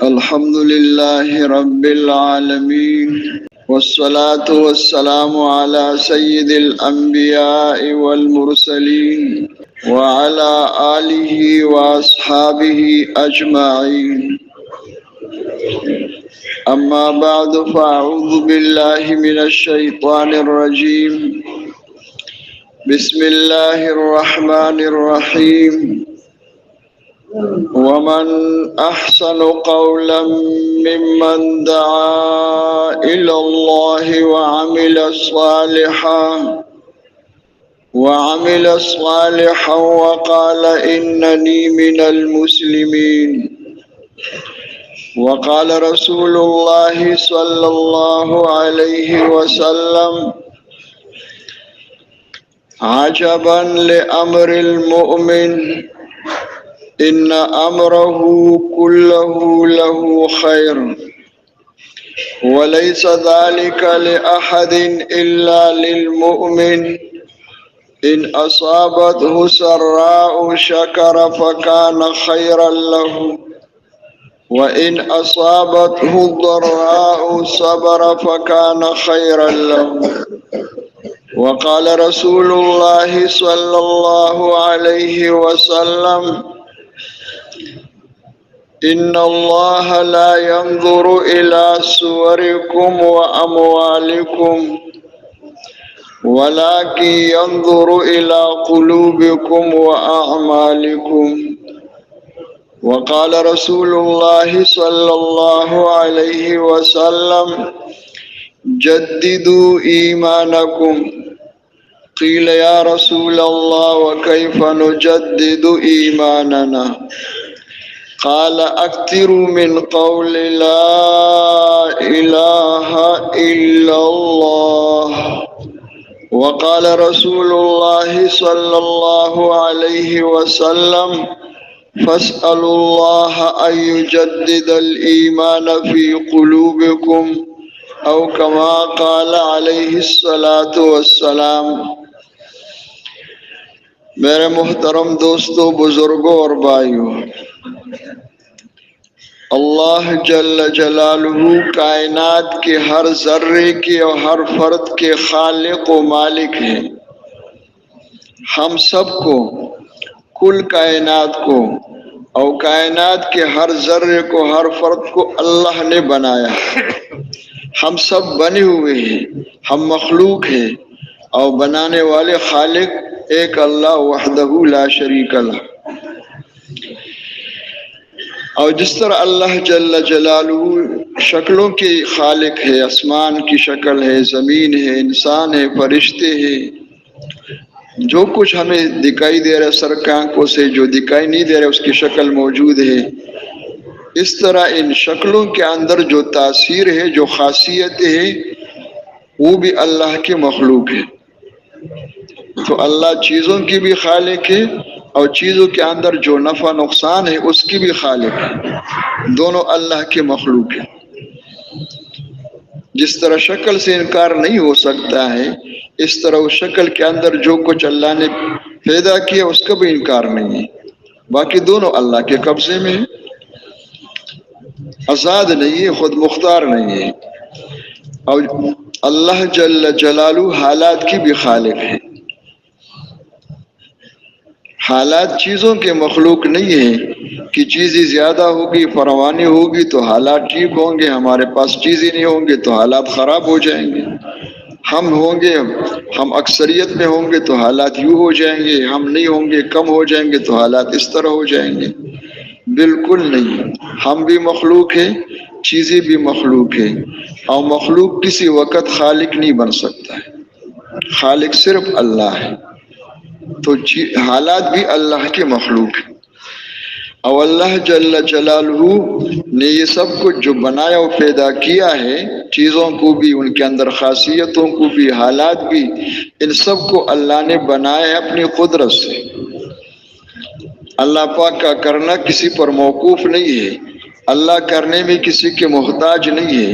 الحمد لله رب العالمين، والصلاة والسلام على سيد الأنبياء والمرسلين وعلى آله وأصحابه أجمعين. أما بعد، فأعوذ بالله من الشيطان الرجيم. بسم الله الرحمن الرحيم. ومن أحسن قولا ممن دعا إلى الله وعمل صالحا وقال إنني من المسلمين. وقال رسول الله صلى الله عليه وسلم: عجبا لأمر المؤمن، إن أمره كله له خير، وليس ذلك لأحد إلا للمؤمن. إن أصابته سراء شكر فكان خيرا له، وإن أصابته ضراء صبر فكان خيرا له. وقال رسول الله صلى الله عليه وسلم: إن الله لا ينظر إلى صوركم وأموالكم، ولكن ينظر إلى قلوبكم وأعمالكم. وقال رسول الله صلى الله عليه وسلم: جددوا إيمانكم. قيل يا رسول الله وكيف نجدد إيماننا؟ قال: أكثروا من قول لا إله إلا الله. وقال رسول الله صلى الله عليه وسلم: فاسألوا الله أن يجدد الإيمان في قلوبكم، أو كما قال عليه الصلاة والسلام. میرے محترم دوستو، بزرگوں اور بھائیوں، اللہ جل جلالہ کائنات کے ہر ذرے کے اور ہر فرد کے خالق و مالک ہیں. ہم سب کو، کل کائنات کو اور کائنات کے ہر ذرے کو، ہر فرد کو اللہ نے بنایا. ہم سب بنے ہوئے ہیں، ہم مخلوق ہیں، اور بنانے والے خالق ایک اللہ وحدہ لا شریک لہ. اور جس طرح اللہ جل جلالہ شکلوں کے خالق ہے، آسمان کی شکل ہے، زمین ہے، انسان ہے، فرشتے ہیں، جو کچھ ہمیں دکھائی دے رہا ہے سر کی آنکھوں سے، جو دکھائی نہیں دے رہا اس کی شکل موجود ہے. اس طرح ان شکلوں کے اندر جو تاثیر ہے، جو خاصیت ہے، وہ بھی اللہ کے مخلوق ہے. تو اللہ چیزوں کی بھی خالق ہے، اور چیزوں کے اندر جو نفع نقصان ہے اس کی بھی خالق ہے. دونوں اللہ کے مخلوق ہیں. جس طرح شکل سے انکار نہیں ہو سکتا ہے، اس طرح اس شکل کے اندر جو کچھ اللہ نے پیدا کیا اس کا بھی انکار نہیں ہے. باقی دونوں اللہ کے قبضے میں ہیں، آزاد نہیں ہے، خود مختار نہیں ہے. اور اللہ جل جلالہ حالات کی بھی خالق ہے. حالات چیزوں کے مخلوق نہیں ہیں کہ چیزیں زیادہ ہوگی، فراوانی ہوگی تو حالات ٹھیک ہوں گے، ہمارے پاس چیزیں نہیں ہوں گے تو حالات خراب ہو جائیں گے. ہم ہوں گے، ہم اکثریت میں ہوں گے تو حالات یوں ہو جائیں گے، ہم نہیں ہوں گے، کم ہو جائیں گے تو حالات اس طرح ہو جائیں گے. بالکل نہیں. ہم بھی مخلوق ہیں، چیزیں بھی مخلوق ہیں، اور مخلوق کسی وقت خالق نہیں بن سکتا ہے. خالق صرف اللہ ہے. تو حالات بھی اللہ کے مخلوق ہیں. اور اللہ جل جلالہ نے یہ سب کچھ جو بنایا و پیدا کیا ہے، چیزوں کو بھی، ان کے اندر خاصیتوں کو بھی، حالات بھی، ان سب کو اللہ نے بنایا اپنی قدرت سے. اللہ پاک کا کرنا کسی پر موقوف نہیں ہے. اللہ کرنے میں کسی کے محتاج نہیں ہے،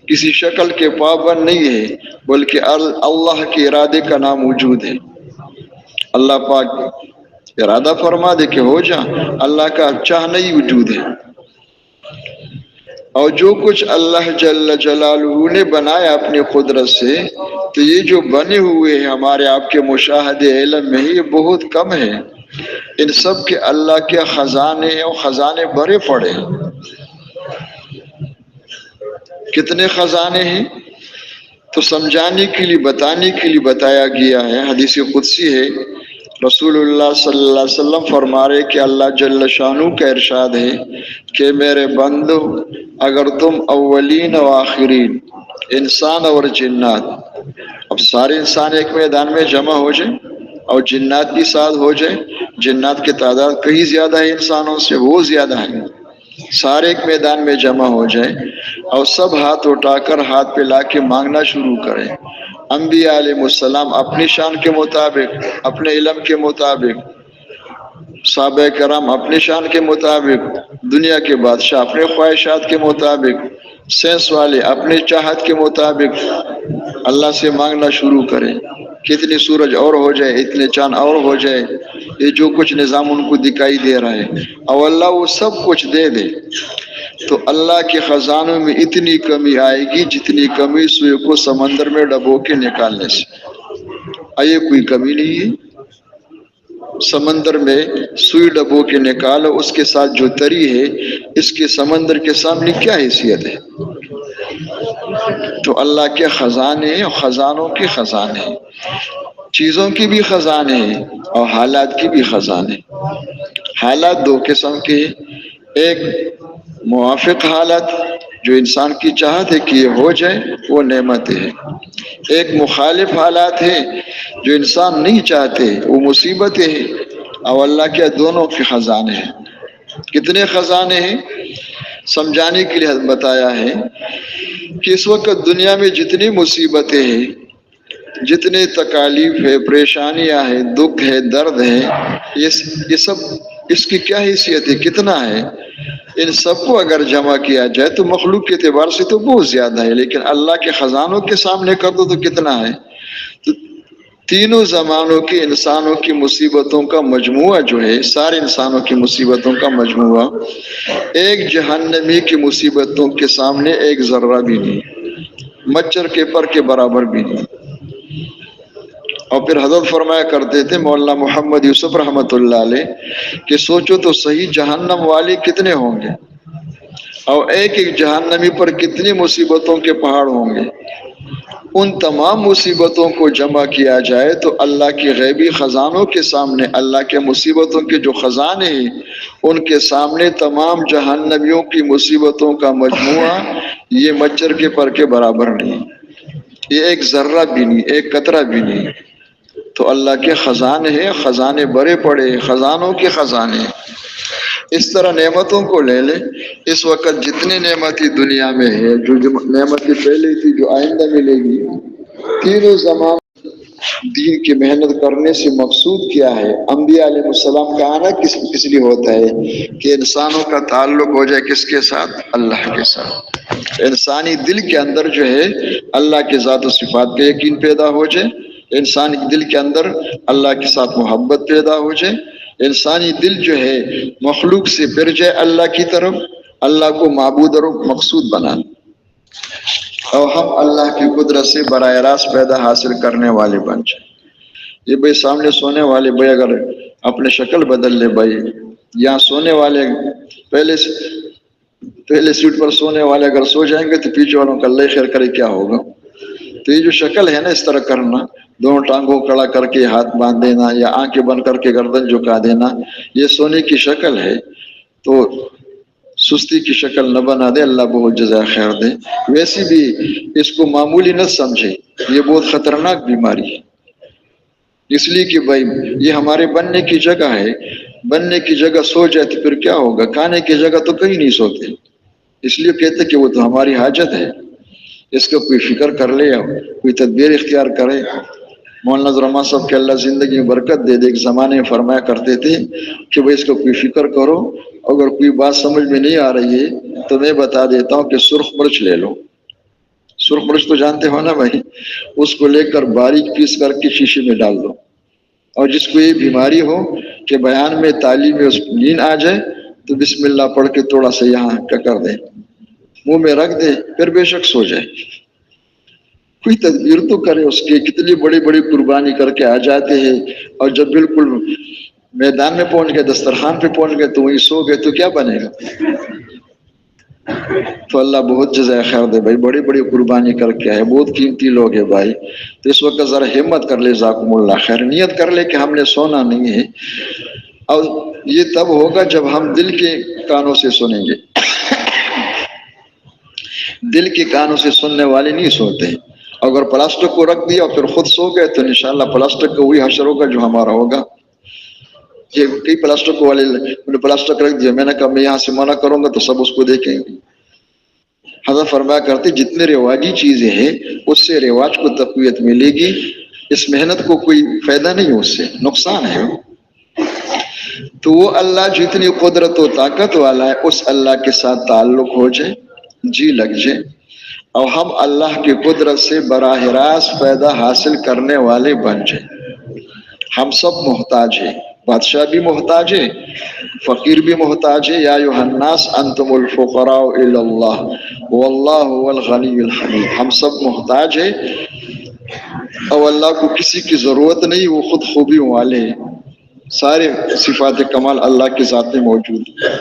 کسی شکل کے پابند نہیں ہے، بلکہ اللہ کے ارادے کا نام موجود ہے. اللہ پاک ارادہ فرما دے کہ ہو جا، اللہ کا چاہنا ہی وجود ہے. اور جو کچھ اللہ جل جلالہ نے بنایا اپنی قدرت سے، تو یہ جو بنے ہوئے ہیں ہمارے آپ کے مشاہدے علم میں ہی، یہ بہت کم ہے۔ ان سب کے اللہ کے خزانے اور خزانے بھرے پڑے ہیں۔ کتنے خزانے ہیں؟ تو سمجھانے کے لیے، بتانے کے لیے بتایا گیا ہے۔ حدیث قدسی ہے، رسول اللہ صلی اللہ علیہ وسلم فرما رہے کہ اللہ جل شانہ کا ارشاد ہے کہ میرے بندو، اگر تم اولین و آخرین، انسان اور جنات، اب سارے انسان ایک میدان میں جمع ہو جائیں اور جنات بھی ساتھ ہو جائیں، جنات کی تعداد کہیں زیادہ ہے انسانوں سے، وہ زیادہ ہیں، سارے ایک میدان میں جمع ہو جائیں اور سب ہاتھ اٹھا کر ہاتھ پہ لا کے مانگنا شروع کریں، انبیاء علیہ السلام اپنی شان کے مطابق، اپنے علم کے مطابق، صحابہ کرام اپنی شان کے مطابق، دنیا کے بادشاہ اپنے خواہشات کے مطابق، سینس والے اپنے چاہت کے مطابق اللہ سے مانگنا شروع کریں، کتنی سورج اور ہو جائے، اتنے چاند اور ہو جائے، یہ جو کچھ نظام ان کو دکھائی دے رہا ہے، اور اللہ وہ سب کچھ دے دے، تو اللہ کے خزانوں میں اتنی کمی آئے گی جتنی کمی سوئی کو سمندر میں ڈبو کے نکالنے سے۔ آئے کوئی کمی نہیں ہے؟ سمندر میں سوئی ڈبو کے نکالو، اس کے ساتھ جو تری ہے، اس کے سمندر کے سامنے کیا حیثیت ہے؟ تو اللہ کے خزانے ہیں، خزانوں کے خزانے ہیں، چیزوں کی بھی خزانے ہیں اور حالات کی بھی خزانے۔ حالات دو قسم کے ہیں، ایک موافق حالت جو انسان کی چاہت ہے کہ یہ ہو جائے، وہ نعمت ہے، ایک مخالف حالات ہے جو انسان نہیں چاہتے، وہ مصیبتیں ہیں، اور اللہ کے دونوں کے خزانے ہیں۔ کتنے خزانے ہیں؟ سمجھانے کے لیے بتایا ہے کہ اس وقت دنیا میں جتنی مصیبتیں ہیں، جتنے تکالیف ہے، پریشانیاں ہیں، دکھ ہے، درد ہے، یہ سب اس کی کیا حیثیت ہے، کتنا ہے؟ ان سب کو اگر جمع کیا جائے تو مخلوق کے اعتبار سے تو بہت زیادہ ہے، لیکن اللہ کے خزانوں کے سامنے کر دو تو کتنا ہے؟ تو تینوں زمانوں کے انسانوں کی مصیبتوں کا مجموعہ جو ہے، سارے انسانوں کی مصیبتوں کا مجموعہ ایک جہنمی کی مصیبتوں کے سامنے ایک ذرہ بھی نہیں، مچھر کے پر کے برابر بھی نہیں۔ اور پھر حضرت فرمایا کرتے تھے مولانا محمد یوسف رحمۃ اللہ علیہ کہ سوچو تو صحیح، جہنم والے کتنے ہوں گے، اور ایک ایک جہنمی پر کتنی مصیبتوں کے پہاڑ ہوں گے۔ ان تمام مصیبتوں کو جمع کیا جائے تو اللہ کے غیبی خزانوں کے سامنے، اللہ کے مصیبتوں کے جو خزانے ہیں، ان کے سامنے تمام جہنمیوں کی مصیبتوں کا مجموعہ یہ مچھر کے پر کے برابر نہیں، یہ ایک ذرہ بھی نہیں، ایک قطرہ بھی نہیں۔ تو اللہ کے خزانے ہیں، خزانے بڑے پڑے، خزانوں کے خزانے۔ اس طرح نعمتوں کو لے لیں، اس وقت جتنی نعمتی دنیا میں ہے، جو نعمتی پہلے تھی، جو آئندہ ملے گی، تینوں زمان دین کی محنت کرنے سے مقصود کیا ہے؟ انبیاء علیہ السلام کا آنا کس لیے ہوتا ہے؟ کہ انسانوں کا تعلق ہو جائے کس کے ساتھ؟ اللہ کے ساتھ۔ انسانی دل کے اندر جو ہے اللہ کے ذات و صفات کا یقین پیدا ہو جائے، انسانی دل کے اندر اللہ کے ساتھ محبت پیدا ہو جائے، انسانی دل جو ہے مخلوق سے پھر جائے اللہ کی طرف، اللہ کو معبود اور مقصود بنانا، اور ہم اللہ کی قدرت سے براہ راست پیدا حاصل کرنے والے بن جائیں۔ یہ بھائی سامنے سونے والے بھائی اگر اپنے شکل بدل لے، بھائی یہاں سونے والے پہلے سیٹ پر سونے والے اگر سو جائیں گے تو پیچھے والوں کا اللہ خیر کرے کیا ہوگا؟ تو یہ جو شکل ہے نا، اس طرح کرنا، دونوں ٹانگوں کڑا کر کے ہاتھ باندھ دینا یا آنکھیں بند کر کے گردن جھکا دینا، یہ سونے کی شکل ہے۔ تو سستی کی شکل نہ بنا دے، اللہ بہت جزائے خیر دے۔ ویسی بھی اس کو معمولی نہ سمجھے، یہ بہت خطرناک بیماری ہے، اس لیے کہ بھائی یہ ہمارے بننے کی جگہ ہے، بننے کی جگہ سو جائے تو پھر کیا ہوگا؟ کھانے کی جگہ تو کہیں نہیں سوتے، اس لیے کہتے کہ وہ تو ہماری حاجت ہے، اس کا کوئی فکر کر لے یا کوئی تدبیر اختیار کرے۔ مولانا رحمان صاحب کے اللہ زندگی میں برکت دے دے، ایک زمانے میں فرمایا کرتے تھے کہ بھائی اس کا کوئی فکر کرو، اگر کوئی بات سمجھ میں نہیں آ رہی ہے تو میں بتا دیتا ہوں کہ سرخ مرچ لے لو۔ سرخ مرچ تو جانتے ہو نا بھائی، اس کو لے کر باریک پیس کر کے شیشے میں ڈال دو، اور جس کو یہ بیماری ہو کہ بیان میں تعلیم میں اس نیند آ جائے تو بسم اللہ پڑھ کے تھوڑا سا یہاں کا کر دیں، منہ میں رکھ دے پھر بے شک سو جائے. کوئی تدبیر تو کرے اس کے. کتنی بڑی بڑی قربانی کر کے آ جاتے ہیں اور جب بالکل میدان میں پہنچ گئے, دسترخوان پہ پہنچ گئے تو وہیں سو گئے تو کیا بنے گا؟ تو اللہ بہت جزائے خیر دے بھائی, بڑی بڑی قربانی کر کے آئے, بہت قیمتی لوگ ہیں بھائی. تو اس وقت ذرا ہمت کر لے, ذاکم اللہ خیر, نیت کر لے کہ ہم نے سونا نہیں ہے. اور یہ تب ہوگا جب ہم دل کے کانوں سے سنیں گے. دل کے کانوں سے سننے والے نہیں سوتے. اگر پلاسٹک کو رکھ دیا اور پھر خود سو گئے تو انشاءاللہ پلاسٹک کا وہی حشر ہوگا جو ہمارا ہوگا. یہ کئی پلاسٹک والے نے پلاسٹک رکھ دیا, میں نے کہا میں یہاں سے منع کروں گا تو سب اس کو دیکھیں گے. حضرت فرمایا کرتے جتنے رواجی چیزیں ہیں اس سے رواج کو تقویت ملے گی, اس محنت کو کوئی فائدہ نہیں ہے, اس سے نقصان ہے. تو وہ اللہ جتنی قدرت و طاقت والا ہے اس اللہ کے ساتھ تعلق ہو جائے, جی لگ جائے, اور ہم اللہ کی قدرت سے براہ راست فائدہ حاصل کرنے والے بن جائیں. ہم سب محتاج ہیں, بادشاہ بھی محتاج ہے, فقیر بھی محتاج ہے. یا ایھا الناس انتم الفقراء الی اللہ واللہ هو الغنی الحمید. ہم سب محتاج ہیں اور اللہ کو کسی کی ضرورت نہیں, وہ خود خوبیوں والے ہیں. سارے صفات کمال اللہ کے ذات میں موجود ہیں.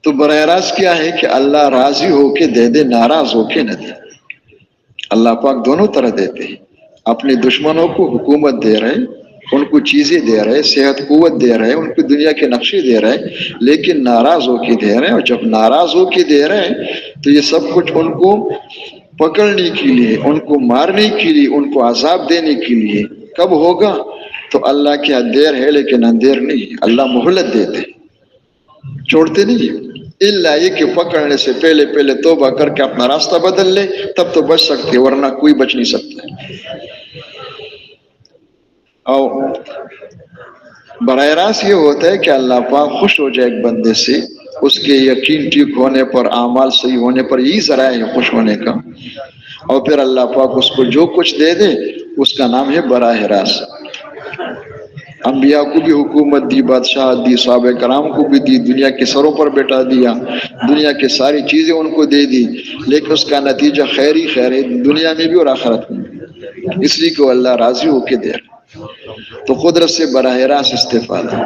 تو براہ راست کیا ہے کہ اللہ راضی ہو کے دے دے, ناراض ہو کے نہ دے. اللہ پاک دونوں طرح دیتے ہیں. اپنے دشمنوں کو حکومت دے رہے, ان کو چیزیں دے رہے, صحت قوت دے رہے, ان کو دنیا کے نقشے دے رہے, لیکن ناراض ہو کے دے رہے ہیں. اور جب ناراض ہو کے دے رہے ہیں تو یہ سب کچھ ان کو پکڑنے کے لیے, ان کو مارنے کے لیے, ان کو عذاب دینے کے لیے. کب ہوگا؟ تو اللہ کی دیر ہے لیکن اندیر نہیں. اللہ مہلت دیتے, چھوڑتے نہیں. الا یہ کہ پکڑنے سے پہلے توبہ کر کے اپنا راستہ بدل لے تب تو بچ سکتے, ورنہ کوئی بچ نہیں سکتا. اور براہ راست یہ ہوتا ہے کہ اللہ پاک خوش ہو جائے ایک بندے سے, اس کے یقین ٹھیک ہونے پر, اعمال صحیح ہونے پر, یہی ذرائع ہے خوش ہونے کا. اور پھر اللہ پاک اس کو جو کچھ دے دے اس کا نام ہے براہ راست. انبیاء کو بھی حکومت دی, بادشاہ دی, صحابہ کرام کو بھی دی, دنیا کے سروں پر بیٹھا دیا, دنیا کی ساری چیزیں ان کو دے دی, لیکن اس کا نتیجہ خیر ہی خیر ہے دنیا میں بھی اور آخرت میں بھی, اس لیے کہ اللہ راضی ہو کے دے. تو قدرت سے براہ راست استفادہ.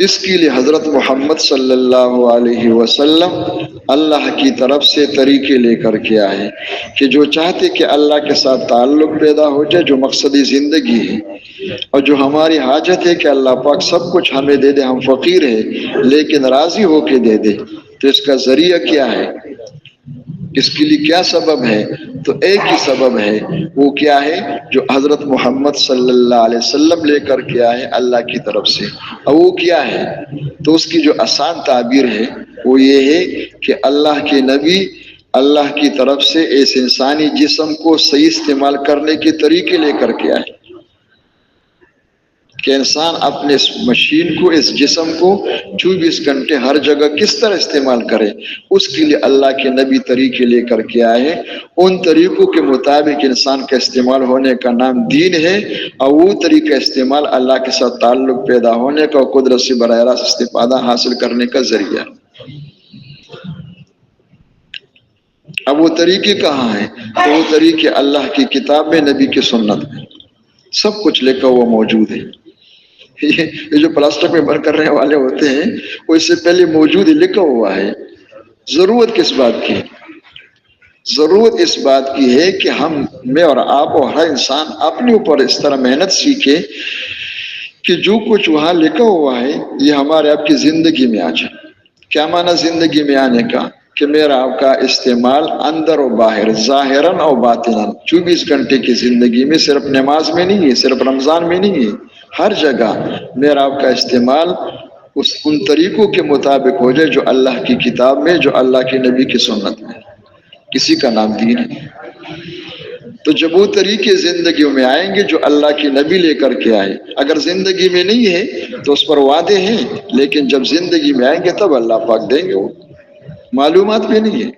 اس کے لیے حضرت محمد صلی اللہ علیہ وسلم اللہ کی طرف سے طریقے لے کر کے آئے کہ جو چاہتے کہ اللہ کے ساتھ تعلق پیدا ہو جائے, جو مقصدی زندگی ہے اور جو ہماری حاجت ہے کہ اللہ پاک سب کچھ ہمیں دے دے, ہم فقیر ہیں لیکن راضی ہو کے دے دے. تو اس کا ذریعہ کیا ہے, اس کے لیے کیا سبب ہے؟ تو ایک ہی سبب ہے, وہ کیا ہے جو حضرت محمد صلی اللہ علیہ وسلم لے کر کے آئے اللہ کی طرف سے. اور وہ کیا ہے؟ تو اس کی جو آسان تعبیر ہے وہ یہ ہے کہ اللہ کے نبی اللہ کی طرف سے اس انسانی جسم کو صحیح استعمال کرنے کے طریقے لے کر کے آئے کہ انسان اپنے اس مشین کو, اس جسم کو 24 گھنٹے ہر جگہ کس طرح استعمال کرے, اس کے لیے اللہ کے نبی طریقے لے کر کے آئے. ان طریقوں کے مطابق انسان کا استعمال ہونے کا نام دین ہے, اور وہ طریقہ استعمال اللہ کے ساتھ تعلق پیدا ہونے کا اور قدرت سے براہ راست استفادہ حاصل کرنے کا ذریعہ. اب وہ طریقے کہاں ہیں؟ تو وہ طریقے اللہ کی کتاب میں, نبی کی سنت میں سب کچھ لکھا ہوا موجود ہے. یہ جو پلاسٹک میں بند کرنے والے ہوتے ہیں وہ اس سے پہلے موجود ہی لکھا ہوا ہے. ضرورت کس بات کی؟ ضرورت اس بات کی ہے کہ ہم, میں اور آپ اور ہر انسان اپنے اوپر اس طرح محنت سیکھے کہ جو کچھ وہاں لکھا ہوا ہے یہ ہمارے آپ کی زندگی میں آ جائے. کیا معنی زندگی میں آنے کا؟ کہ میرا آپ کا استعمال اندر و باہر, ظاہراً اور باطناً 24 گھنٹے کی زندگی میں, صرف نماز میں نہیں ہے, صرف رمضان میں نہیں ہے, ہر جگہ میرا آپ کا استعمال ان طریقوں کے مطابق ہو جائے جو اللہ کی کتاب میں, جو اللہ کے نبی کی سنت میں. کسی کا نام دین ہے. تو جب وہ طریقے زندگیوں میں آئیں گے جو اللہ کی نبی لے کر کے آئے, اگر زندگی میں نہیں ہے تو اس پر وعدے ہیں, لیکن جب زندگی میں آئیں گے تب اللہ پاک دیں گے. وہ معلومات میں نہیں ہے.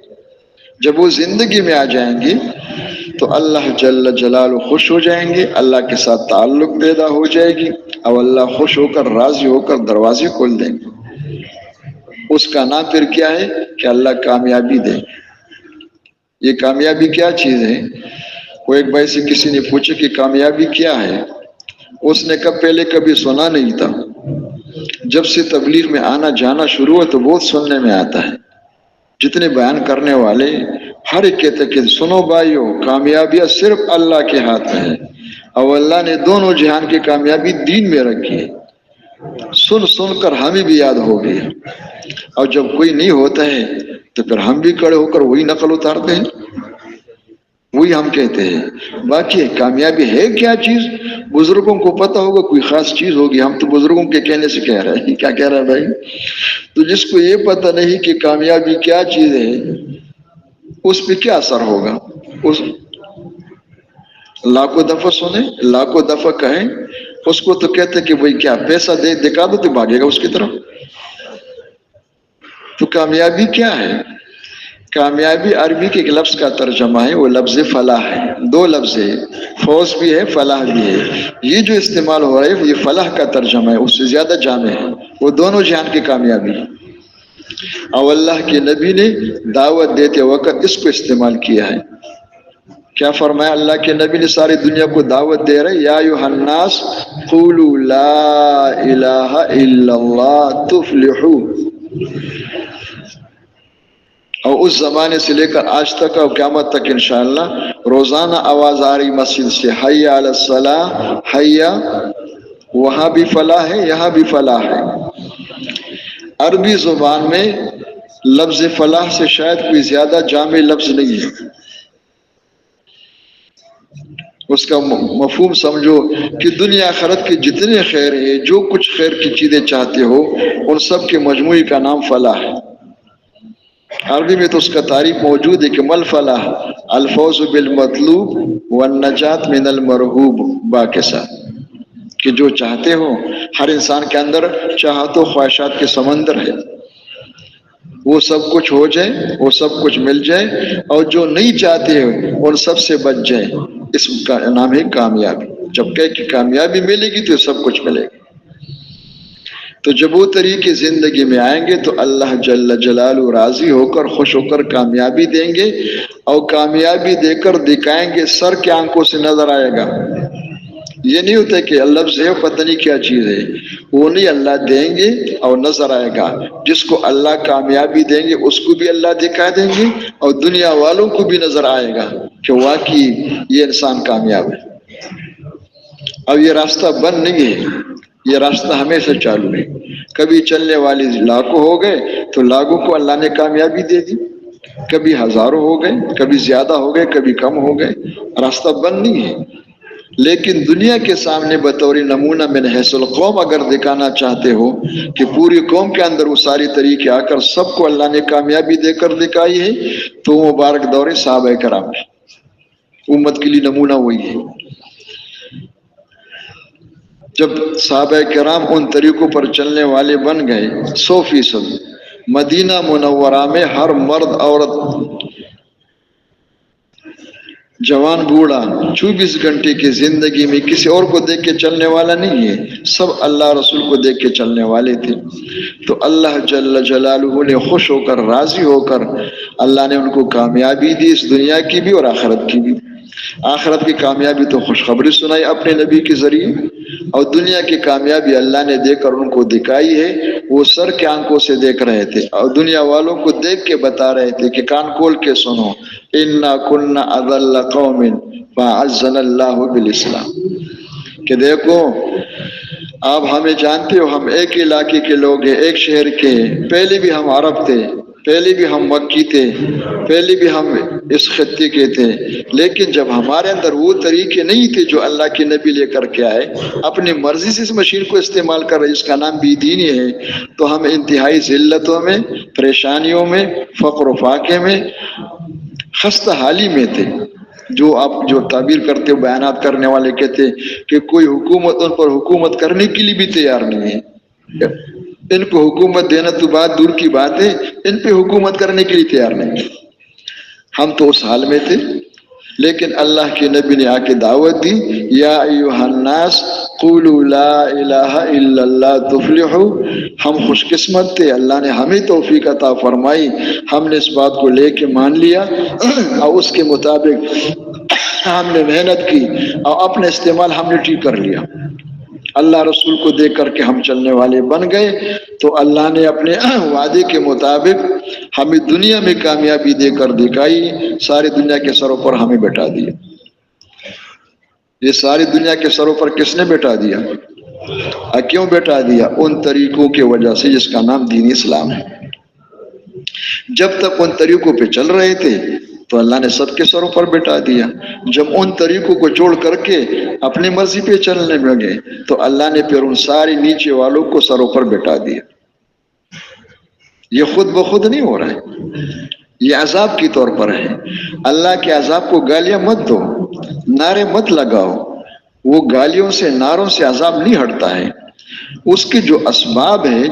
جب وہ زندگی میں آ جائیں گے تو اللہ جل جلالہ خوش ہو جائیں گے, اللہ کے ساتھ تعلق پیدا ہو جائے گی, اور اللہ خوش ہو کر راضی ہو کر دروازے کھول دیں گے. اس کا نام پھر کیا ہے کہ اللہ کامیابی دے۔ یہ کامیابی کیا چیز ہے؟ وہ ایک بھائی سے کسی نے پوچھا کہ کامیابی کیا ہے؟ اس نے کہا پہلے کبھی سنا نہیں تھا، جب سے تبلیغ میں آنا جانا شروع ہوا تو بہت سننے میں آتا ہے، جتنے بیان کرنے والے ہر ایک کہتے کہ سنو بھائیو، کامیابیاں صرف اللہ کے ہاتھ میں ہے، اور اللہ نے دونوں جہان کی کامیابی دین میں رکھی ہے۔ سن سن کر ہمیں بھی یاد ہو گیا، اور جب کوئی نہیں ہوتا ہے تو پھر ہم بھی کھڑے ہو کر وہی نقل اتارتے ہیں، وہی ہم کہتے ہیں۔ باقی کامیابی ہے کیا چیز؟ بزرگوں کو پتہ ہوگا، کوئی خاص چیز ہوگی، ہم تو بزرگوں کے کہنے سے کہہ رہے ہیں۔ کیا کہہ رہا ہے بھائی؟ تو جس کو یہ پتہ نہیں کہ کامیابی کیا چیز ہے، اس پہ کیا اثر ہوگا؟ اس لاکھوں دفعہ سنیں، لاکھوں دفعہ کہیں، اس کو تو کہتے کہ بھائی کیا پیسہ دے دکھا دو تو بھاگے گا اس کی طرف۔ تو کامیابی کیا ہے؟ کامیابی عربی کے ایک لفظ کا ترجمہ ہے، وہ لفظ فلاح ہے۔ دو لفظ ہے، فوز بھی ہے، فلاح بھی ہے۔ یہ جو استعمال ہو رہا ہے یہ فلاح کا ترجمہ ہے، اس سے زیادہ جامع ہے، وہ دونوں جہان کی کامیابی ہے۔ اور اللہ کے نبی نے دعوت دیتے وقت اس کو استعمال کیا ہے۔ کیا فرمایا اللہ کے نبی نے؟ ساری دنیا کو دعوت دے رہے، یا ایھا الناس قولوا لا الہ الا اللہ تفلحوا۔ اور اس زمانے سے لے کر آج تک اور قیامت تک انشاءاللہ روزانہ آواز آ رہی مسجد سے، حی علی الصلاح، حیا، وہاں بھی فلاح ہے، یہاں بھی فلاح ہے۔ عربی زبان میں لفظ فلاح سے شاید کوئی زیادہ جامع لفظ نہیں ہے۔ اس کا مفہوم سمجھو کہ دنیا آخرت کے جتنے خیر ہے، جو کچھ خیر کی چیزیں چاہتے ہو، ان سب کے مجموعی کا نام فلاح ہے۔ عربی میں تو اس کا تعریف موجود ہے کہ مل فلاح الفوز بالمطلوب والنجات من المرغوب، با کے ساتھ کہ جو چاہتے ہو، ہر انسان کے اندر چاہت و خواہشات کے سمندر ہے، وہ سب کچھ ہو جائے، وہ سب کچھ مل جائے، اور جو نہیں چاہتے ہو ان سب سے بچ جائے، اس کا نام ہے کامیابی۔ جب کہ کامیابی ملے گی تو سب کچھ ملے گا۔ تو جب وہ طریقے زندگی میں آئیں گے تو اللہ جل جلالہ راضی ہو کر خوش ہو کر کامیابی دیں گے، اور کامیابی دے کر دکھائیں گے، سر کے آنکھوں سے نظر آئے گا۔ یہ نہیں ہوتا کہ لفظ ہے پتہ نہیں کیا چیز ہے، وہ نہیں، اللہ دیں گے اور نظر آئے گا۔ جس کو اللہ کامیابی دیں گے اس کو بھی اللہ دکھا دیں گے، اور دنیا والوں کو بھی نظر آئے گا کہ واقعی یہ انسان کامیاب ہے۔ اب یہ راستہ بند نہیں ہے، یہ راستہ ہمیشہ چالو ہے۔ کبھی چلنے والی لاکھوں ہو گئے تو لاکھوں کو اللہ نے کامیابی دے دی، کبھی ہزاروں ہو گئے، کبھی زیادہ ہو گئے، کبھی کم ہو گئے، راستہ بند نہیں ہے۔ لیکن دنیا کے سامنے بطور نمونہ من حیث القوم اگر دکھانا چاہتے ہو کہ پوری قوم کے اندر وہ ساری طریقے آ کر سب کو اللہ نے کامیابی دے کر دکھائی ہے، تو وہ مبارک دور صحابہ کرام ہے، امت کے لیے نمونہ وہی ہے۔ جب صحابہ کرام ان طریقوں پر چلنے والے بن گئے 100%، مدینہ منورہ میں ہر مرد عورت، جوان بوڑھا 24 گھنٹے کی زندگی میں کسی اور کو دیکھ کے چلنے والا نہیں ہے، سب اللہ رسول کو دیکھ کے چلنے والے تھے۔ تو اللہ جل جلالہ نے خوش ہو کر، راضی ہو کر اللہ نے ان کو کامیابی دی، اس دنیا کی بھی اور آخرت کی بھی۔ آخرت کی کامیابی تو خوشخبری سنائی اپنے نبی کے ذریعے، اور دنیا کی کامیابی اللہ نے دے کر ان کو دکھائی ہے۔ وہ سر کے آنکھوں سے دیکھ رہے تھے اور دنیا والوں کو دیکھ کے بتا رہے تھے کہ کان کھول کے سنو، انا کنا اضل قوم فاعزنا اللہ بالاسلام، کہ دیکھو آپ ہمیں جانتے ہو، ہم ایک علاقے کے لوگ ہیں، ایک شہر کے ہیں، پہلے بھی ہم عرب تھے، پہلے بھی ہم مکی تھے، پہلے بھی ہم اس خطے کے تھے، لیکن جب ہمارے اندر وہ طریقے نہیں تھے جو اللہ کے نبی لے کر کے آئے، اپنی مرضی سے اس مشین کو استعمال کر رہے، اس کا نام بے دینی ہے، تو ہم انتہائی ذلتوں میں، پریشانیوں میں، فقر و فاقے میں، خستہ حالی میں تھے۔ جو آپ جو تعبیر کرتے ہو، بیانات کرنے والے کہتے کہ کوئی حکومت ان پر حکومت کرنے کے لیے بھی تیار نہیں ہے، ان کو حکومت دینا تو بات دور کی بات ہے، ان پہ حکومت کرنے کے لیے تیار نہیں ہے۔ ہم تو اس حال میں تھے لیکن اللہ کے نبی نے آ کے دعوت دی، یا ایھا الناس قولوا لا الہ الا اللہ تفلحوا۔ ہم خوش قسمت تھے، اللہ نے ہمیں توفیق عطا فرمائی، ہم نے اس بات کو لے کے مان لیا اور اس کے مطابق ہم نے محنت کی اور اپنا استعمال ہم نے ٹھیک کر لیا، اللہ رسول کو دیکھ کر کے ہم چلنے والے بن گئے، تو اللہ نے اپنے وعدے کے مطابق ہمیں دنیا میں کامیابی دے کر دکھائی، ساری دنیا کے سروں پر ہمیں بٹھا دیا۔ یہ ساری دنیا کے سروں پر کس نے بٹھا دیا؟ کیوں بٹھا دیا؟ ان طریقوں کی وجہ سے جس کا نام دین اسلام ہے۔ جب تک ان طریقوں پہ چل رہے تھے تو اللہ نے سب کے سروں پر بٹھا دیا، جب ان طریقوں کو چھوڑ کر کے اپنی مرضی پہ چلنے لگے تو اللہ نے پھر ان سارے نیچے والوں کو سروں پر بٹھا دیا۔ یہ خود بخود نہیں ہو رہا ہے، یہ عذاب کی طور پر ہے۔ اللہ کے عذاب کو گالیاں مت دو، نعرے مت لگاؤ، وہ گالیوں سے نعروں سے عذاب نہیں ہٹتا ہے، اس کے جو اسباب ہیں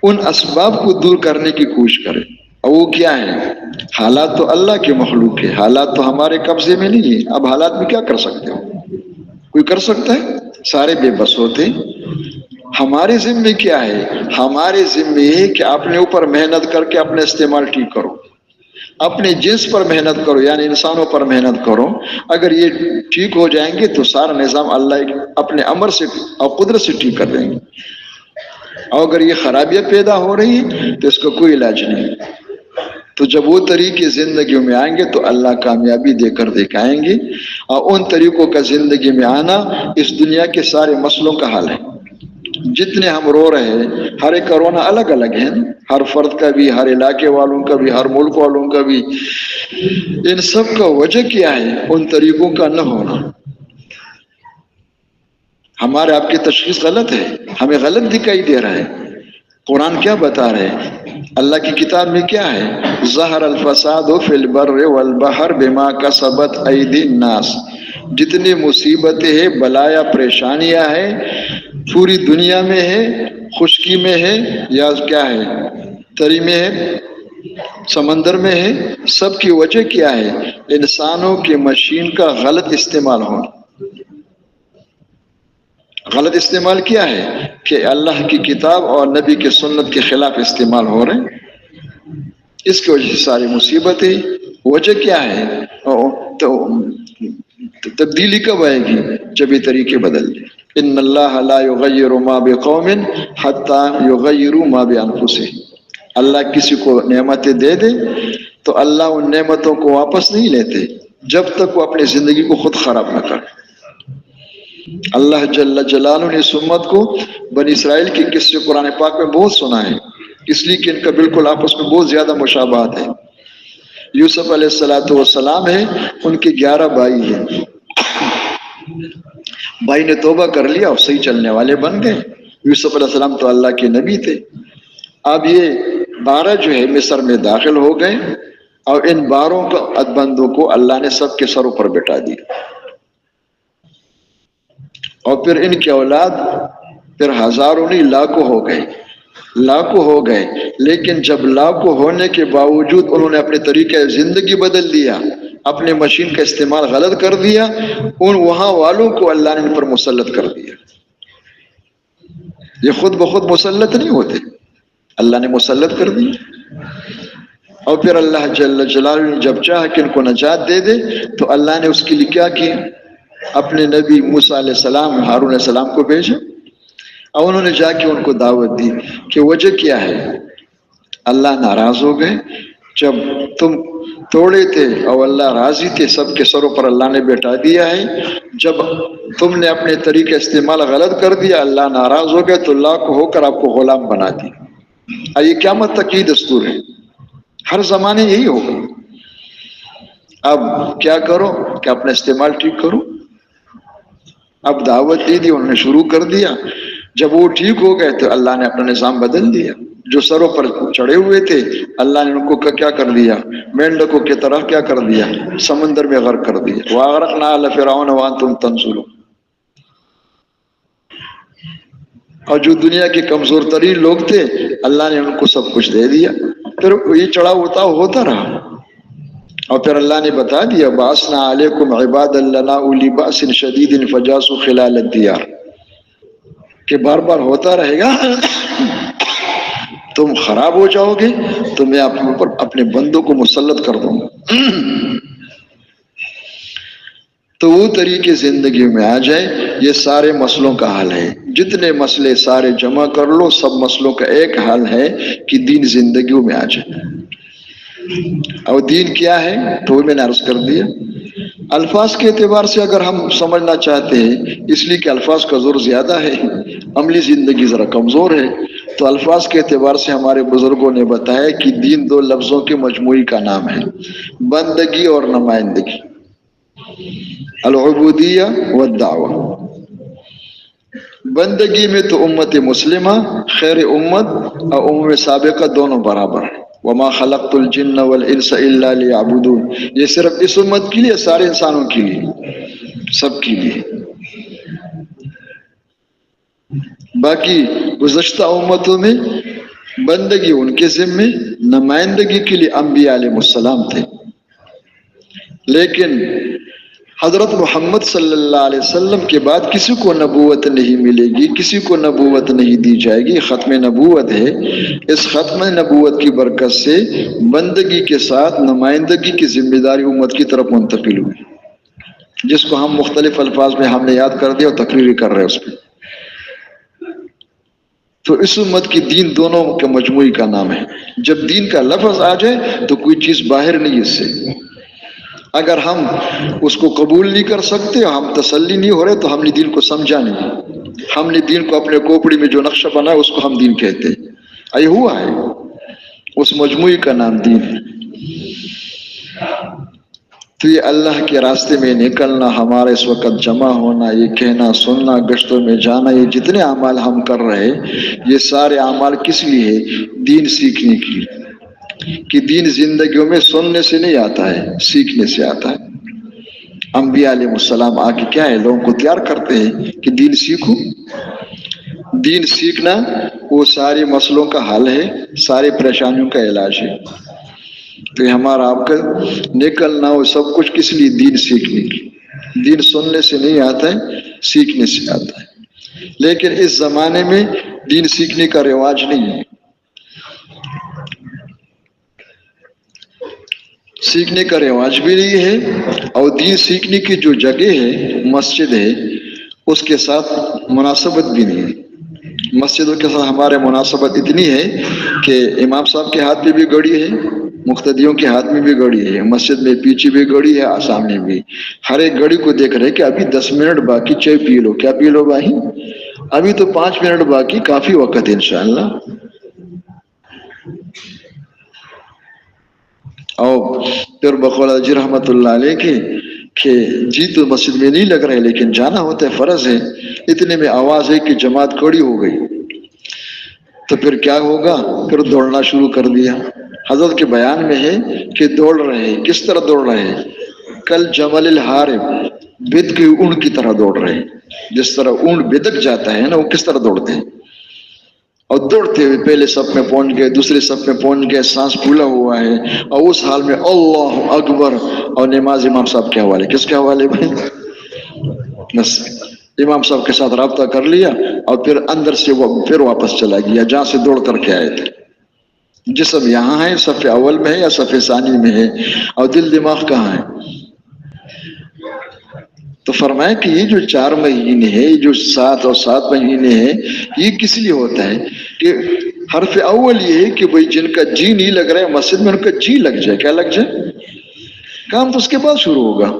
ان اسباب کو دور کرنے کی کوشش کرے۔ اور وہ کیا ہے؟ حالات تو اللہ کے مخلوق ہے، حالات تو ہمارے قبضے میں نہیں ہے۔ اب حالات میں کیا کر سکتے ہو؟ کوئی کر سکتا ہے؟ سارے بے بس ہوتے۔ ہمارے ذمے کیا ہے؟ ہمارے ذمے ہے کہ اپنے اوپر محنت کر کے اپنا استعمال ٹھیک کرو، اپنے جنس پر محنت کرو، یعنی انسانوں پر محنت کرو۔ اگر یہ ٹھیک ہو جائیں گے تو سارا نظام اللہ اپنے امر سے اور قدرت سے ٹھیک کر دیں گے، اور اگر یہ خرابیاں پیدا ہو رہی ہیں تو اس کا کوئی علاج نہیں۔ تو جب وہ طریقے زندگیوں میں آئیں گے تو اللہ کامیابی دے کر دکھائیں گے، اور ان طریقوں کا زندگی میں آنا اس دنیا کے سارے مسئلوں کا حل ہے۔ جتنے ہم رو رہے ہیں، ہر ایک کا رونا الگ الگ ہے، ہر فرد کا بھی، ہر علاقے والوں کا بھی، ہر ملک والوں کا بھی۔ ان سب کا وجہ کیا ہے؟ ان طریقوں کا نہ ہونا۔ ہمارے آپ کی تشخیص غلط ہے، ہمیں غلط دکھائی دے رہا ہے۔ قرآن کیا بتا رہے ہیں؟ اللہ کی کتاب میں کیا ہے؟ ظہر الفساد فی البر والبحر بما کسبت ایدی الناس۔ جتنی مصیبتیں ہیں، بلایا، پریشانیاں ہیں، پوری دنیا میں ہے، خشکی میں ہے یا کیا ہے، تری میں ہے، سمندر میں ہے، سب کی وجہ کیا ہے؟ انسانوں کی مشین کا غلط استعمال ہونا۔ غلط استعمال کیا ہے؟ کہ اللہ کی کتاب اور نبی کی سنت کے خلاف استعمال ہو رہے ہیں، اس کی وجہ سے ساری مصیبتیں۔ وجہ کیا ہے؟ تو تبدیلی کب آئے گی؟ جب یہ طریقے بدل دیں۔ ان اللہ لا یغیر ما بقوم حتی یغیروا ما بانفسہم۔ اللہ کسی کو نعمتیں دے دے تو اللہ ان نعمتوں کو واپس نہیں لیتے جب تک وہ اپنی زندگی کو خود خراب نہ کرے۔ اللہ جل جلالہ نے اس امت کو بنی اسرائیل کے قصے قرآن پاک میں بہت سنا ہے، اس لیے کہ ان کا بالکل آپس میں بہت زیادہ مشابہات ہے۔ یوسف علیہ السلام ہے، ان کے 11 بھائی ہیں، بھائی نے توبہ کر لیا اور صحیح چلنے والے بن گئے۔ یوسف علیہ السلام تو اللہ کے نبی تھے۔ اب یہ 12 جو ہے مصر میں داخل ہو گئے، اور ان 12 بندوں کو اللہ نے سب کے سروں پر بٹھا دیا، اور پھر ان کی اولاد پھر ہزاروں نہیں لاکھوں ہو گئے، لاکھوں ہو گئے۔ لیکن جب لاکھوں ہونے کے باوجود انہوں نے اپنے طریقہ زندگی بدل دیا، اپنے مشین کا استعمال غلط کر دیا، ان وہاں والوں کو اللہ نے ان پر مسلط کر دیا۔ یہ خود بخود مسلط نہیں ہوتے، اللہ نے مسلط کر دیا۔ اور پھر اللہ جل جلالہ نے جب چاہا کہ ان کو نجات دے دے تو اللہ نے اس کے لیے کیا کیا؟ اپنے نبی موسیٰ علیہ السلام، ہارون علیہ السلام کو بھیجا، اور انہوں نے جا کے ان کو دعوت دی کہ وجہ کیا ہے؟ اللہ ناراض ہو گئے جب تم توڑے تھے اور اللہ راضی تھے، سب کے سروں پر اللہ نے بیٹھا دیا ہے۔ جب تم نے اپنے طریقے استعمال غلط کر دیا، اللہ ناراض ہو گئے تو لاکھ ہو کر آپ کو غلام بنا دیا۔ یہ قیامت تک یہ دستور ہے، ہر زمانے یہی ہوگا۔ اب کیا کرو کہ اپنا استعمال ٹھیک کرو۔ اب دعوت دی دی، انہوں نے شروع کر دیا، جب وہ ٹھیک ہو گئے تو اللہ نے اپنا نظام بدل دیا۔ جو سروں پر چڑھے ہوئے تھے اللہ نے ان کو کیا کر دیا؟ مینڈکوں کی طرح کیا کر دیا؟ سمندر میں غرق کر دیا۔ وَأَغْرَقْنَا آلَ فِرْعَوْنَ وَأَنْتُمْ تَنظُرُونَ۔ اور جو دنیا کے کمزور ترین لوگ تھے اللہ نے ان کو سب کچھ دے دیا، پھر یہ چڑھاؤ اتاؤ ہوتا رہا، اور پھر اللہ نے بتا دیا باسنا علیکم عباد لنا اولی باس شدید فجاسوا خلال الدیار، کہ بار بار ہوتا رہے گا، تم خراب ہو جاؤ گے تو میں آپ کے اوپر اپنے بندوں کو مسلط کر دوں گا۔ تو وہ طریقے زندگی میں آ جائے، یہ سارے مسئلوں کا حل ہے۔ جتنے مسئلے سارے جمع کر لو، سب مسئلوں کا ایک حل ہے کہ دین زندگیوں میں آ جائے۔ اور دین کیا ہے تو وہ میں نے عرض کر دیا۔ الفاظ کے اعتبار سے اگر ہم سمجھنا چاہتے ہیں، اس لیے کہ الفاظ کا زور زیادہ ہے، عملی زندگی ذرا کمزور ہے، تو الفاظ کے اعتبار سے ہمارے بزرگوں نے بتایا کہ دین دو لفظوں کے مجموعی کا نام ہے، بندگی اور نمائندگی، العبودیہ والدعوہ۔ بندگی میں تو امت مسلمہ، خیر امت اور امم سابقہ دونوں برابر ہیں۔ وما خلقت الجن والانس الا لیعبدون، یہ صرف اس امت کے لیے، سارے انسانوں کے لیے، سب کے لیے۔ باقی گزشتہ امتوں میں بندگی ان کے ذمے، نمائندگی کے لیے انبیاء علیہ السلام تھے، لیکن حضرت محمد صلی اللہ علیہ وسلم کے بعد کسی کو نبوت نہیں ملے گی، کسی کو نبوت نہیں دی جائے گی، ختم نبوت ہے۔ اس ختم نبوت کی برکت سے بندگی کے ساتھ نمائندگی کی ذمہ داری امت کی طرف منتقل ہوئی، جس کو ہم مختلف الفاظ میں ہم نے یاد کر دیا اور تقریر کر رہے ہیں اس پہ۔ تو اس امت کی دین دونوں کے مجموعی کا نام ہے۔ جب دین کا لفظ آ جائے تو کوئی چیز باہر نہیں اس سے۔ اگر ہم اس کو قبول نہیں کر سکتے، ہم تسلی نہیں ہو رہے، تو ہم نے دین کو سمجھا نہیں۔ ہم نے دین کو اپنے کوپڑی میں جو نقشہ بنا ہے اس کو ہم دین کہتے ہیں۔ یہ ہوا ہے، اس مجموعی کا نام دین ہے۔ تو یہ اللہ کے راستے میں نکلنا، ہمارا اس وقت جمع ہونا، یہ کہنا سننا، گشتوں میں جانا، یہ جتنے اعمال ہم کر رہے ہیں، یہ سارے اعمال کس لیے ہے؟ دین سیکھنے کے لیے۔ کہ دین زندگیوں میں سننے سے نہیں آتا ہے، سیکھنے سے آتا ہے۔ انبیاء علیہ السلام آ کے کیا ہے، لوگوں کو تیار کرتے ہیں کہ دین سیکھو۔ دین سیکھنا وہ سارے مسئلوں کا حل ہے، سارے پریشانیوں کا علاج ہے۔ تو یہ ہمارا آپ کا نکلنا وہ سب کچھ کس لیے؟ دین سیکھنے کی۔ دین سننے سے نہیں آتا ہے، سیکھنے سے آتا ہے۔ لیکن اس زمانے میں دین سیکھنے کا رواج نہیں ہے۔ سیکھنے کا رواج بھی نہیں ہے، اور دین سیکھنے کی جو جگہ ہے، مسجد ہے، اس کے ساتھ مناسبت بھی نہیں ہے۔ مسجدوں کے ساتھ ہمارے مناسبت اتنی ہے کہ امام صاحب کے ہاتھ میں بھی گھڑی ہے، مقتدیوں کے ہاتھ میں بھی گھڑی ہے، مسجد میں پیچھے بھی گھڑی ہے، سامنے بھی۔ ہر ایک گھڑی کو دیکھ رہے کہ ابھی 10 منٹ باقی، چائے پی لو۔ کیا پی لو بھائی؟ ابھی تو 5 منٹ باقی، کافی وقت ہے انشاءاللہ۔ اور پھر بقول جی رحمت اللہ علیہ کہ جی تو مسجد میں نہیں لگ رہے، لیکن جانا ہوتا ہے، فرض ہے۔ اتنے میں آواز ہے کہ جماعت کھڑی ہو گئی، تو پھر کیا ہوگا؟ پھر دوڑنا شروع کر دیا۔ حضرت کے بیان میں ہے کہ دوڑ رہے ہیں۔ کس طرح دوڑ رہے ہیں؟ کل جمل الحارب، بدک کی اونٹ کی طرح دوڑ رہے ہیں۔ جس طرح اونٹ بدک جاتا ہے نا، وہ کس طرح دوڑتے ہیں، اور دوڑتے ہوئے پہلے صف میں پہنچ گئے، دوسرے صف میں پہنچ گئے، سانس پھولا ہوا ہے، اور اس حال میں اللہ اکبر، اور نماز امام صاحب کے حوالے۔ کس کے حوالے بھائی؟ بس امام صاحب کے ساتھ رابطہ کر لیا، اور پھر اندر سے وہ پھر واپس چلا گیا جہاں سے دوڑ کر کے آئے تھے۔ جسم یہاں ہے، صف اول میں ہے یا صف ثانی میں ہے، اور دل دماغ کہاں ہے؟ تو فرمایا کہ یہ جو 4 مہینے ہیں، یہ جو 7 اور 7 مہینے ہیں، یہ کس لیے ہوتا ہے؟ کہ حرف اول یہ ہے کہ بھئی جن کا جی نہیں لگ رہا ہے مسجد میں، ان کا جی لگ جائے۔ کیا لگ جائے؟ کام تو اس کے بعد شروع ہوگا۔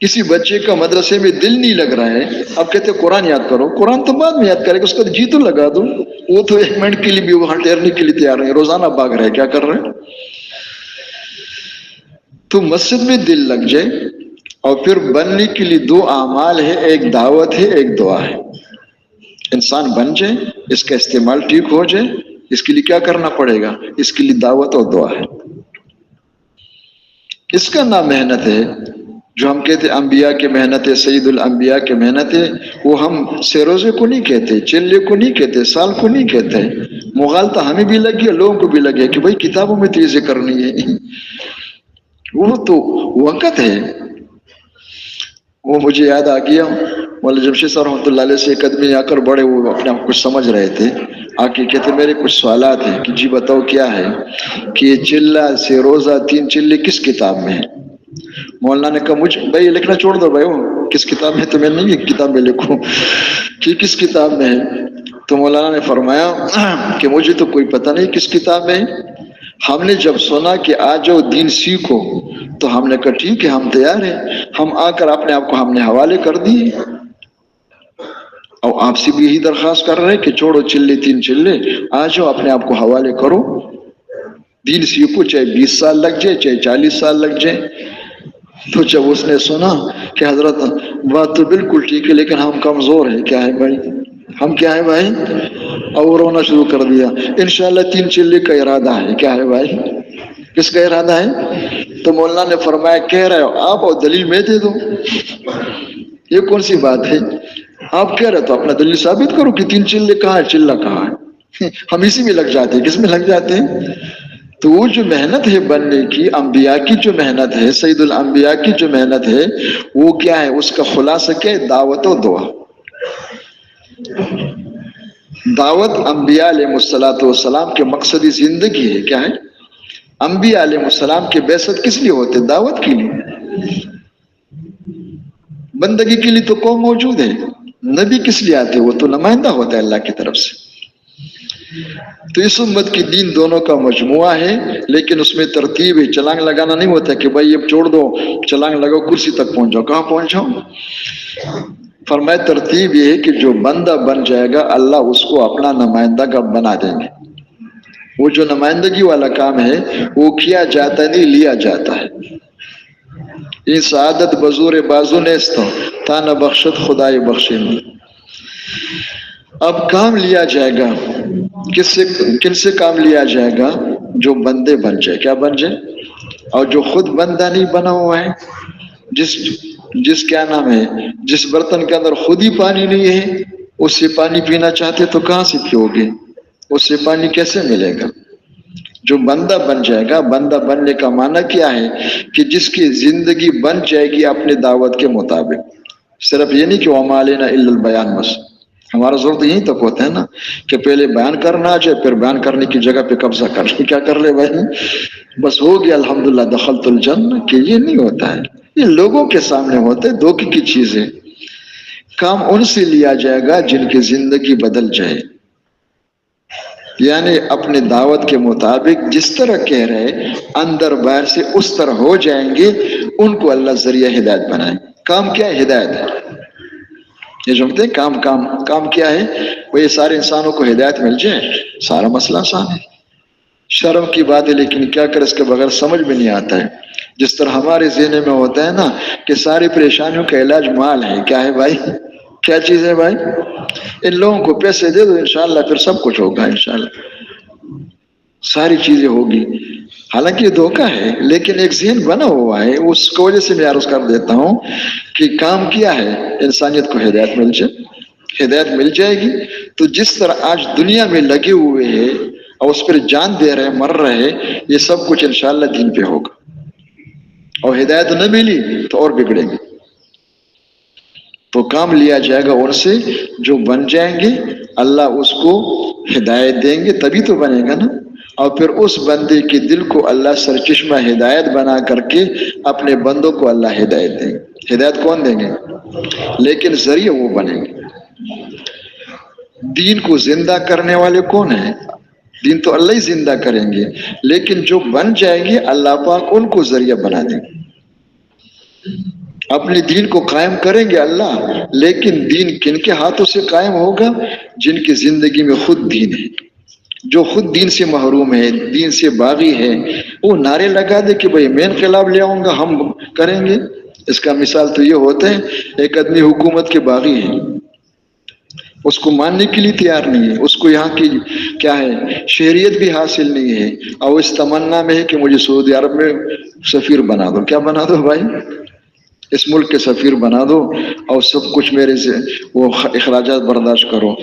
کسی بچے کا مدرسے میں دل نہیں لگ رہا ہے، اب کہتے ہیں قرآن یاد کرو۔ قرآن تو بعد میں یاد کرے گا، اس کا جی تو لگا دو۔ وہ تو 1 منٹ کے لیے بھی وہاں ٹھہرنے کے لیے تیار نہیں، روزانہ بھاگ رہے، کیا کر رہے ہیں؟ تو مسجد میں دل لگ جائے، اور پھر بننے کے لیے 2 اعمال ہے، ایک دعوت ہے، ایک دعا ہے۔ انسان بن جائے، اس کا استعمال ٹھیک ہو جائے، اس کے لیے کیا کرنا پڑے گا؟ اس کے لیے دعوت اور دعا ہے۔ اس کا نام محنت ہے۔ جو ہم کہتے انبیاء کی محنت ہے، سید الانبیاء کی محنت ہے، وہ ہم سیروزے کو نہیں کہتے، چلے کو نہیں کہتے، سال کو نہیں کہتے۔ مغالطہ ہمیں بھی لگی ہے، لوگوں کو بھی لگے کہ بھائی کتابوں میں تو یہ ذکر نہیں ہے۔ وہ تو وقت ہے. وہ مجھے یاد آ گیا مولانا جمشید صاحب رحمۃ اللہ علیہ سے ایک آدمی آ کر بڑے وہ اپنے آپ کچھ سمجھ رہے تھے، آ کے کہتے میرے کچھ سوالات ہیں کہ جی بتاؤ کیا ہے کہ یہ چلہ سے روزہ 3 چلے کس کتاب میں ہے؟ مولانا نے کہا مجھے بھائی لکھنا چھوڑ دو بھائی، وہ کس کتاب میں تو میں نہیں ایک کتاب میں لکھوں کہ کس کتاب میں ہے. تو مولانا نے فرمایا کہ مجھے تو کوئی پتہ نہیں کس کتاب میں ہے. ہم نے جب سنا کہ آ جاؤ دین سیکھو تو ہم نے کہا ٹھیک ہے ہم تیار ہیں. ہم آ کر اپنے آپ کو ہم نے حوالے کر دیے، اور آپ سے بھی یہی درخواست کر رہے ہیں کہ چھوڑو چلے 3 چلے، آ جاؤ اپنے آپ کو حوالے کرو، دین سیکھو، چاہے 20 سال لگ جائے چاہے 40 سال لگ جائے. تو جب اس نے سنا کہ حضرت بات تو بالکل ٹھیک ہے لیکن ہم کمزور ہیں، کیا ہے بھائی ہم کیا ہے بھائی، اور رونا شروع کر دیا. انشاءاللہ 3 چلے کا ارادہ ہے. کیا ہے بھائی، کس کا ارادہ ہے؟ تو مولانا نے فرمایا کہہ رہے ہو آپ اور دلیل میں دے دو. یہ کون سی بات ہے، آپ کہہ رہے تو اپنا دلیل ثابت کرو کہ 3 چلے کہاں ہے، چلہ کہاں ہے. ہم اسی میں لگ جاتے ہیں. کس میں لگ جاتے ہیں؟ تو وہ جو محنت ہے بننے کی، انبیاء کی جو محنت ہے، سید الانبیاء کی جو محنت ہے، وہ کیا ہے، اس کا خلاصہ کیا ہے، دعوت و دعا. دعوت انبیاء علیہ الصلوۃ والسلام کے مقصدی زندگی ہے. کیا ہے، انبیاء علیہ السلام کے بعثت کس لیے ہوتے، دعوت کے لیے. بندگی کے لیے تو قوم موجود ہے، نبی کس لیے آتے، وہ تو نمائندہ ہوتا ہے اللہ کی طرف سے. تو اس امت کی دین دونوں کا مجموعہ ہے، لیکن اس میں ترتیب ہے. چھلانگ لگانا نہیں ہوتا کہ بھائی اب چھوڑ دو چھلانگ لگاؤ کرسی تک پہنچ جاؤ. کہاں پہنچ جاؤ؟ فرمائے ترتیب یہ ہے کہ جو بندہ بن جائے گا اللہ اس کو اپنا نمائندہ کا بنا دیں گے. وہ جو نمائندگی والا کام ہے وہ کیا جاتا نہیں، لیا جاتا ہے. یہ سعادت بزور بازو نیست تا نہ بخشت خدای بخشیں گے. اب کام لیا جائے گا کس سے، کن سے کام لیا جائے گا؟ جو بندے بن جائے. کیا بن جائے؟ اور جو خود بندہ نہیں بنا ہوا ہے، جس کیا نام ہے، جس برتن کے اندر خود ہی پانی نہیں ہے، اس سے پانی پینا چاہتے تو کہاں سے پیو گے، اس سے پانی کیسے ملے گا؟ جو بندہ بن جائے گا، بندہ بننے کا معنی کیا ہے کہ جس کی زندگی بن جائے گی اپنے دعوت کے مطابق. صرف یہ نہیں کہ وما علینا الا البیان، بس ہمارا زور تو یہیں تک ہوتا ہے نا کہ پہلے بیان کرنا آ جائے، پھر بیان کرنے کی جگہ پہ قبضہ کر لیں. کیا کر لے بھائی، بس ہو گیا الحمدللہ دخلت الجنہ. کہ یہ نہیں ہوتا ہے، یہ لوگوں کے سامنے ہوتا ہے، دھوکے کی چیزیں. کام ان سے لیا جائے گا جن کی زندگی بدل جائے، یعنی اپنے دعوت کے مطابق جس طرح کہہ رہے اندر باہر سے اس طرح ہو جائیں گے، ان کو اللہ ذریعہ ہدایت بنائے. کام کیا ہے؟ ہدایت ہے. یہ جانتے ہیں کام کیا ہے؟ وہ یہ سارے انسانوں کو ہدایت مل جائے، سارا مسئلہ آسان ہے. شرم کی بات ہے لیکن کیا کر اس کے بغیر سمجھ میں نہیں آتا ہے. جس طرح ہمارے ذہن میں ہوتا ہے نا کہ ساری پریشانیوں کا علاج مال ہے. کیا ہے بھائی، کیا چیز ہے بھائی؟ ان لوگوں کو پیسے دے دو انشاءاللہ پھر سب کچھ ہوگا، انشاءاللہ ساری چیزیں ہوگی. حالانکہ یہ دھوکہ ہے، لیکن ایک ذہن بنا ہوا ہے. اس کی وجہ سے میں عرض کر دیتا ہوں کہ کام کیا ہے، انسانیت کو ہدایت مل جائے. ہدایت مل جائے گی تو جس طرح آج دنیا میں لگے ہوئے ہیں اور اس پر جان دے رہے مر رہے، یہ سب کچھ انشاءاللہ دین پہ ہوگا. اور ہدایت نہ ملی تو اور بگڑیں گے. تو کام لیا جائے گا ان سے جو بن جائیں گے، اللہ اس کو ہدایت دیں گے، تبھی تو بنے گا نا. اور پھر اس بندے کے دل کو اللہ سرچشمہ ہدایت بنا کر کے اپنے بندوں کو اللہ ہدایت دیں گے. ہدایت کون دیں گے؟ لیکن ذریعہ وہ بنیں گے. دین کو زندہ کرنے والے کون ہیں؟ دین تو اللہ ہی زندہ کریں گے، لیکن جو بن جائیں گے اللہ پاک ان کو ذریعہ بنا دیں گے. اپنے دین کو قائم کریں گے اللہ، لیکن دین کن کے ہاتھوں سے قائم ہوگا؟ جن کی زندگی میں خود دین ہے. جو خود دین سے محروم ہے، دین سے باغی ہے، وہ نعرے لگا دے کہ بھئی میں انقلاب لے آؤں گا، ہم کریں گے. اس کا مثال تو یہ ہوتا ہے، ایک آدمی حکومت کے باغی ہے، اس کو ماننے کے لیے تیار نہیں ہے، اس کو یہاں کی کیا ہے شہریت بھی حاصل نہیں ہے، اور اس تمنا میں ہے کہ مجھے سعودی عرب میں سفیر بنا دو. کیا بنا دو بھائی؟ اس ملک کے سفیر بنا دو اور سب کچھ میرے سے وہ اخراجات برداشت کرو.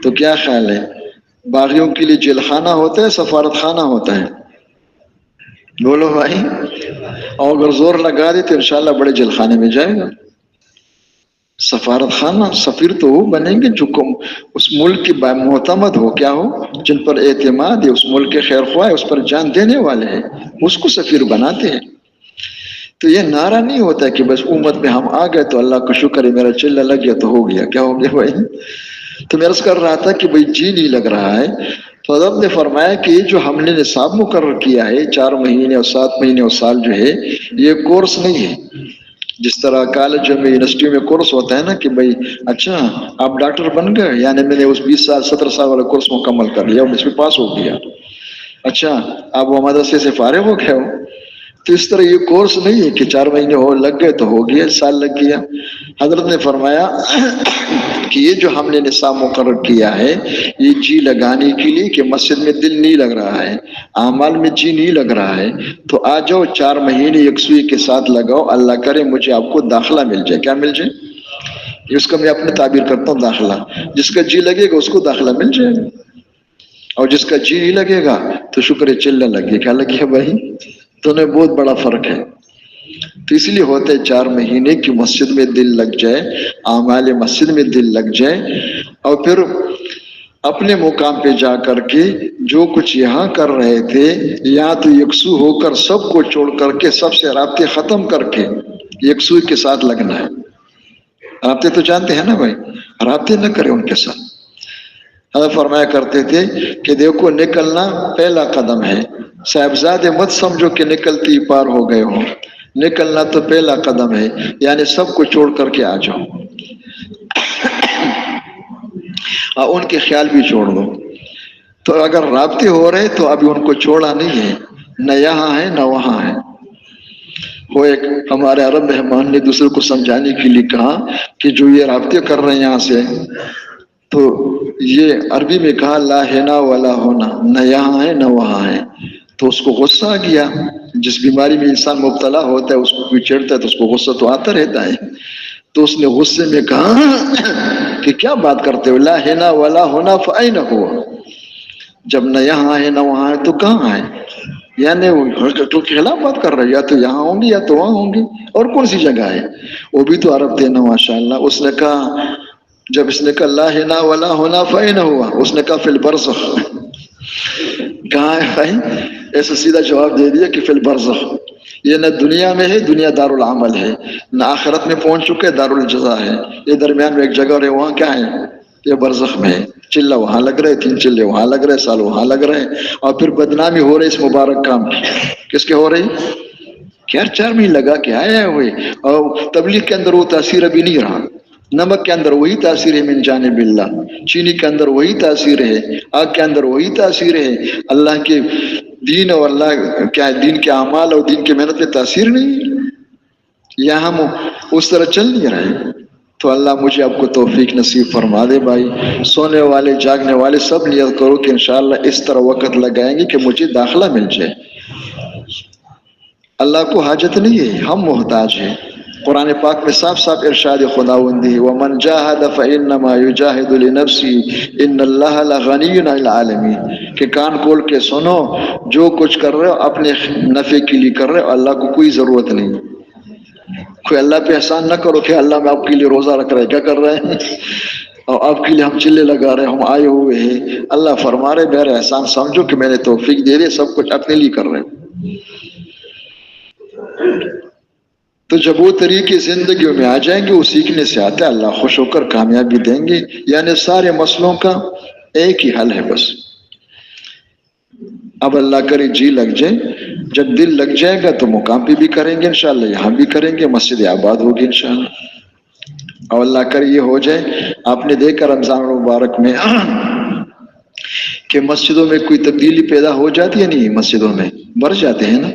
تو کیا خیال ہے، باغیوں کے لیے جیل خانہ ہوتا ہے، سفارت خانہ ہوتا ہے؟ بولو بھائی، اور اگر زور لگا دے تو انشاءاللہ بڑے جیل خانے میں جائے گا۔ سفارت خانہ سفیر تو وہ بنیں گے جو اس ملک کے معتمد ہو، کیا ہو، جن پر اعتماد ہے، اس ملک کے خیر خواہ ہے، اس پر جان دینے والے ہیں، اس کو سفیر بناتے ہیں۔ تو یہ نعرہ نہیں ہوتا کہ بس امت میں ہم آ گئے تو اللہ کا شکر ہے میرا چلہ لگ گیا تو ہو گیا، کیا ہو گیا بھائی؟ تو میں عرض کر رہا تھا کہ بھائی جی نہیں لگ رہا ہے، تو حضرت نے فرمایا کہ جو ہم نے نصاب مقرر کیا ہے 4 مہینے اور 7 مہینے اور سال جو ہے، یہ کورس نہیں ہے۔ جس طرح کالج میں یونیورسٹی میں کورس ہوتا ہے نا کہ بھائی اچھا آپ ڈاکٹر بن گئے، یعنی میں نے اس 20 سال 17 سال والا کورس مکمل کر لیا اور اس میں پاس ہو گیا، اچھا آپ وہ مدرسے سے فارغ ہو گئے ہو۔ تو اس طرح یہ کورس نہیں ہے کہ 4 مہینے ہو لگ گئے تو ہو گیا، سال لگ گیا۔ حضرت نے فرمایا کہ یہ جو ہم نے نصاب مقرر کیا ہے یہ جی لگانے کے لیے کہ مسجد میں دل نہیں لگ رہا ہے، اعمال میں جی نہیں لگ رہا ہے، تو آ جاؤ 4 مہینے یکسوئی کے ساتھ لگاؤ، اللہ کرے مجھے آپ کو داخلہ مل جائے۔ کیا مل جائے؟ اس کا میں اپنے تعبیر کرتا ہوں داخلہ، جس کا جی لگے گا اس کو داخلہ مل جائے گا، اور جس کا جی نہیں لگے گا تو شکر ہے چلنے لگے۔ کیا لگے بھائی؟ تو نے بہت بڑا فرق ہے۔ تو اس لیے ہوتا ہے 4 مہینے کی مسجد میں دل لگ جائے، اعمال مسجد میں دل لگ جائے، اور پھر اپنے مقام پہ جا کر کے جو کچھ یہاں کر رہے تھے یہاں تو یکسو ہو کر سب کو چھوڑ کر کے سب سے رابطے ختم کر کے یکسوئی کے ساتھ لگنا ہے۔ رابطے تو جانتے ہیں نا بھائی، رابطے نہ کرے ان کے ساتھ۔ حضرت فرمایا کرتے تھے کہ دیکھو نکلنا پہلا قدم ہے، صاحبزادے مت سمجھو کہ نکلتی ہی پار ہو گئے ہو، نکلنا تو پہلا قدم ہے، یعنی سب کو چھوڑ کر کے آ جاؤ، اور ان کے خیال بھی چھوڑ دو۔ تو اگر رابطے ہو رہے تو ابھی ان کو چھوڑا نہیں ہے، نہ یہاں ہے نہ وہاں ہے۔ وہ ایک ہمارے عرب مہمان نے دوسرے کو سمجھانے کے لیے کہا کہ جو یہ رابطے کر رہے ہیں یہاں سے، تو یہ عربی میں کہا لا ہنا ولا ہونا، نہ یہاں ہے نہ وہاں ہے۔ تو اس کو غصہ آ گیا، جس بیماری میں انسان مبتلا ہوتا ہے اس کو کوئی چھیڑتا ہے تو اس کو غصہ تو آتا رہتا ہے۔ تو اس نے غصے میں کہا کہ کیا بات کرتے ہو، لا ہنا ولا ہونا فأین ہوا، جب نہ یہاں ہے نہ وہاں ہے تو کہاں ہے؟ یعنی وہ تو خلاف بات کر رہے، یا تو یہاں ہوں گی یا تو وہاں ہوں گی، اور کون سی جگہ ہے؟ وہ بھی تو عرب تھے نا ماشاءاللہ۔ اس نے کہا، جب اس نے کہا لا ہنا ولا ہونا فأین ہوا، اس نے کہا فی البرزخ۔ کہاں ہے بھائی؟ ایسا سیدھا جواب دے دیا کہ فی البرزخ، یہ نہ دنیا میں ہے، دنیا دار العمل ہے، نہ آخرت میں پہنچ چکے دار الجزا ہے، یہ درمیان میں ایک جگہ اور وہاں کیا ہے؟ یہ برزخ میں ہے۔ چلہ وہاں لگ رہے، 3 چلے وہاں لگ رہے، سال وہاں لگ رہے، اور پھر بدنامی ہو رہی اس مبارک کام کی۔ کس کے ہو رہی؟ کیا 4 مہینے لگا کے آئے ہوئے، اور تبلیغ کے اندر وہ تاثیر ابھی نہیں رہا۔ نمک کے اندر وہی تاثیر ہے من جانب اللہ، چینی کے اندر وہی تاثیر ہے، آگ کے اندر وہی تاثیر ہے، اللہ کے دین اور اللہ کیا ہے دین کے اعمال اور دین کی محنت میں تاثیر نہیں ہے۔ یہاں ہم اس طرح چل نہیں رہے۔ تو اللہ مجھے آپ کو توفیق نصیب فرما دے بھائی، سونے والے جاگنے والے سب نیت کرو کہ انشاءاللہ اس طرح وقت لگائیں گے کہ مجھے داخلہ مل جائے۔ اللہ کو حاجت نہیں ہے، ہم محتاج ہیں۔ قرآن پاک میں صاف صاف ارشاد خداوندی وَمَنْ جَاهَدَ فَإِنَّمَا يُجَاهِدُ لِنَفْسِهِ إِنَّ اللَّهَ لَغَنِيٌّ عَنِ الْعَالَمِينَ، کہ کان کھول کے سنو، جو کچھ کر رہے ہو اپنے نفع کے لیے کر رہے ہو، اللہ کو کوئی ضرورت نہیں۔ کوئی اللہ پہ احسان نہ کرو کہ اللہ میں آپ کے لیے روزہ رکھ رہے، کیا کر رہے ہیں، اور آپ کے لیے ہم چلے لگا رہے، ہم آئے ہوئے ہیں۔ اللہ فرما رہے میرا احسان سمجھو کہ میں نے توفیق دے دی، سب کچھ اپنے لیے کر رہے۔ تو جب وہ طریقے زندگیوں میں آ جائیں گے، وہ سیکھنے سے آتا ہے، اللہ خوش ہو کر کامیابی دیں گے۔ یعنی سارے مسئلوں کا ایک ہی حل ہے بس، اب اللہ کرے جی لگ جائے۔ جب دل لگ جائے گا تو مقام پہ بھی کریں گے انشاءاللہ، یہاں بھی کریں گے، مسجد آباد ہوگی انشاءاللہ، اور اللہ کرے یہ ہو جائے۔ آپ نے دیکھا رمضان المبارک میں کہ مسجدوں میں کوئی تبدیلی پیدا ہو جاتی ہے، نہیں مسجدوں میں بڑھ جاتے ہیں نا۔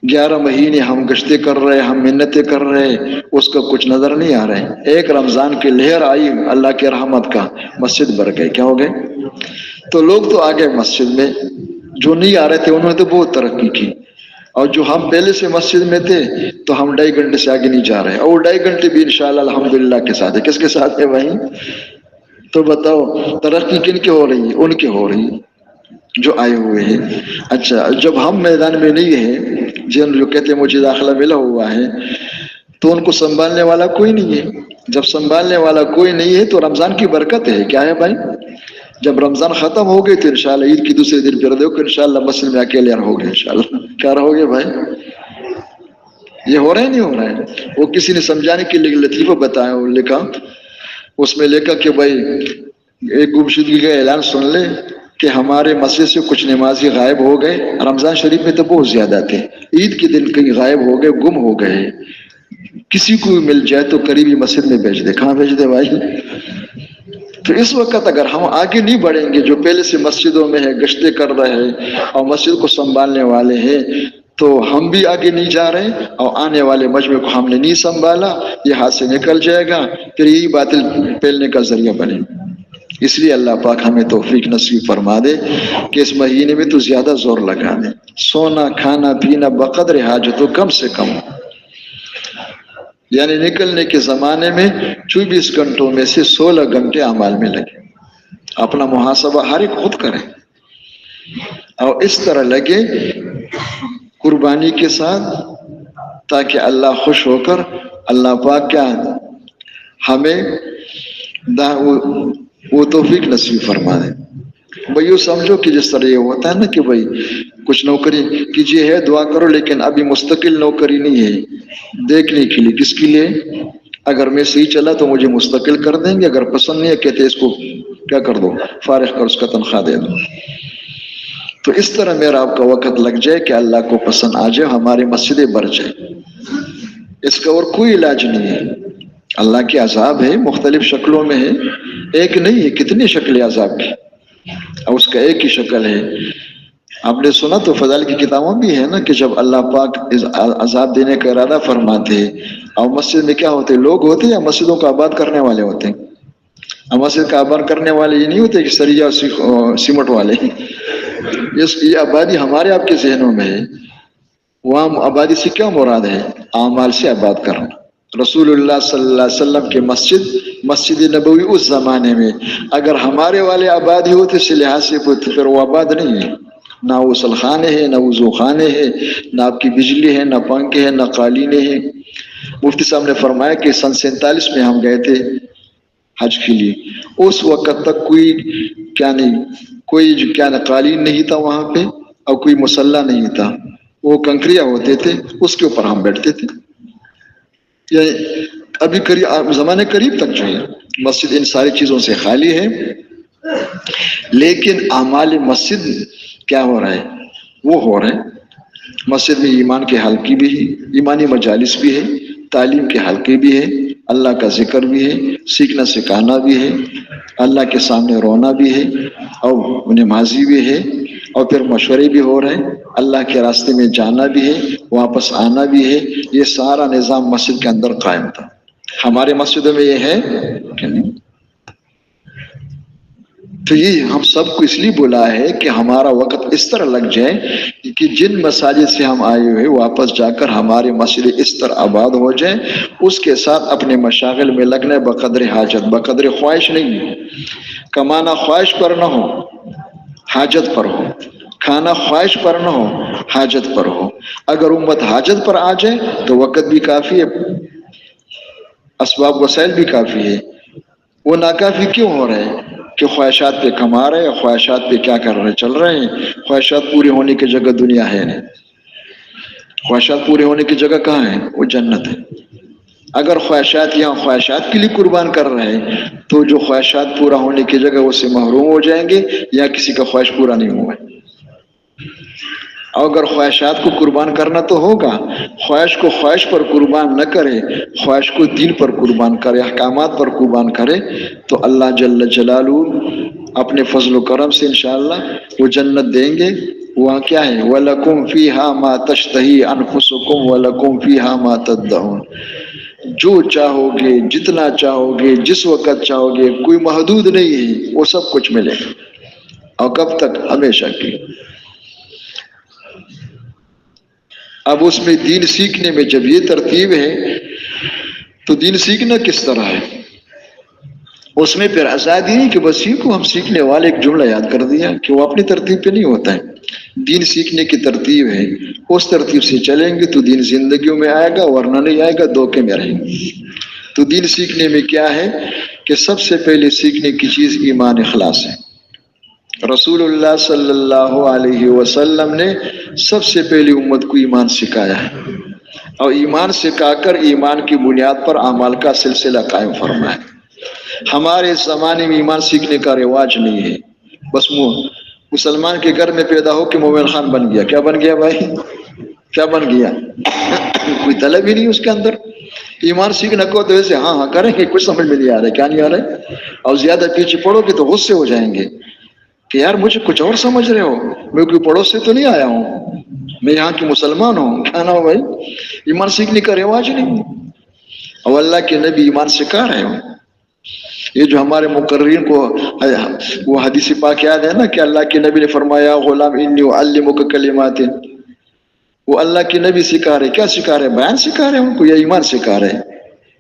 11 مہینے ہم گشتے کر رہے، ہم منتیں کر رہے، اس کا کچھ نظر نہیں آ رہے۔ ایک رمضان کی لہر آئی اللہ کے رحمت کا، مسجد بھر گئے، کیا ہو گئے؟ تو لوگ تو آ گئے مسجد میں، جو نہیں آ رہے تھے انہوں نے تو بہت ترقی کی، اور جو ہم پہلے سے مسجد میں تھے تو ہم 2.5 گھنٹے سے آگے نہیں جا رہے، اور 2.5 گھنٹے بھی انشاءاللہ الحمدللہ کے ساتھ ہے۔ کس کے ساتھ ہے بھائی؟ تو بتاؤ ترقی کن کے ہو رہی ہے؟ ان کے ہو رہی ہے۔ جو آئے ہوئے ہیں. اچھا جب ہم میدان میں نہیں ہیں، جو کہتے ہیں مجھے داخلہ ملا ہوا ہے، تو ان کو سنبھالنے والا کوئی نہیں ہے. جب سنبھالنے والا کوئی نہیں ہے تو رمضان کی برکت ہے. کیا ہے بھائی؟ جب رمضان ختم ہو گئی تو انشاءاللہ عید کی دوسرے دن پھر دیکھو انشاءاللہ مسجد میں اکیلے رہو گے انشاءاللہ. کیا رہو گے بھائی؟ یہ ہو رہا ہے نہیں ہو رہا ہے؟ وہ کسی نے سمجھانے کے لیے لطیفہ بتایا، وہ لکھا، اس میں لکھا کہ بھائی ایک گمشدگی کا اعلان سن لے کہ ہمارے مسجد سے کچھ نمازی غائب ہو گئے. رمضان شریف میں تو بہت زیادہ تھے، عید کے دن کہیں غائب ہو گئے، گم ہو گئے. کسی کو مل جائے تو قریبی مسجد میں بھیج دے. کہاں بھیج دے بھائی؟ تو اس وقت اگر ہم آگے نہیں بڑھیں گے، جو پہلے سے مسجدوں میں ہے، گشتیں کر رہے ہیں اور مسجد کو سنبھالنے والے ہیں، تو ہم بھی آگے نہیں جا رہے، اور آنے والے مجمع کو ہم نے نہیں سنبھالا، یہ ہاتھ سے نکل جائے گا، پھر یہی باطل پھیلنے کا ذریعہ بنے. اس لیے اللہ پاک ہمیں توفیق نصیب فرما دے کہ اس مہینے میں تو زیادہ زور لگا دے. سونا کھانا پینا بقدر حاجت ہو، کم سے کم، یعنی نکلنے کے زمانے میں 24 گھنٹوں میں سے 16 گھنٹے اعمال میں لگے. اپنا محاسبہ ہر ایک خود کرے اور اس طرح لگے قربانی کے ساتھ، تاکہ اللہ خوش ہو کر اللہ پاک کیا ہمیں وہ توفیق نصیب فرما دے. بھائی یوں سمجھو کہ جس طرح یہ ہوتا ہے نا کہ بھائی کچھ نوکری کیجیے ہے، دعا کرو، لیکن ابھی مستقل نوکری نہیں ہے، دیکھنے کے لیے. کس کے لیے؟ اگر میں صحیح چلا تو مجھے مستقل کر دیں گے، اگر پسند نہیں ہے کہتے اس کو کیا کر دو، فارغ کر، اس کا تنخواہ دے دو. تو اس طرح میرا آپ کا وقت لگ جائے کہ اللہ کو پسند آ جائے، ہماری مسجدیں بھر جائے. اس کا اور کوئی علاج نہیں ہے. اللہ کے عذاب ہے، مختلف شکلوں میں ہے، ایک نہیں ہے، کتنی شکلیں عذاب کی، اور اس کا ایک ہی شکل ہے. آپ نے سنا تو فضائل کی کتابوں بھی ہے نا کہ جب اللہ پاک عذاب دینے کا ارادہ فرماتے ہیں، اور مسجد میں کیا ہوتے، لوگ ہوتے یا مسجدوں کو آباد کرنے والے ہوتے ہیں؟ مسجد کا آباد کرنے والے یہ نہیں ہوتے کہ سریا سیمٹ والے. یہ آبادی ہمارے آپ کے ذہنوں میں ہے. وہاں آبادی سے کیا مراد ہے؟ اعمال سے آباد کرنا. رسول اللہ صلی اللہ علیہ وسلم کے مسجد نبوی اس زمانے میں اگر ہمارے والے آبادی ہوتے اس لحاظ سے پھر وہ آباد نہیں ہے. نہ غسل خانے ہیں، نہ وضو خانے ہیں، نہ آپ کی بجلی ہے، نہ پنکھے ہیں، نہ قالینیں ہیں. مفتی صاحب نے فرمایا کہ سن 47 میں ہم گئے تھے حج کے لیے، اس وقت تک کوئی قالین نہیں تھا وہاں پہ، اور کوئی مصلی نہیں تھا. وہ کنکریاں ہوتے تھے، اس کے اوپر ہم بیٹھتے تھے. ابھی زمانے قریب تک جو ہے مسجد ان ساری چیزوں سے خالی ہے، لیکن اعمال مسجد کیا ہو رہا ہے؟ وہ ہو رہے ہیں. مسجد میں ایمان کے حلقے بھی ہے، ایمانی مجالس بھی ہے، تعلیم کے حلقے بھی ہے، اللہ کا ذکر بھی ہے، سیکھنا سکھانا بھی ہے، اللہ کے سامنے رونا بھی ہے، اور نمازی بھی ہے، اور پھر مشورے بھی ہو رہے ہیں، اللہ کے راستے میں جانا بھی ہے، واپس آنا بھی ہے. یہ سارا نظام مسجد کے اندر قائم تھا. ہمارے مسجدوں میں یہ ہے کہ نہیں؟ تو یہ ہم سب کو اس لیے بولا ہے کہ ہمارا وقت اس طرح لگ جائے کہ جن مساجد سے ہم آئے ہوئے واپس جا کر ہمارے مسجد اس طرح آباد ہو جائیں. اس کے ساتھ اپنے مشاغل میں لگنا بقدر حاجت، بقدر خواہش نہیں. کمانا خواہش پر نہ ہو، حاجت پر ہو. کھانا خواہش پر نہ ہو، حاجت پر ہو. اگر امت حاجت پر آ جائے تو وقت بھی کافی ہے، اسباب وسائل بھی کافی ہے. وہ ناکافی کیوں ہو رہے ہیں؟ کہ خواہشات پہ کما رہے ہیں، خواہشات پہ کیا کر رہے چل رہے ہیں. خواہشات پوری ہونے کی جگہ دنیا ہے نہیں. خواہشات پورے ہونے کی جگہ کہاں ہے؟ وہ جنت ہے. اگر خواہشات یہاں خواہشات کے لیے قربان کر رہے ہیں تو جو خواہشات پورا ہونے کی جگہ اس سے محروم ہو جائیں گے، یا کسی کا خواہش پورا نہیں ہوا ہے. اگر خواہشات کو قربان کرنا تو ہوگا، خواہش کو خواہش پر قربان نہ کرے، خواہش کو دین پر قربان کرے، احکامات پر قربان کرے، تو اللہ جل جلالہ اپنے فضل و کرم سے انشاءاللہ وہ جنت دیں گے. وہاں کیا ہے؟ وَلَكُمْ فِيهَا مَا تَشْتَهِي أَنفُسُكُمْ وَلَكُمْ فِيهَا مَا تَدَّعُونَ. جو چاہو گے، جتنا چاہو گے، جس وقت چاہو گے، کوئی محدود نہیں ہے، وہ سب کچھ ملے گا. اور کب تک؟ ہمیشہ کے. اب اس میں دین سیکھنے میں جب یہ ترتیب ہے تو دین سیکھنا کس طرح ہے؟ اس میں پھر آزادی نہیں کہ بس سیکھو، ہم سیکھنے والے ایک جملہ یاد کر دیا کہ وہ اپنی ترتیب پہ نہیں ہوتا ہے، دین سیکھنے کی ترتیب ہے، اس ترتیب سے چلیں گے تو دین زندگیوں میں آئے گا، ورنہ نہیں آئے گا، دھوکے میں رہیں گے۔ تو دین سیکھنے میں کیا ہے کہ سب سے پہلے سیکھنے کی چیز ایمان اخلاص ہے۔ رسول اللہ صلی اللہ علیہ وسلم نے سب سے پہلی امت کو ایمان سکھایا ہے، اور ایمان سکھا کر ایمان کی بنیاد پر اعمال کا سلسلہ قائم فرمایا۔ ہمارے زمانے میں ایمان سیکھنے کا رواج نہیں ہے، بس مسلمان کے گھر میں پیدا ہو کے مومن خان بن گیا۔ کیا بن گیا بھائی؟ کیا بن گیا؟ کوئی طلب ہی نہیں اس کے اندر۔ ایمان سیکھنا کو تو ویسے ہاں ہاں کریں گے، کچھ سمجھ میں نہیں آ رہا ہے، کیا نہیں آ رہا ہے، اور زیادہ پیچھے پڑھو گے تو غصے ہو جائیں گے کہ یار مجھے کچھ اور سمجھ رہے ہو، میں کوئی پڑوس سے تو نہیں آیا ہوں، میں یہاں کی مسلمان ہوں۔ کیا نا بھائی، ایمان سیکھنے کا رواج نہیں، اور اللہ کے نبی ایمان سکھا رہے ہوں۔ یہ جو ہمارے مقررین کو وہ حدیث پاک یاد ہے نا کہ اللہ کے نبی نے فرمایا غلام انی اعلمک کلمات، وہ اللہ کے نبی سکھا رہے، کیا سکھا رہے؟ بیان سکھا رہے ان کو، یا ایمان سکھا رہے؟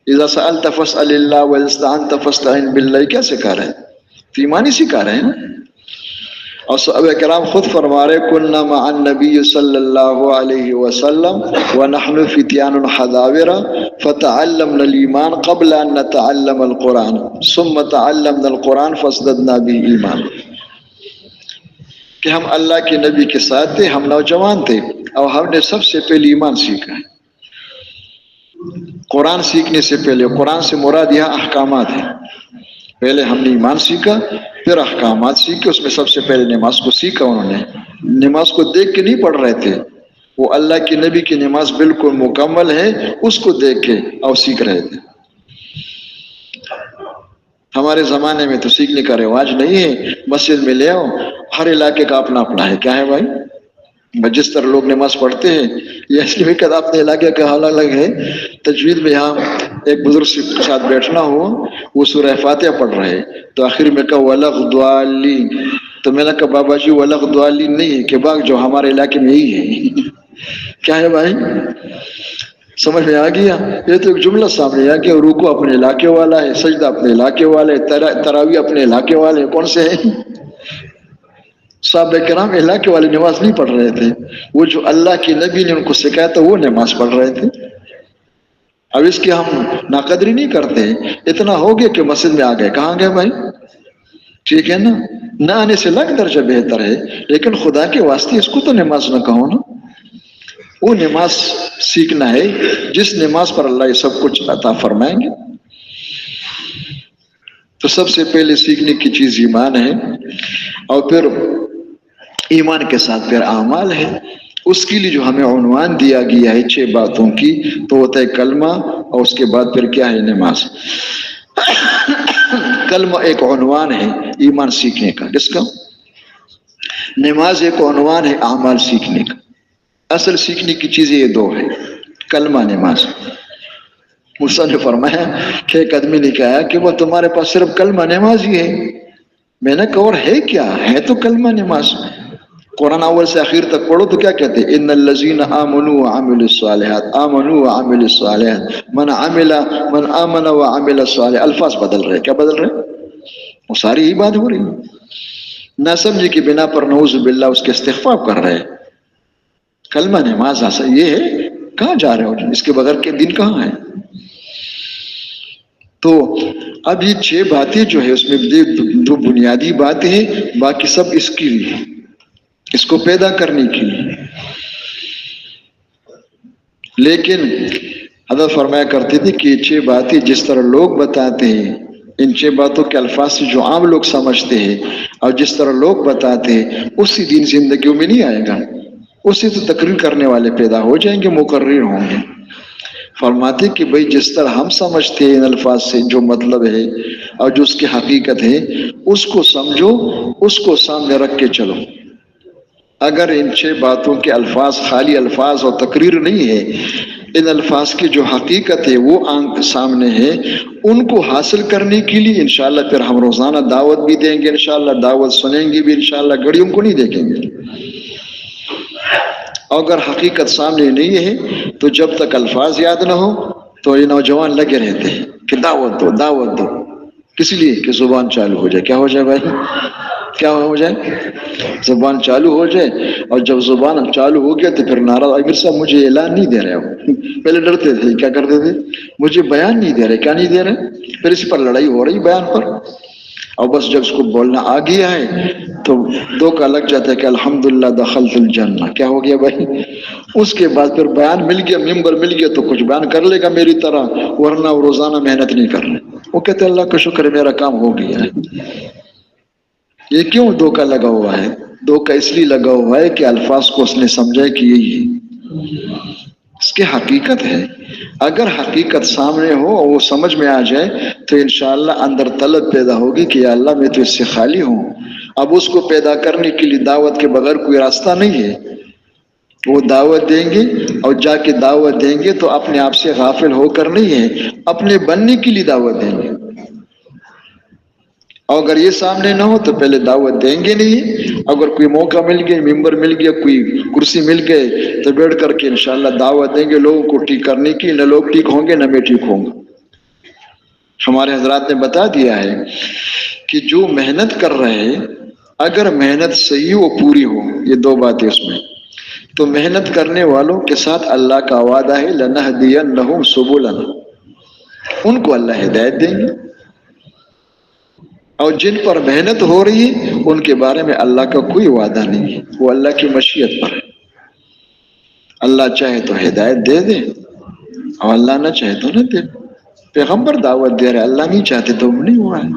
اذا سألت فاسأل اللہ واذا استعنت فاستعن باللہ، کیا سکھا رہے؟ تو ایمان ہی سکھا رہے ہیں۔ اور صحابہ کرام خود فرما رہے كنا مع النبی صلی اللہ علیہ وسلم ونحن فتیان حذاورا فتعلمنا الایمان قبل ان نتعلم القرآن ثم تعلمنا القرآن فازددنا به ایمان، کہ ہم اللہ کے نبی کے ساتھ تھے، ہم نوجوان تھے اور ہم نے سب سے پہلے ایمان سیکھا ہے۔ قرآن سیکھنے سے پہلے، قرآن سے مراد یہاں احکامات ہیں، پہلے ہم نے ایمان سیکھا پھر احکامات سیکھے۔ اس میں سب سے پہلے نماز کو سیکھا انہوں نے، نماز کو دیکھ کے نہیں پڑھ رہے تھے، وہ اللہ کے نبی کی نماز بالکل مکمل ہے اس کو دیکھ کے اور سیکھ رہے تھے۔ ہمارے زمانے میں تو سیکھنے کا رواج نہیں ہے، مسجد میں لے آؤ، ہر علاقے کا اپنا اپنا ہے۔ کیا ہے بھائی؟ جس طرح لوگ نماز پڑھتے ہیں یہ اس لیے کہ اپنے علاقے کا حال الگ ہے۔ تجوید میں یہاں ایک بزرگ کے ساتھ بیٹھنا ہو، وہ سورہ فاتحہ پڑھ رہے تو آخر میں کہا وَلَغْ ضَالِّينَ، تو میں نے کہا بابا جی وَلَغْ ضَالِّينَ نہیں ہے کہ باغ جو ہمارے علاقے میں یہی ہے۔ کیا ہے بھائی؟ سمجھ میں آ گیا؟ یہ تو ایک جملہ سامنے آ گیا، رکوع اپنے علاقے والا ہے، سجدہ اپنے علاقے والا ہے، تراویح اپنے علاقے والے ہیں۔ کون سے ہیں؟ صحابہ کرام علاقے والے نماز نہیں پڑھ رہے تھے، وہ جو اللہ کے نبی نے ان کو سکھایا تھا وہ نماز پڑھ رہے تھے۔ اب اس کی ہم ناقدری نہیں کرتے، اتنا ہو گیا کہ مسجد میں آ گئے، کہاں گئے بھائی؟ ٹھیک ہے نا، نہ آنے سے لاکھ درجہ بہتر ہے، لیکن خدا کے واسطے اس کو تو نماز نہ کہو نا۔ وہ نماز سیکھنا ہے جس نماز پر اللہ یہ سب کچھ عطا فرمائیں گے۔ تو سب سے پہلے سیکھنے کی چیز ایمان ہے، اور پھر ایمان کے ساتھ پھر اعمال ہے۔ اس کے لیے جو ہمیں عنوان دیا گیا ہے 6 باتوں کی، تو ہوتا ہے کلمہ، اور اس کے بعد پھر کیا ہے؟ نماز۔ کلمہ ایک عنوان ہے ایمان سیکھنے کا، کس کا؟ نماز ایک عنوان ہے اعمال سیکھنے کا۔ اصل سیکھنے کی چیزیں یہ 2 ہیں، کلمہ، نماز۔ موسیٰ نے فرمایا کہ ایک آدمی نے کہا کہ وہ تمہارے پاس صرف کلمہ نماز ہی ہے۔ میں نے کہا اور ہے کیا؟ ہے تو کلمہ نماز۔ قرآن اول سے آخر تک پڑھو تو کیا کہتے ہیں؟ ان الذین آمنوا وعملوا الصالحات، آمنوا وعملوا الصالحات، من آمن وعمل الصالحات۔ الفاظ بدل رہے، کیا بدل رہے؟ وہ ساری ہی بات ہو رہی، نہ سمجھے کی بنا پر نعوذ باللہ اس کے استغفار کر رہے۔ کلمہ نماز یہ ہے، کہاں جا رہے ہو؟ اس کے بغیر کے دن کہاں ہے؟ تو اب یہ 6 باتیں جو ہے اس میں 2 بنیادی باتیں ہیں، باقی سب اس کے لیے، اس کو پیدا کرنے کے لیے۔ لیکن حضرت فرمایا کرتے تھے کہ یہ 6 باتیں جس طرح لوگ بتاتے ہیں، ان 6 باتوں کے الفاظ سے جو عام لوگ سمجھتے ہیں اور جس طرح لوگ بتاتے ہیں اسی دین زندگیوں میں نہیں آئے گا، اس سے تو تقریر کرنے والے پیدا ہو جائیں گے، مقرر ہوں گے۔ فرماتے کہ بھئی جس طرح ہم سمجھتے ہیں ان الفاظ سے جو مطلب ہے اور جو اس کی حقیقت ہے اس کو سمجھو، اس کو سامنے رکھ کے چلو۔ اگر ان 6 باتوں کے الفاظ خالی الفاظ اور تقریر نہیں ہے، ان الفاظ کی جو حقیقت ہے وہ آنکھ سامنے ہے، ان کو حاصل کرنے کے لیے انشاءاللہ پھر ہم روزانہ دعوت بھی دیں گے، انشاءاللہ دعوت سنیں گے بھی، انشاءاللہ گھڑیوں کو نہیں دیکھیں گے۔ اگر حقیقت سامنے نہیں ہے تو جب تک الفاظ یاد نہ ہو تو یہ نوجوان لگے رہتے ہیں کہ دعوت دو دعوت دو، کس لیے کہ زبان چالو ہو جائے. کیا ہو جائے بھائی؟ کیا ہو جائے؟ زبان چالو ہو جائے. اور جب زبان چالو ہو گیا تو پھر ناراض. امیر صاحب مجھے اعلان نہیں دے رہے ہو. پہلے ڈرتے تھے، کیا کرتے تھے؟ مجھے بیان نہیں دے رہے. کیا نہیں دے رہے؟ پھر اس پر لڑائی ہو رہی بیان پر. اور بس جب اس کو بولنا آ گیا ہے تو دھوکہ لگ جاتا ہے کہ الحمدللہ دخلت الجنہ. کیا ہو گیا بھائی؟ اس کے بعد پھر بیان مل گیا، ممبر مل گیا تو کچھ بیان کر لے گا میری طرح، ورنہ وہ روزانہ محنت نہیں کر رہے. وہ کہتے اللہ کا شکر ہے میرا کام ہو گیا ہے. یہ کیوں دھوکہ لگا ہوا ہے؟ دھوکہ اس لیے لگا ہوا ہے کہ الفاظ کو اس نے سمجھا کہ یہی ہے، اس کی حقیقت ہے. اگر حقیقت سامنے ہو اور وہ سمجھ میں آ جائے تو انشاءاللہ اندر طلب پیدا ہوگی کہ یا اللہ میں تو اس سے خالی ہوں. اب اس کو پیدا کرنے کے لیے دعوت کے بغیر کوئی راستہ نہیں ہے. وہ دعوت دیں گے اور جا کے دعوت دیں گے تو اپنے آپ سے غافل ہو کر نہیں ہے، اپنے بننے کے لیے دعوت دیں گے. اور اگر یہ سامنے نہ ہو تو پہلے دعوت دیں گے نہیں. اگر کوئی موقع مل گیا، ممبر مل گیا، کوئی کرسی مل گئے تو بیٹھ کر کے انشاءاللہ دعوت دیں گے لوگوں کو ٹھیک کرنے کی. نہ لوگ ٹھیک ہوں گے نہ میں ٹھیک ہوں گا. ہمارے حضرات نے بتا دیا ہے کہ جو محنت کر رہے ہیں اگر محنت صحیح و پوری ہو، یہ دو باتیں اس میں، تو محنت کرنے والوں کے ساتھ اللہ کا وعدہ ہے لَنَهْدِيَنَّهُمْ سُبُلَنَا، ان کو اللہ ہدایت دیں گے. اور جن پر محنت ہو رہی ہے ان کے بارے میں اللہ کا کوئی وعدہ نہیں ہے، وہ اللہ کی مشیت پر ہے. اللہ چاہے تو ہدایت دے دے اور اللہ نہ چاہے تو نہ دے. پیغمبر دعوت دے رہے، اللہ نہیں چاہتے تو نہیں ہوا ہے.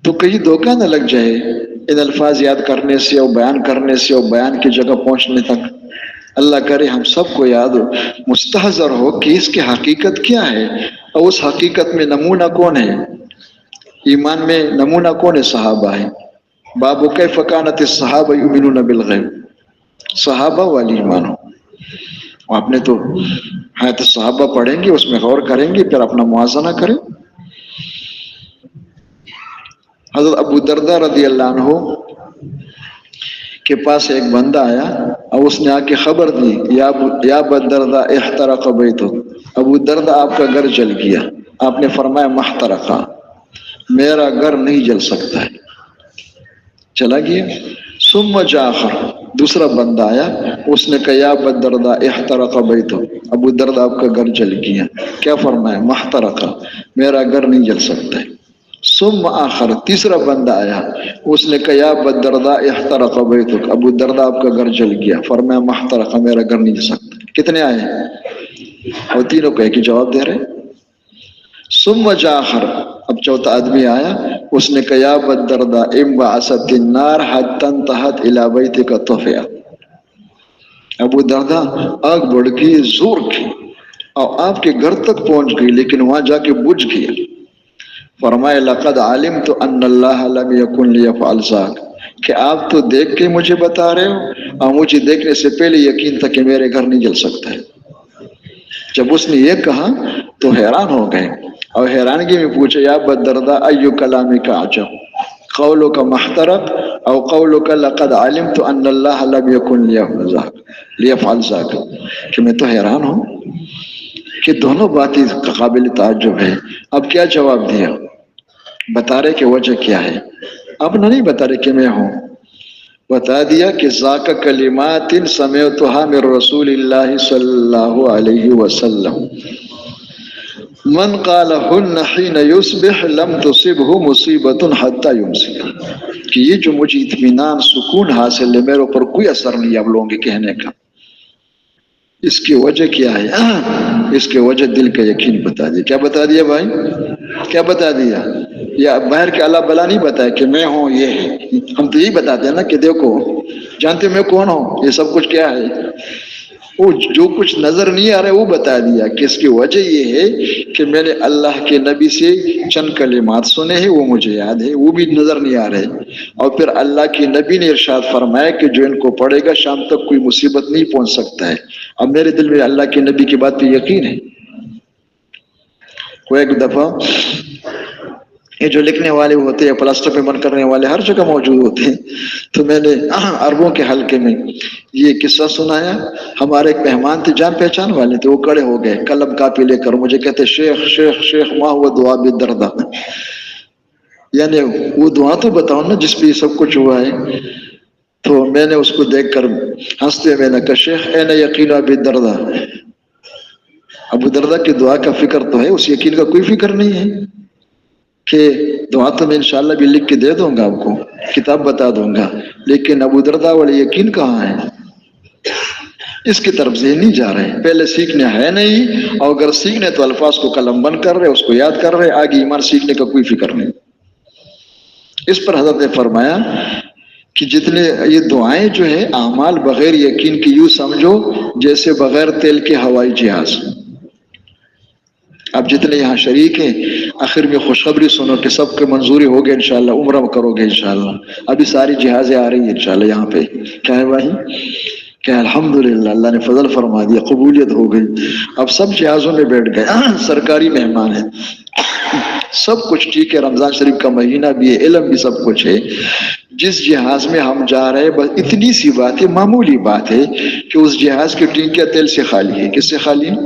تو کہیں دھوکہ نہ لگ جائے ان الفاظ یاد کرنے سے اور بیان کرنے سے اور بیان کی جگہ پہنچنے تک. اللہ کرے ہم سب کو یاد ہو، مستحضر ہو کہ اس کی حقیقت کیا ہے اور اس حقیقت میں نمونہ کون ہے. ایمان میں نمونہ کون ہے؟ صحابہ ہے. باب کیف کانت الصحابہ یؤمنون بالغیب، صحابہ والی ایمان ہو. آپ نے تو حیات صحابہ پڑھیں گے، اس میں غور کریں گے، پھر اپنا موازنہ کریں. حضرت ابو دردہ رضی اللہ عنہ کے پاس ایک بندہ آیا اور اس نے آ کے خبر دی یا ابا دردہ احترق بیتک، ابو دردہ آپ کا گھر جل گیا. آپ نے فرمایا محترقہ، میرا گھر نہیں جل سکتا ہے. چلا گیا. ثم جاء آخر، دوسرا بندہ آیا، اس نے کہا یا ابا دردہ احترق بیتک، ابو دردہ آپ کا گھر جل گیا. کیا فرمایا؟ محترقہ، میرا گھر نہیں جل سکتا ہے. ثم آخر، تیسرا بندہ آیا، اس نے کہا یا ابا الدرداء احترق بیتک، ابو الدرداء آپ کا گھر جل گیا. فرمایا محترق، میرا گھر نہیں جل سکتا. کتنے آئے؟ اور تینوں کو ایک ہی جواب دے رہے. ثم جاء آخر، اب چوتھا آدمی آیا، اس نے کہا یا ابا الدرداء انبعثت النار حتی انتہت الی بیتک طفئ، ابو درداء آگ بڑھ گئی، زور کی، اور آپ کے گھر تک پہنچ گئی لیکن وہاں جا کے بجھ گیا. فرمائے لقد علمت ان اللہ لم یکن لیفعل ذاک، کہ آپ تو دیکھ کے مجھے بتا رہے ہو اور مجھے دیکھنے سے پہلے یقین تھا کہ میرے گھر نہیں جل سکتا ہے. جب اس نے یہ کہا تو حیران ہو گئے اور حیرانگی میں پوچھا یا ابا الدرداء ای کلامک اعجب، قولک محترق او قولک لقد علمت ان اللہ لم یکن لیفعل ذاک، کہ میں تو حیران ہوں کہ دونوں باتیں قابل تعجب ہے. اب کیا جواب دیا؟ بتا رہے کہ وجہ کیا ہے. اب نہیں بتا رہے کہ میں ہوں، بتا دیا کہ ذاک کلمات سمعتها من رسول اللہ صلی اللہ علیہ وسلم من قالهن حين يصبح لم تصبه مصیبت حتى یمسی، کہ یہ جو مجھے اطمینان سکون حاصل ہے میرے اوپر کوئی اثر نہیں اب لوگوں کے کہنے کا. اس کی وجہ کیا ہے؟ اس کے وجہ دل کا یقین بتا دیا. کیا بتا دیا بھائی؟ کیا بتا دیا؟ یا باہر کے اللہ بلا نہیں بتایا کہ میں ہوں یہ ہے. ہم تو یہی بتاتے ہیں نا کہ دیکھو جانتے میں کون ہوں، یہ سب کچھ کیا ہے. وہ جو کچھ نظر نہیں آ رہا ہے وہ بتا دیا کہ اس کی وجہ یہ ہے کہ میں نے اللہ کے نبی سے چند کلمات سنے ہیں، وہ مجھے یاد ہے، وہ بھی نظر نہیں آ رہے. اور پھر اللہ کے نبی نے ارشاد فرمایا کہ جو ان کو پڑھے گا شام تک کوئی مصیبت نہیں پہنچ سکتا ہے. اب میرے دل میں اللہ کے نبی کی بات پہ یقین ہے. وہ ایک دفعہ یہ جو لکھنے والے ہوتے ہیں، پلاسٹر پہ من کرنے والے ہر جگہ موجود ہوتے ہیں. تو میں نے عربوں کے حلقے میں یہ قصہ سنایا. ہمارے ایک مہمان تھے، جان پہچان والے تھے، وہ کڑے ہو گئے قلم کاپی لے کر، مجھے کہتے شیخ شیخ شیخ ما ہوا دعا بالدردہ، یعنی وہ دعا تو بتاؤ نا جس پہ یہ سب کچھ ہوا ہے. تو میں نے اس کو دیکھ کر ہنستے میں نے کہا شیخ این یقین ابی دردہ، ابو دردہ کی دعا کا فکر تو ہے، اس یقین کا کوئی فکر نہیں ہے کہ دعا تو میں انشاءاللہ بھی لکھ کے دے دوں گا، آپ کو کتاب بتا دوں گا، لیکن ابو دردہ والے یقین کہاں ہے؟ اس کی طرف ذہن نہیں جا رہے. پہلے سیکھنے ہے نہیں، اور اگر سیکھنے تو الفاظ کو قلم بند کر رہے، اس کو یاد کر رہے، آگے ایمان سیکھنے کا کوئی فکر نہیں. اس پر حضرت نے فرمایا کہ جتنے یہ دعائیں جو ہے اعمال بغیر یقین کی، یوں سمجھو جیسے بغیر تیل کے ہوائی جہاز. اب جتنے یہاں شریک ہیں آخر میں خوشخبری سنو کہ سب کے منظوری ہوگی انشاءاللہ، عمرہ کرو گے انشاءاللہ. ابھی ساری جہازیں آ رہی ہیں انشاءاللہ یہاں پہ. کیا ہے بھائی کہ الحمدللہ اللہ نے فضل فرما دیا، قبولیت ہو گئی. اب سب جہازوں میں بیٹھ گئے، سرکاری مہمان ہیں، سب کچھ ٹھیک ہے، رمضان شریف کا مہینہ بھی ہے، علم بھی سب کچھ ہے. جس جہاز میں ہم جا رہے ہیں بس اتنی سی بات ہے، معمولی بات ہے کہ اس جہاز کی ٹینکیاں تیل سے خالی ہے. کس سے خالی ہے؟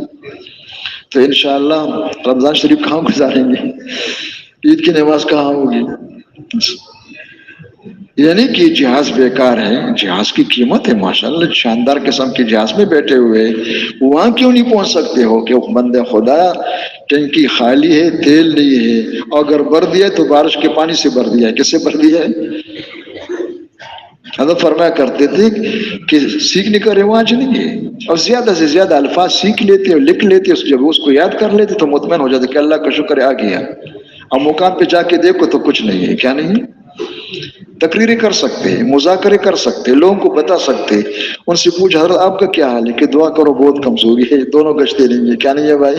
تو انشاءاللہ رمضان شریف کہاں گزاریں گے، عید کی نماز کہاں ہوگی؟ یعنی کہ جہاز بیکار ہے. جہاز کی قیمت ہے ماشاءاللہ، شاندار قسم کے جہاز میں بیٹھے ہوئے، وہاں کیوں نہیں پہنچ سکتے ہو کہ بندے خدا ٹینکی خالی ہے، تیل نہیں ہے، اور اگر بھر دیا تو بارش کے پانی سے بھر دیا ہے. کس سے بھر دیا ہے؟ حضرت فرمایا کرتے تھے کہ سیکھنے کا رواج نہیں ہے، اور زیادہ سے زیادہ الفاظ سیکھ لیتے اور لکھ لیتے، جب اس کو یاد کر لیتے تو مطمئن ہو جاتے کہ اللہ کا شکر ہے آ گیا. اور مقام پہ جا کے دیکھو تو کچھ نہیں ہے. کیا نہیں ہے؟ تقریریں کر سکتے ہیں، مذاکرے کر سکتے ہیں، لوگوں کو بتا سکتے ہیں. ان سے پوچھ حضرت آپ کا کیا حال ہے؟ کہ دعا کرو بہت کمزوری ہے، دونوں گشتے نہیں ہے. کیا نہیں ہے بھائی؟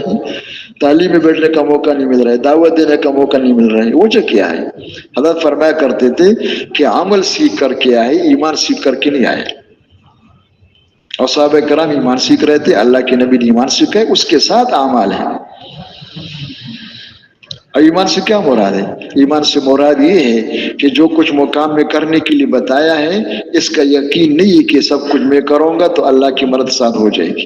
تعلیم میں بیٹھنے کا موقع نہیں مل رہا ہے، دعوت دینے کا موقع نہیں مل رہا ہے. وجہ کیا ہے؟ حضرت فرمایا کرتے تھے کہ عمل سیکھ کر کے آئے، ایمان سیکھ کر کے نہیں آئے. اور صحابہ کرام ایمان سیکھ رہے تھے، اللہ کے نبی نے ایمان سیکھا ہے، اس کے ساتھ اعمال ہے. اور ایمان سے کیا مراد ہے؟ ایمان سے مراد یہ ہے کہ جو کچھ مقام میں کرنے کے لیے بتایا ہے، اس کا یقین نہیں ہے کہ سب کچھ میں کروں گا تو اللہ کی مدد ساتھ ہو جائے گی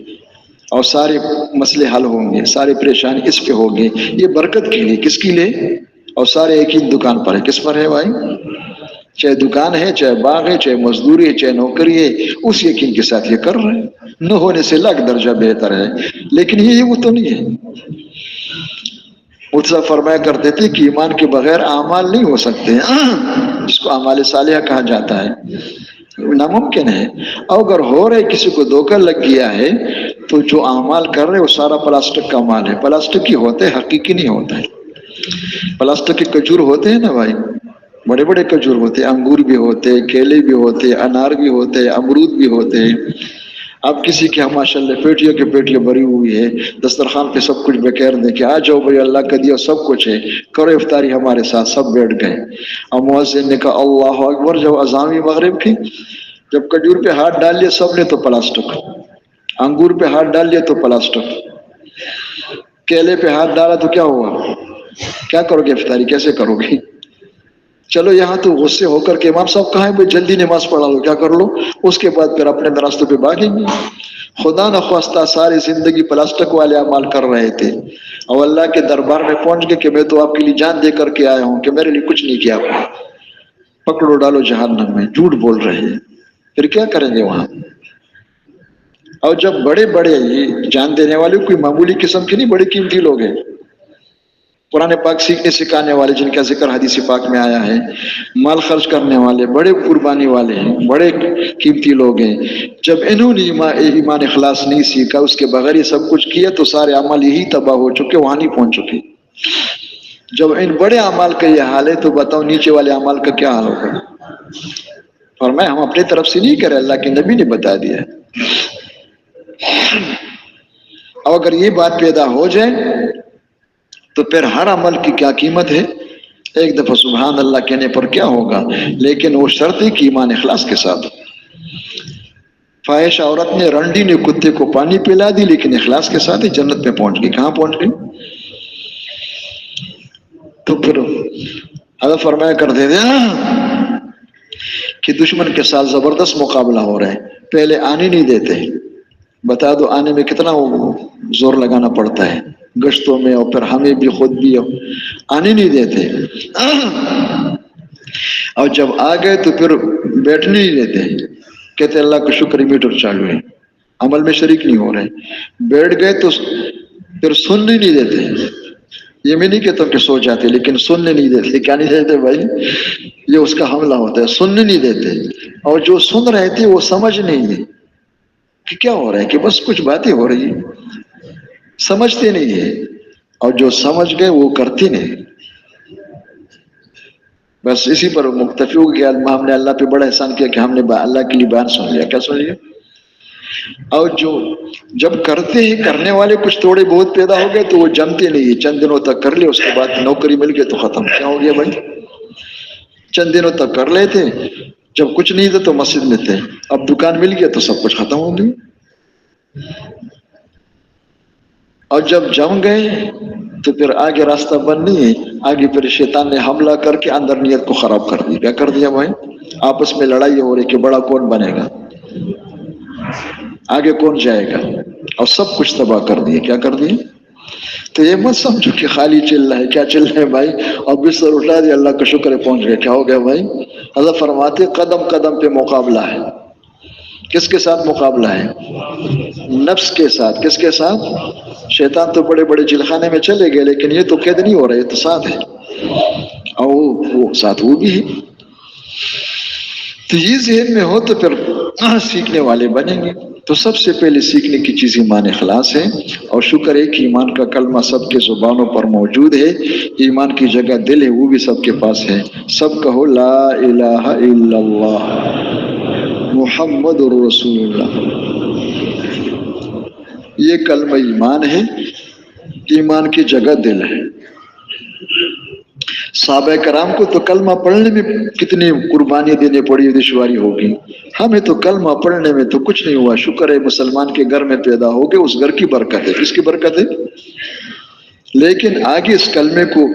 اور سارے مسئلے حل ہوں گے، سارے پریشانی اس پہ ہوں گے. یہ برکت کے لیے، کس کے لیے؟ اور سارے ایک ہی دکان پر ہے. کس پر ہے بھائی؟ چاہے دکان ہے، چاہے باغ ہے، چاہے مزدوری ہے، چاہے نوکری ہے، اس یقین کے ساتھ یہ کر رہے ہیں. نہ ہونے سے لاکھ درجہ بہتر ہے، لیکن یہ وہ تو نہیں ہے. مجھے فرمایا کرتے تھے کہ ایمان کے بغیر اعمال نہیں ہو سکتے، جس کو اعمال صالحہ کہا جاتا ہے، ناممکن ہے. اور اگر ہو رہے کسی کو دھوکہ لگ گیا ہے تو جو اعمال کر رہے وہ سارا پلاسٹک کا مال ہے. پلاسٹک ہی ہوتے ہیں، حقیقی نہیں ہوتا ہے. پلاسٹک کے کھجور ہوتے ہیں نا بھائی، بڑے بڑے کھجور ہوتے ہیں، انگور بھی ہوتے ہیں، کیلے بھی ہوتے ہیں، انار بھی ہوتے ہیں، امرود بھی ہوتے ہیں. اب کسی کے ماشاء اللہ پیٹیوں کی پیٹیاں بھری ہوئی ہے، دسترخوان پہ سب کچھ بکیر دے کہ آ جاؤ بھائی اللہ کا دیا سب کچھ ہے، کرو افطاری ہمارے ساتھ. سب بیٹھ گئے اور مؤذن نے کہا اللہ اکبر. جب اذان مغرب کی، جب کھجور پہ ہاتھ ڈال لیا سب نے تو پلاسٹک، انگور پہ ہاتھ ڈال لیا تو پلاسٹک، کیلے پہ ہاتھ ڈالا تو کیا ہوا؟ کیا کرو گے افطاری؟ کیسے کرو گے؟ چلو یہاں تو غصے ہو کر کے امام صاحب کہاں ہے بھائی جلدی نماز پڑھا لو، کیا کر لو، اس کے بعد پھر اپنے راستوں پہ بھاگیں گے. خدا نخواستہ ساری زندگی پلاسٹک والے اعمال کر رہے تھے اور اللہ کے دربار میں پہنچ گئے کہ میں تو آپ کے لیے جان دے کر کے آیا ہوں کہ میرے لیے کچھ نہیں کیا. آپ نے پکڑو ڈالو جہنم میں، جھوٹ بول رہے ہیں. پھر کیا کریں گے وہاں؟ اور جب بڑے بڑے یہ جان دینے والے کوئی معمولی قسم کے نہیں، بڑے قیمتی لوگ ہیں، قرآن پاک سیکھنے سکھانے والے جن کا ذکر حدیث پاک میں آیا ہے، مال خرچ کرنے والے، بڑے قربانی والے ہیں، بڑے قیمتی لوگ ہیں. جب انہوں نے ایمان اخلاص نہیں سیکھا، اس کے بغیر یہ سب کچھ کیا تو سارے اعمال یہی تباہ ہو چکے، وہاں نہیں پہنچ چکے. جب ان بڑے اعمال کا یہ حال ہے تو بتاؤ نیچے والے اعمال کا کیا حال ہوگا؟ اور میں ہم اپنی طرف سے نہیں کرے، اللہ کے نبی نے بتا دیا. اور اگر یہ بات پیدا ہو جائے تو پھر ہر عمل کی کیا قیمت ہے؟ ایک دفعہ سبحان اللہ کہنے پر کیا ہوگا، لیکن وہ شرط ہے کہ ایمان اخلاص کے ساتھ. فاحش عورت نے، رنڈی نے کتے کو پانی پلا دی لیکن اخلاص کے ساتھ ہی جنت میں پہنچ گئی. کہاں پہنچ گئی؟ تو پھر حضرت فرمایا کرتے تھے کہ دشمن کے ساتھ زبردست مقابلہ ہو رہا ہے، پہلے آنے نہیں دیتے، بتا دو آنے میں کتنا زور لگانا پڑتا ہے گشتوں میں، اور پھر ہمیں بھی خود بھی آنے نہیں دیتے، اور جب آ گئے تو پھر بیٹھنے نہیں دیتے، کہتے اللہ کا شکر میٹر چالو ہے، عمل میں شریک نہیں ہو رہے، بیٹھ گئے تو پھر سننے نہیں دیتے، یہ میں نہیں کہتا کہ سو جاتے، لیکن سننے نہیں دیتے، کیا نہیں دیتے بھائی، یہ اس کا حملہ ہوتا ہے، سننے نہیں دیتے، اور جو سن رہے تھے وہ سمجھ نہیں ہے کہ کیا ہو رہا ہے، کہ بس کچھ باتیں ہو رہی ہیں، سمجھتے نہیں ہے، اور جو سمجھ گئے وہ کرتے نہیں، بس اسی پر مکتفی ہو گیا، ہم نے اللہ پہ بڑا احسان کیا کہ ہم نے اللہ کے لیے بیان سن لیا، کیا سن لیا، اور جو جب کرتے ہیں کرنے والے کچھ تھوڑے بہت پیدا ہو گئے تو وہ جمتے نہیں ہے، چند دنوں تک کر لے، اس کے بعد نوکری مل گئی تو ختم، کیا ہو گیا بھائی، چند دنوں تک کر لیتے، جب کچھ نہیں تھا تو مسجد میں تھے، اب دکان مل گیا تو سب کچھ ختم ہو گئی، اور جب جم گئے تو پھر آگے راستہ بند نہیں ہے، آگے پھر شیطان نے حملہ کر کے اندر نیت کو خراب کر دی، کیا کر دیا بھائی، آپس میں لڑائی ہو رہی کہ بڑا کون بنے گا، آگے کون جائے گا، اور سب کچھ تباہ کر دیے، کیا کر دیے، تو یہ مت سمجھو کہ خالی چل رہا ہے، کیا چل رہا ہے بھائی، اور بستر اٹھا دیا، اللہ کا شکر ہے پہنچ گئے، کیا ہو گیا بھائی، اللہ فرماتے قدم قدم پہ مقابلہ ہے، کس کے ساتھ مقابلہ ہے، نفس کے ساتھ، کس کے ساتھ، شیطان تو بڑے بڑے جلخانے میں چلے گئے، لیکن یہ تو قید نہیں ہو رہا، یہ تو ساتھ ہے، اور وہ ساتھ وہ بھی ہے، تو یہ ذہن میں ہو تو پھر سیکھنے والے بنیں گے، تو سب سے پہلے سیکھنے کی چیز ایمان اخلاص ہے، اور شکر ہے کہ ایمان کا کلمہ سب کے زبانوں پر موجود ہے، ایمان کی جگہ دل ہے وہ بھی سب کے پاس ہے، سب کہو لا الہ الا اللہ محمد رسول اللہ، یہ کلمہ ایمان ہے، ایمان کی جگہ دل ہے، صحابہ کرام کو تو کلمہ پڑھنے میں کتنی قربانی دینے پڑی، دشواری ہوگی، ہمیں تو کلمہ پڑھنے میں تو کچھ نہیں ہوا، شکر ہے مسلمان کے گھر میں پیدا ہو گئے، اس گھر کی برکت ہے، کس کی برکت ہے، لیکن آگے اس کلمے کو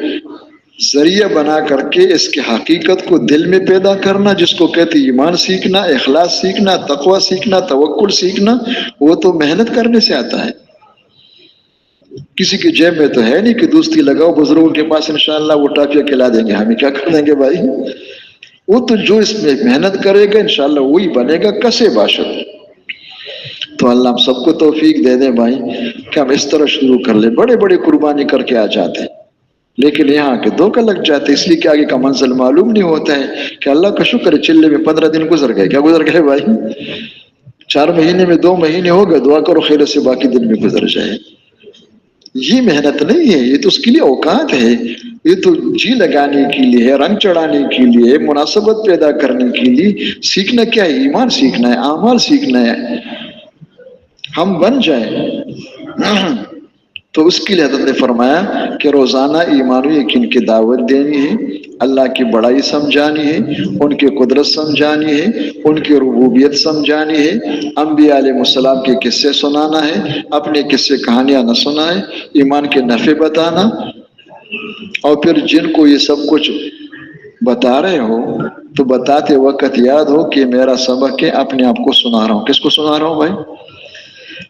ذریعہ بنا کر کے اس کی حقیقت کو دل میں پیدا کرنا، جس کو کہتے ایمان سیکھنا، اخلاص سیکھنا، تقوی سیکھنا، توکل سیکھنا، وہ تو محنت کرنے سے آتا ہے، کسی کی جیب میں تو ہے نہیں کہ دوستی لگاؤ بزرگوں کے پاس انشاءاللہ وہ ٹافیاں کھلا دیں گے، ہمیں کیا کر دیں گے بھائی، وہ تو جو اس میں محنت کرے گا انشاءاللہ وہی بنے گا کسے باشد، تو اللہ ہم سب کو توفیق دے دیں بھائی کہ ہم اس طرح شروع کر لیں، بڑے بڑے قربانی کر کے آ جاتے ہیں، لیکن یہاں کے دھوکہ لگ جاتے، اس لیے کہ آگے کا منزل معلوم نہیں ہوتا ہے، کہ اللہ کا شکر ہے چلے میں 15 دن گزر گئے، کیا گزر گئے بھائی، 4 مہینے میں 2 مہینے ہو گئے، دعا کرو خیر سے باقی دن میں گزر جائے، یہ محنت نہیں ہے، یہ تو اس کے لیے اوقات ہے، یہ تو جی لگانے کے لیے ہے، رنگ چڑھانے کے لیے، مناسبت پیدا کرنے کے لیے، سیکھنا کیا ہے، ایمان سیکھنا ہے، اعمال سیکھنا ہے، ہم بن جائیں، تو اس کے لیے حضرت نے فرمایا کہ روزانہ ایمان و یقین کی دعوت دینی ہے، اللہ کی بڑائی سمجھانی ہے، ان کی قدرت سمجھانی ہے، ان کی ربوبیت سمجھانی ہے، انبیاء علیہ السلام کے قصے سنانا ہے، اپنے قصے کہانیاں نہ سنائے، ایمان کے نفع بتانا، اور پھر جن کو یہ سب کچھ بتا رہے ہو تو بتاتے وقت یاد ہو کہ میرا سبق ہے، اپنے آپ کو سنا رہا ہوں، کس کو سنا رہا ہوں بھائی،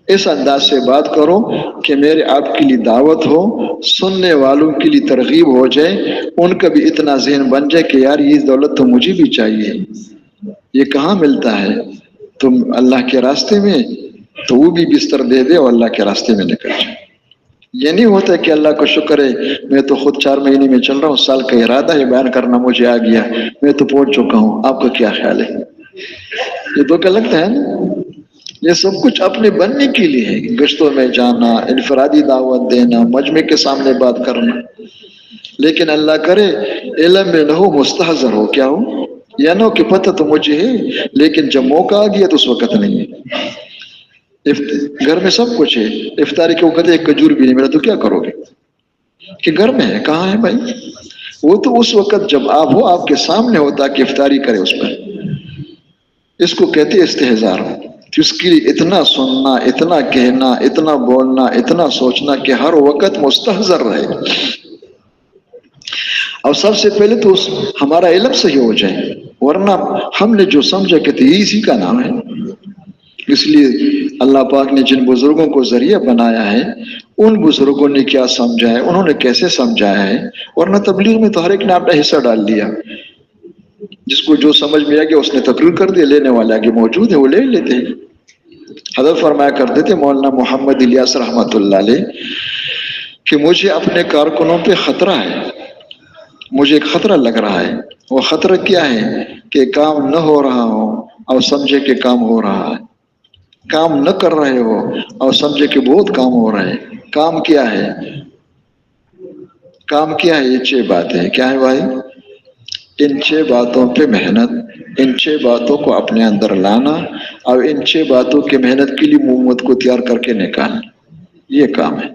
اس انداز سے بات کرو کہ میرے آپ کے لیے دعوت ہو، سننے والوں کے لیے ترغیب ہو جائے، ان کا بھی اتنا ذہن بن جائے کہ یار یہ دولت تو مجھے بھی چاہیے، یہ کہاں ملتا ہے، تم اللہ کے راستے میں، تو وہ بھی بستر دے دے اور اللہ کے راستے میں نکل جائے، یہ نہیں ہوتا کہ اللہ کا شکر ہے میں تو خود 4 مہینے میں چل رہا ہوں، سال کا ارادہ ہے بیان کرنا مجھے آ گیا، میں تو پہنچ چکا ہوں، آپ کا کیا خیال ہے، یہ تو کیا لگتا ہے نا، یہ سب کچھ اپنے بننے کے لیے ہے، گشتوں میں جانا، انفرادی دعوت دینا، مجمع کے سامنے بات کرنا، لیکن اللہ کرے علم میں نہ ہو مستحضر ہو، کیا ہو، یا نہ ہو کہ پتہ تو مجھے ہے لیکن جب موقع آ گیا تو اس وقت نہیں ہے، گھر میں سب کچھ ہے، افطاری کے وقت ایک کھجور بھی نہیں ملا تو کیا کرو گے، کہ گھر میں ہے، کہاں ہے بھائی، وہ تو اس وقت جب آپ ہو آپ کے سامنے ہوتا کہ افطاری کرے اس پر، اس کو کہتے استحضار، اس کے لیے اتنا سننا، اتنا کہنا، اتنا بولنا، اتنا سوچنا کہ ہر وقت مستحضر رہے، اور سب سے پہلے تو ہمارا علم صحیح ہو جائے، ورنہ ہم نے جو سمجھا کہ یہی اسی کا نام ہے۔ اس لیے اللہ پاک نے جن بزرگوں کو ذریعہ بنایا ہے، ان بزرگوں نے کیا سمجھا ہے، انہوں نے کیسے سمجھایا ہے، ورنہ تبلیغ میں تو ہر ایک نے اپنا حصہ ڈال دیا، جس کو جو سمجھ میں آ گیا اس نے تقریر کر دیا، لینے والے آگے موجود ہے وہ لے لیتے ہیں۔ حضرت فرمایا کرتے تھے مولانا محمد الیاس رحمۃ اللہ علیہ کہ مجھے اپنے کارکنوں پہ خطرہ ہے، مجھے ایک خطرہ لگ رہا ہے۔ وہ خطرہ کیا ہے کہ کام نہ ہو رہا ہو اور سمجھے کہ کام ہو رہا ہے، کام نہ کر رہے ہو اور سمجھے کہ بہت کام ہو رہا ہے۔ کام کیا ہے؟ کام کیا ہے؟ یہ 6 باتیں کیا ہے بھائی؟ ان 6 باتوں پہ محنت، ان 6 باتوں کو اپنے اندر لانا اور ان 6 باتوں کی محنت کے لیے محمد کو تیار کر کے نکالنا، یہ کام ہے۔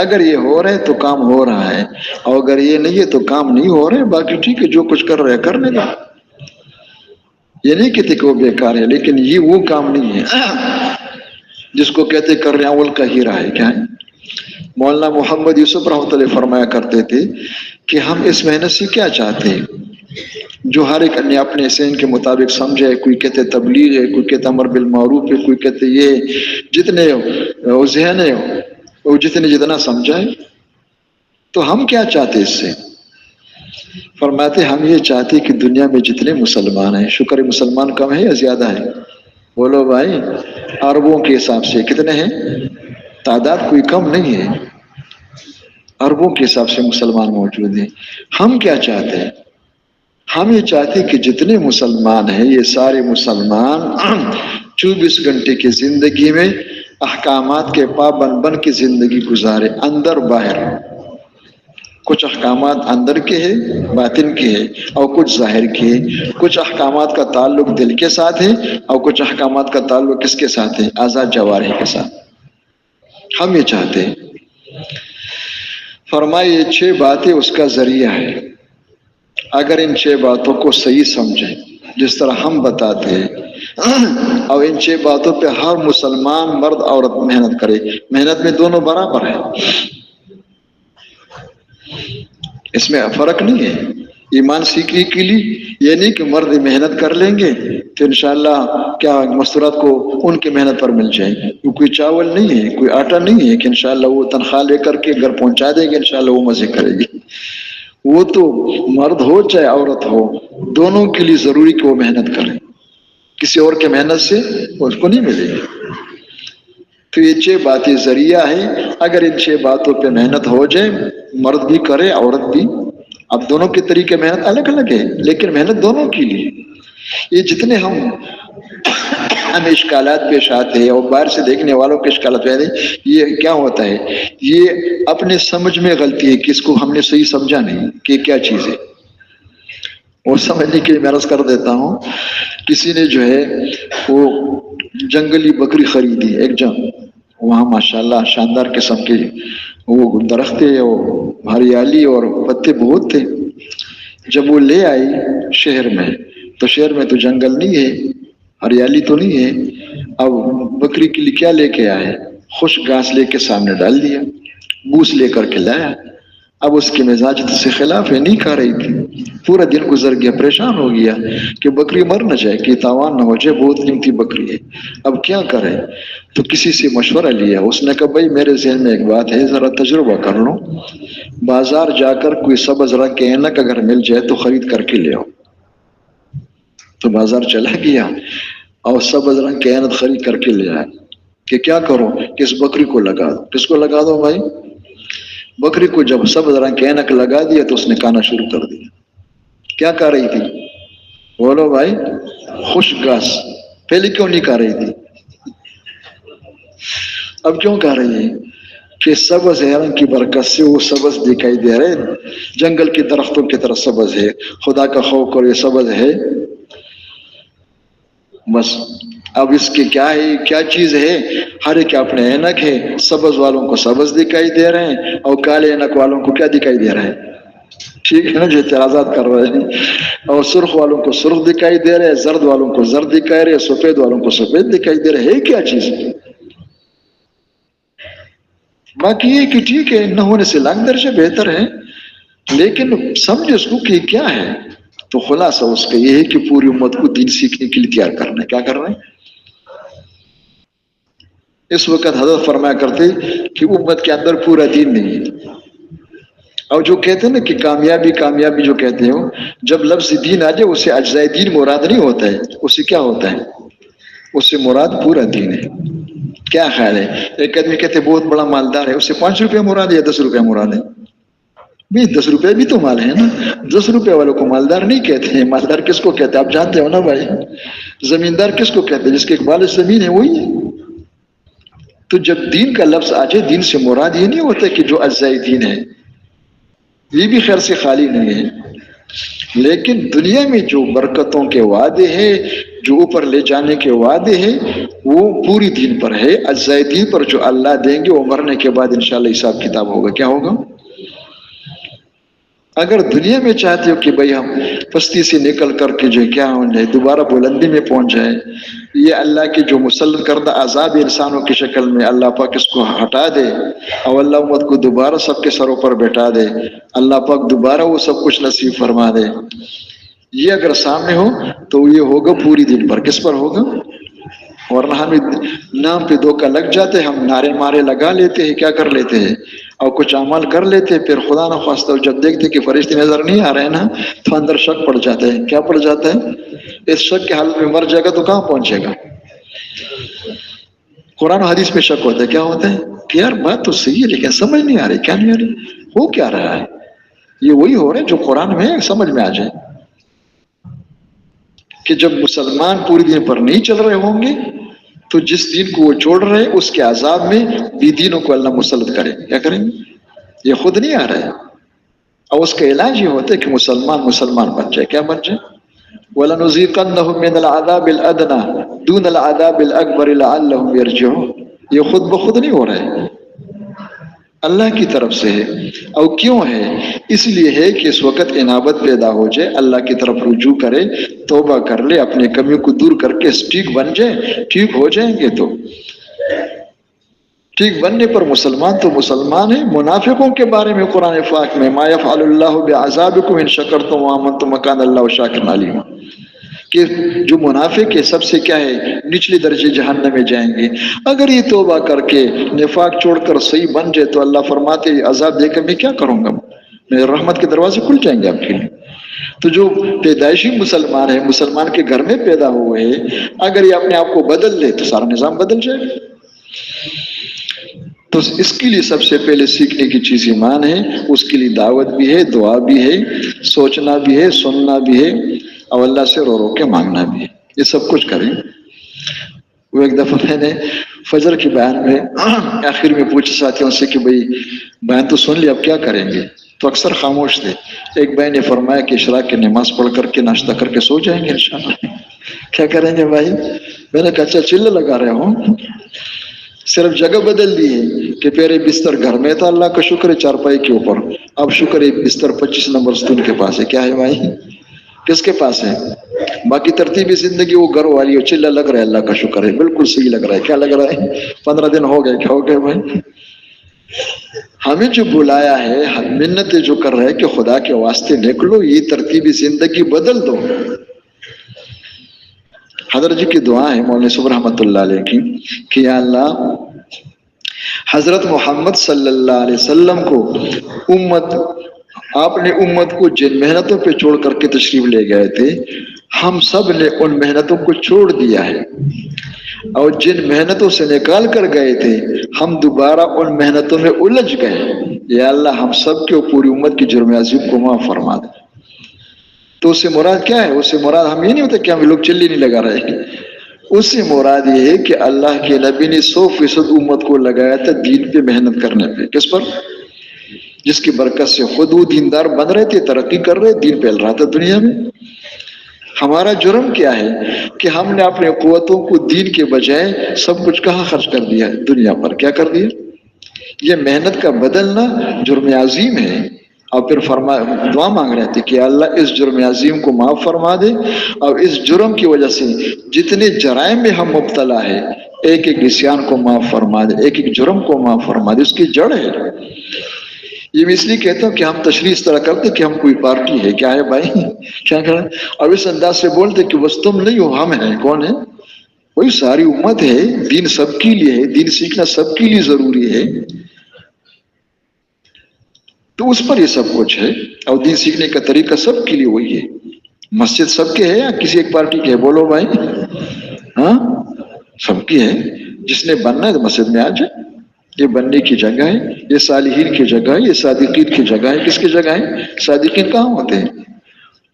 اگر یہ ہو رہا ہے تو کام ہو رہا ہے، اور اگر یہ نہیں ہے تو کام نہیں ہو رہے، باقی ٹھیک ہے جو کچھ کر رہے کرنے دو، یہ نہیں کہتے کہ وہ بیکار ہے، لیکن یہ وہ کام نہیں ہے جس کو کہتے کر رہے اول کا ہی رہا ہے۔ کیا ہے؟ مولانا محمد یوسف رحمۃ اللہ فرمایا کرتے تھے کہ ہم اس محنت سے کیا چاہتے ہیں، جو ہر ایک نے اپنے سین کے مطابق سمجھے، کوئی کہتے تبلیغ ہے، کوئی کہتے امر بالمعروف ہے، کوئی کہتے یہ، جتنے ذہن ہے وہ جتنا سمجھائے۔ تو ہم کیا چاہتے اس سے؟ فرماتے ہم یہ چاہتے کہ دنیا میں جتنے مسلمان ہیں، شکر مسلمان کم ہے یا زیادہ ہے؟ بولو بھائی، اربوں کے حساب سے کتنے ہیں؟ تعداد کوئی کم نہیں ہے، اربوں کے حساب سے مسلمان موجود ہیں۔ ہم کیا چاہتے ہیں؟ ہم یہ چاہتے کہ جتنے مسلمان ہیں یہ سارے مسلمان 24 گھنٹے کی زندگی میں احکامات کے پابند بن کے زندگی گزارے، اندر باہر۔ کچھ احکامات اندر کے ہیں، باطن کے ہیں، اور کچھ ظاہر کے ہیں۔ کچھ احکامات کا تعلق دل کے ساتھ ہے اور کچھ احکامات کا تعلق کس کے ساتھ ہے؟ آزاد جوارح کے ساتھ۔ ہم یہ چاہتے ہیں۔ فرمائے یہ 6 باتیں اس کا ذریعہ ہے۔ اگر ان 6 باتوں کو صحیح سمجھیں جس طرح ہم بتاتے ہیں، اور ان 6 باتوں پہ ہر مسلمان مرد عورت محنت کرے، محنت میں دونوں برابر ہیں، اس میں فرق نہیں ہے۔ ایمان سیکھنے کے لیے یہ نہیں کہ مرد محنت کر لیں گے تو انشاءاللہ کیا مستورات کو ان کی محنت پر مل جائے گی، کوئی چاول نہیں ہے، کوئی آٹا نہیں ہے کہ انشاءاللہ وہ تنخواہ لے کر کے گھر پہنچا دے گی، انشاءاللہ وہ مزے کرے گی۔ وہ تو مرد ہو چاہے عورت ہو، دونوں کے لیے ضروری کہ وہ محنت کریں، کسی اور کے محنت سے اس کو نہیں ملے گی۔ تو یہ 6 باتیں ذریعہ ہیں۔ اگر ان 6 باتوں پہ محنت ہو جائے، مرد بھی کرے عورت بھی، اب دونوں کے طریقے محنت الگ الگ ہے لیکن محنت دونوں کے لیے۔ یہ جتنے ہمیں اشکالات پیش آتے ہیں اور باہر سے دیکھنے والوں کے اشکالات پیش آتے ہیں، یہ کیا ہوتا ہے؟ یہ اپنے سمجھ میں غلطی ہے کہ اس کو ہم نے صحیح سمجھا نہیں کہ کیا چیز ہے۔ وہ سمجھنے کے لیے میں عرض کر دیتا ہوں، کسی نے جو ہے وہ جنگلی بکری خریدی، ایک وہاں ماشاءاللہ شاندار قسم کے وہ درخت تھے، اور ہریالی اور پتے بہت تھے۔ جب وہ لے آئی شہر میں، تو شہر میں تو جنگل نہیں ہے، ہریالی تو نہیں ہے۔ اب بکری کے لیے کیا لے کے آئے؟ خشک گھاس لے کے سامنے ڈال دیا، بوس لے کر کے لایا۔ اب اس کے مزاج سے خلاف ہے، نہیں کھا رہی تھی۔ پورا دن گزر گیا، پریشان ہو گیا کہ بکری مر نہ جائے، کہ تاوان نہ ہو جائے، بہت قیمتی بکری ہے، اب کیا کرے؟ تو کسی سے مشورہ لیا، اس نے کہا بھائی میرے ذہن میں ایک بات ہے، ذرا تجربہ کر لو، بازار جا کر کوئی سبز رنگ کے اینک اگر مل جائے تو خرید کر کے لے آؤ۔ تو بازار چلا گیا اور سبز رنگ کے اینک خرید کر کے لے آیا کہ کیا کرو کہ اس بکری کو لگا دو۔ کس کو لگا دو بھائی؟ بکری کو جب سبز رنگ کے اینک لگا دیا تو اس نے کھانا شروع کر دیا۔ کیا کہہ رہی تھی؟ بولو بھائی، خشک گھاس۔ پہلے کیوں نہیں کہہ رہی تھی؟ اب کیوں کہہ رہی ہے؟ کہ سبز رنگ کی برکت سے وہ سبز دکھائی دے رہے، جنگل کے درختوں کی طرح سبز ہے، خدا کا خوف کرو، یہ سبز ہے بس۔ اب اس کے کیا ہے، کیا چیز ہے؟ ہر ایک اپنے اینک ہے، سبز والوں کو سبز دکھائی دے رہے ہیں اور کالے اینک والوں کو کیا دکھائی دے رہا ہے؟ ٹھیک ہے نا، جو اعتراضات کر رہے ہیں، اور سرخ والوں کو سرخ دکھائی دے رہے ہیں، زرد والوں کو زرد دکھائی رہے، سفید والوں کو سفید دکھائی دے رہے ہیں۔ کیا چیز ہے؟ باقی یہ کہ ٹھیک ہے، نہ ہونے سے لاکھ درجے بہتر ہے، لیکن سمجھ اس کو کہ کیا ہے، تو خلاصہ اس کا یہ ہے کہ پوری امت کو دین سیکھنے کے لیے تیار کرنا ہے. کیا کر رہے ہیں؟ اس وقت حضرت فرمایا کرتے کہ امت کے اندر پورا دین نہیں ہے. اور جو کہتے ہیں نا کہ کامیابی کامیابی جو کہتے ہو، جب لفظ دین آ جائے اس سے اجزائے دین مراد نہیں ہوتا ہے، اس سے کیا ہوتا ہے؟ اس سے مراد پورا دین ہے. کیا خیال ہے؟ ایک آدمی کہتے بہت بڑا مالدار ہے، اس سے 5 روپے مراد ہے یا 10 روپے مراد ہے؟ بھی 10 روپے بھی تو مال ہے نا. 10 روپے والوں کو مالدار نہیں کہتے ہیں. مالدار کس کو کہتے ہیں آپ جانتے ہو نا بھائی؟ زمیندار کس کو کہتے ہیں؟ جس کے اقبال زمین ہے وہی ہے. تو جب دین کا لفظ آ جائے، دین سے مراد یہ نہیں ہوتا کہ جو اجزائے دین ہے، یہ بھی خیر سے خالی نہیں ہے. لیکن دنیا میں جو برکتوں کے وعدے ہیں، جو اوپر لے جانے کے وعدے ہیں، وہ پوری دین پر ہے. اجزائے دین پر جو اللہ دیں گے وہ مرنے کے بعد انشاءاللہ حساب کتاب ہوگا. کیا ہوگا؟ اگر دنیا میں چاہتے ہو کہ بھئی ہم پستی سے نکل کر کے جو کیا ہو جائے، دوبارہ بلندی میں پہنچ جائے، یہ اللہ کے جو مسلط کردہ عذاب انسانوں کی شکل میں اللہ پاک اس کو ہٹا دے اور اللہ امت کو دوبارہ سب کے سروں پر بیٹھا دے، اللہ پاک دوبارہ وہ سب کچھ نصیب فرما دے، یہ اگر سامنے ہو تو یہ ہوگا پوری دن پر. کس پر ہوگا؟ ورنہ ہمیں نام پہ دھوکہ لگ جاتے، ہم نعرے مارے لگا لیتے ہیں، کیا کر لیتے ہیں اور کچھ عمل کر لیتے، پھر خدا نخواستہ جب دیکھتے کہ فرشتے نظر نہیں آ رہے ہیں نا، تو اندر شک پڑ جاتا ہے. کیا پڑ جاتا ہے؟ اس شک کے حالت میں مر جائے گا تو کہاں پہنچے گا؟ قرآن و حدیث میں شک ہوتا ہے. کیا ہوتا ہے کہ یار بات تو صحیح ہے لیکن سمجھ نہیں آ رہی. کیا نہیں آ رہی؟ ہو کیا رہا ہے؟ یہ وہی ہو رہا ہے جو قرآن میں سمجھ میں آ جائے کہ جب مسلمان پوری دین پر نہیں چل رہے ہوں گے تو جس دین کو وہ چھوڑ رہے اس کے عذاب میں بی دینوں کو اللہ مسلط کرے. کیا کریں گے؟ یہ خود نہیں آ رہا ہے. اور اس کا علاج یہ ہوتا ہے کہ مسلمان بن جائے. کیا بن جائے؟ وَلَنُذِيقَنَّهُم مِّنَ الْعَذَابِ الْأَدْنَىٰ دُونَ الْعَذَابِ الْأَكْبَرِ لَعَلَّهُمْ يَرْجِعُونَ. یہ خود بخود نہیں ہو رہا ہے، اللہ کی طرف سے ہے. اور کیوں ہے؟ اس لیے ہے کہ اس وقت انابت پیدا ہو جائے، اللہ کی طرف رجوع کرے، توبہ کر لے، اپنے کمیوں کو دور کر کے ٹھیک بن جائے. ٹھیک ہو جائیں گے تو ٹھیک بننے پر مسلمان تو مسلمان ہے. منافقوں کے بارے میں قرآن پاک میں ما یفعل اللہ بعذابکم ان شکرتم وآمنتم وکان اللہ شاکرا علیما، کہ جو منافق ہے سب سے کیا ہے نچلے درجے جہنم میں جائیں گے. اگر یہ توبہ کر کے نفاق چھوڑ کر صحیح بن جائے تو اللہ فرماتے عذاب دے کر میں کیا کروں گا، میرے رحمت کے دروازے کھل جائیں گے آپ کے لیے. تو جو پیدائشی مسلمان ہے، مسلمان کے گھر میں پیدا ہوئے ہیں، اگر یہ اپنے آپ کو بدل لے تو سارا نظام بدل جائے گا. تو اس کے لیے سب سے پہلے سیکھنے کی چیز ایمان ہے، اس کے لیے دعوت بھی ہے، دعا بھی ہے، سوچنا بھی ہے، سننا بھی ہے اور اللہ سے رو رو کے مانگنا بھی ہے. یہ سب کچھ کریں. وہ ایک دفعہ میں نے فجر کے بیان میں آخر میں پوچھا ساتھیوں سے کہ بھئی بیان تو سن لیا، اب کیا کریں گے؟ تو اکثر خاموش تھے. ایک بھائی نے فرمایا کہ اشراق کی نماز پڑھ کر کے ناشتہ کر کے سو جائیں گے انشاءاللہ. کیا کریں گے بھائی؟ میں نے کہا اچھا چلے لگا رہے ہوں، صرف جگہ بدل دی ہے کہ پہلے بستر گھر میں تھا، اللہ کا شکر ہے چارپائی کے اوپر، اب شکر ہے بستر 25 نمبر ستون کے پاس ہے. کیا ہے بھائی؟ کس کے پاس ہے؟ باقی ترتیبی زندگی وہ گھر والی ہو، چلا لگ رہا ہے، اللہ کا شکر ہے بالکل صحیح لگ رہا ہے. کیا لگ رہا ہے؟ 15 دن ہو گئے. کیا ہو گئے بھائی؟ ہمیں جو بلایا ہے، منتیں جو کر رہے ہیں کہ خدا کے واسطے نکلو، یہ ترتیبی زندگی بدل دو. حضرت جی کی دعا ہے مولانا صبح رحمۃ اللہ علیہ کی کہ یا اللہ حضرت محمد صلی اللہ علیہ وسلم کو آپ نے امت کو جن محنتوں پہ چھوڑ کر کے تشریف لے گئے تھے، ہم سب نے ان محنتوں کو چھوڑ دیا ہے، اور جن محنتوں سے نکال کر گئے تھے ہم دوبارہ ان محنتوں میں الجھ گئے. یا اللہ ہم سب کے پوری امت کی جرم عظیم کو معاف فرما دے. تو اس سے مراد کیا ہے؟ اس سے مراد ہم یہ نہیں ہوتا کہ ہم لوگ چلی نہیں لگا رہے ہیں. اس سے مراد یہ ہے کہ اللہ کے نبی نے 100% امت کو لگایا تھا دین پہ محنت کرنے پہ. کس پر؟ جس کی برکت سے خود وہ دیندار بن رہے تھے، ترقی کر رہے، دین پھیل رہا تھا دنیا میں. ہمارا جرم کیا ہے کہ ہم نے اپنے قوتوں کو دین کے بجائے سب کچھ کہاں خرچ کر دیا؟ دنیا پر. کیا کر دیا؟ یہ محنت کا بدلنا جرم عظیم ہے. اور پھر دعا مانگ رہے تھے کہ اللہ اس جرم عظیم کو معاف فرما دے، اور اس جرم کی وجہ سے جتنے جرائم میں ہم مبتلا ہے ایک ایک نسیان کو معاف فرما دے، ایک ایک جرم کو معاف فرما دے. اس کی جڑ ہے یہ میں اس لیے کہتا ہوں کہ ہم تشریح اس طرح کرتے کہ ہم کوئی پارٹی ہے، کیا ہے بھائی کیا کریں، اور اس انداز سے بولتے کہ بس تم نہیں ہو ہم ہیں، کون ہے؟ وہی ساری امت ہے، دین سب کے لیے ہے، دین سیکھنا سب کے لیے ضروری ہے، تو اس پر یہ سب کچھ ہے، اور دین سیکھنے کا طریقہ سب کے لیے وہی ہے۔ مسجد سب کے ہے یا کسی ایک پارٹی کے ہے؟ بولو بھائی، ہاں سب کی ہے، جس نے بننا ہے تو مسجد میں آ جائے، یہ بننے کی جگہ ہے، یہ صالحین کی جگہ ہے، یہ صادقین کی جگہ ہے۔ کس کی جگہ ہے؟ صادقین کہاں ہوتے ہیں؟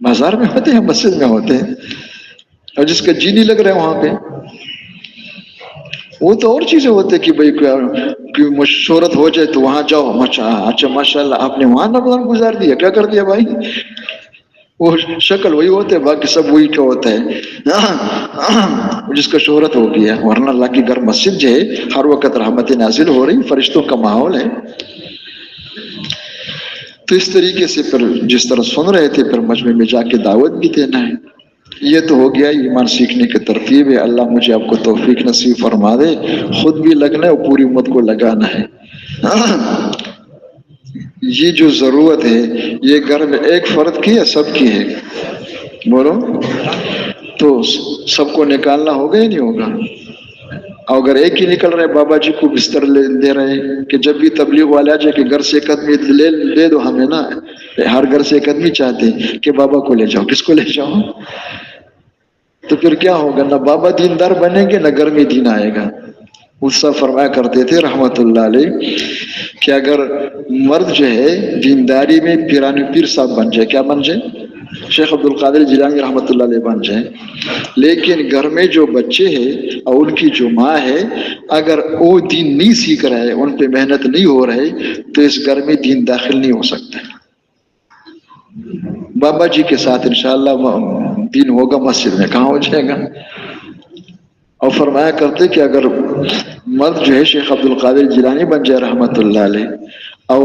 بازار میں ہوتے ہیں، مسجد میں ہوتے ہیں، اور جس کا جی نہیں لگ رہا ہے وہاں پہ، وہ تو اور چیزیں ہوتے کہ بھائی کوئی شہرت ہو جائے تو وہاں جاؤ، اچھا ماشاء اللہ آپ نے وہاں رمضان گزار دیا، کیا کر دیا بھائی؟ وہ شکل وہی ہوتے، باقی سب وہی کیا ہوتا ہے جس کا شہرت ہو گیا، ورنہ اللہ کی گھر مسجد جو ہے ہر وقت رحمت نازل ہو رہی، فرشتوں کا ماحول ہے۔ تو اس طریقے سے پھر جس طرح سن رہے تھے پھر مجمع میں جا کے دعوت بھی دینا ہے۔ یہ تو ہو گیا ایمان سیکھنے کی ترتیب ہے۔ اللہ مجھے آپ کو توفیق نصیب فرما دے، خود بھی لگنا ہے اور پوری امت کو لگانا ہے۔ یہ جو ضرورت ہے یہ گھر میں ایک فرد کی ہے سب کی ہے؟ بولو تو سب کو نکالنا ہوگا ہی نہیں ہوگا؟ اور اگر ایک ہی نکل رہے بابا جی کو بستر دے رہے ہیں کہ جب بھی تبلیغ والے آ جائے کہ گھر سے ایک آدمی لے دو ہمیں نا، ہر گھر سے ایک آدمی چاہتے ہیں کہ بابا کو لے جاؤ، کس کو لے جاؤ؟ تو پھر کیا ہوگا؟ نہ بابا دیندار بنیں گے نہ گھر میں دین آئے گا۔ اس فرمایا کرتے تھے رحمت اللہ علیہ کہ اگر مرد جو ہے دینداری میں پیرانی پیر صاحب بن جائے، کیا بن جائے؟ شیخ عبد القادر جیلانی رحمت اللہ علیہ بن جائیں، لیکن گھر میں جو بچے ہیں اور ان کی جو ماں ہے اگر وہ دین نہیں سیکھ رہے، ان پہ محنت نہیں ہو رہے، تو اس گھر میں دین داخل نہیں ہو سکتا۔ بابا جی کے ساتھ انشاءاللہ دین ہوگا مسجد میں، کہاں ہو جائے گا؟ اور فرمایا کرتے کہ اگر مرد جو ہے شیخ عبد القادر جیلانی بن جائے رحمت اللہ علیہ، اور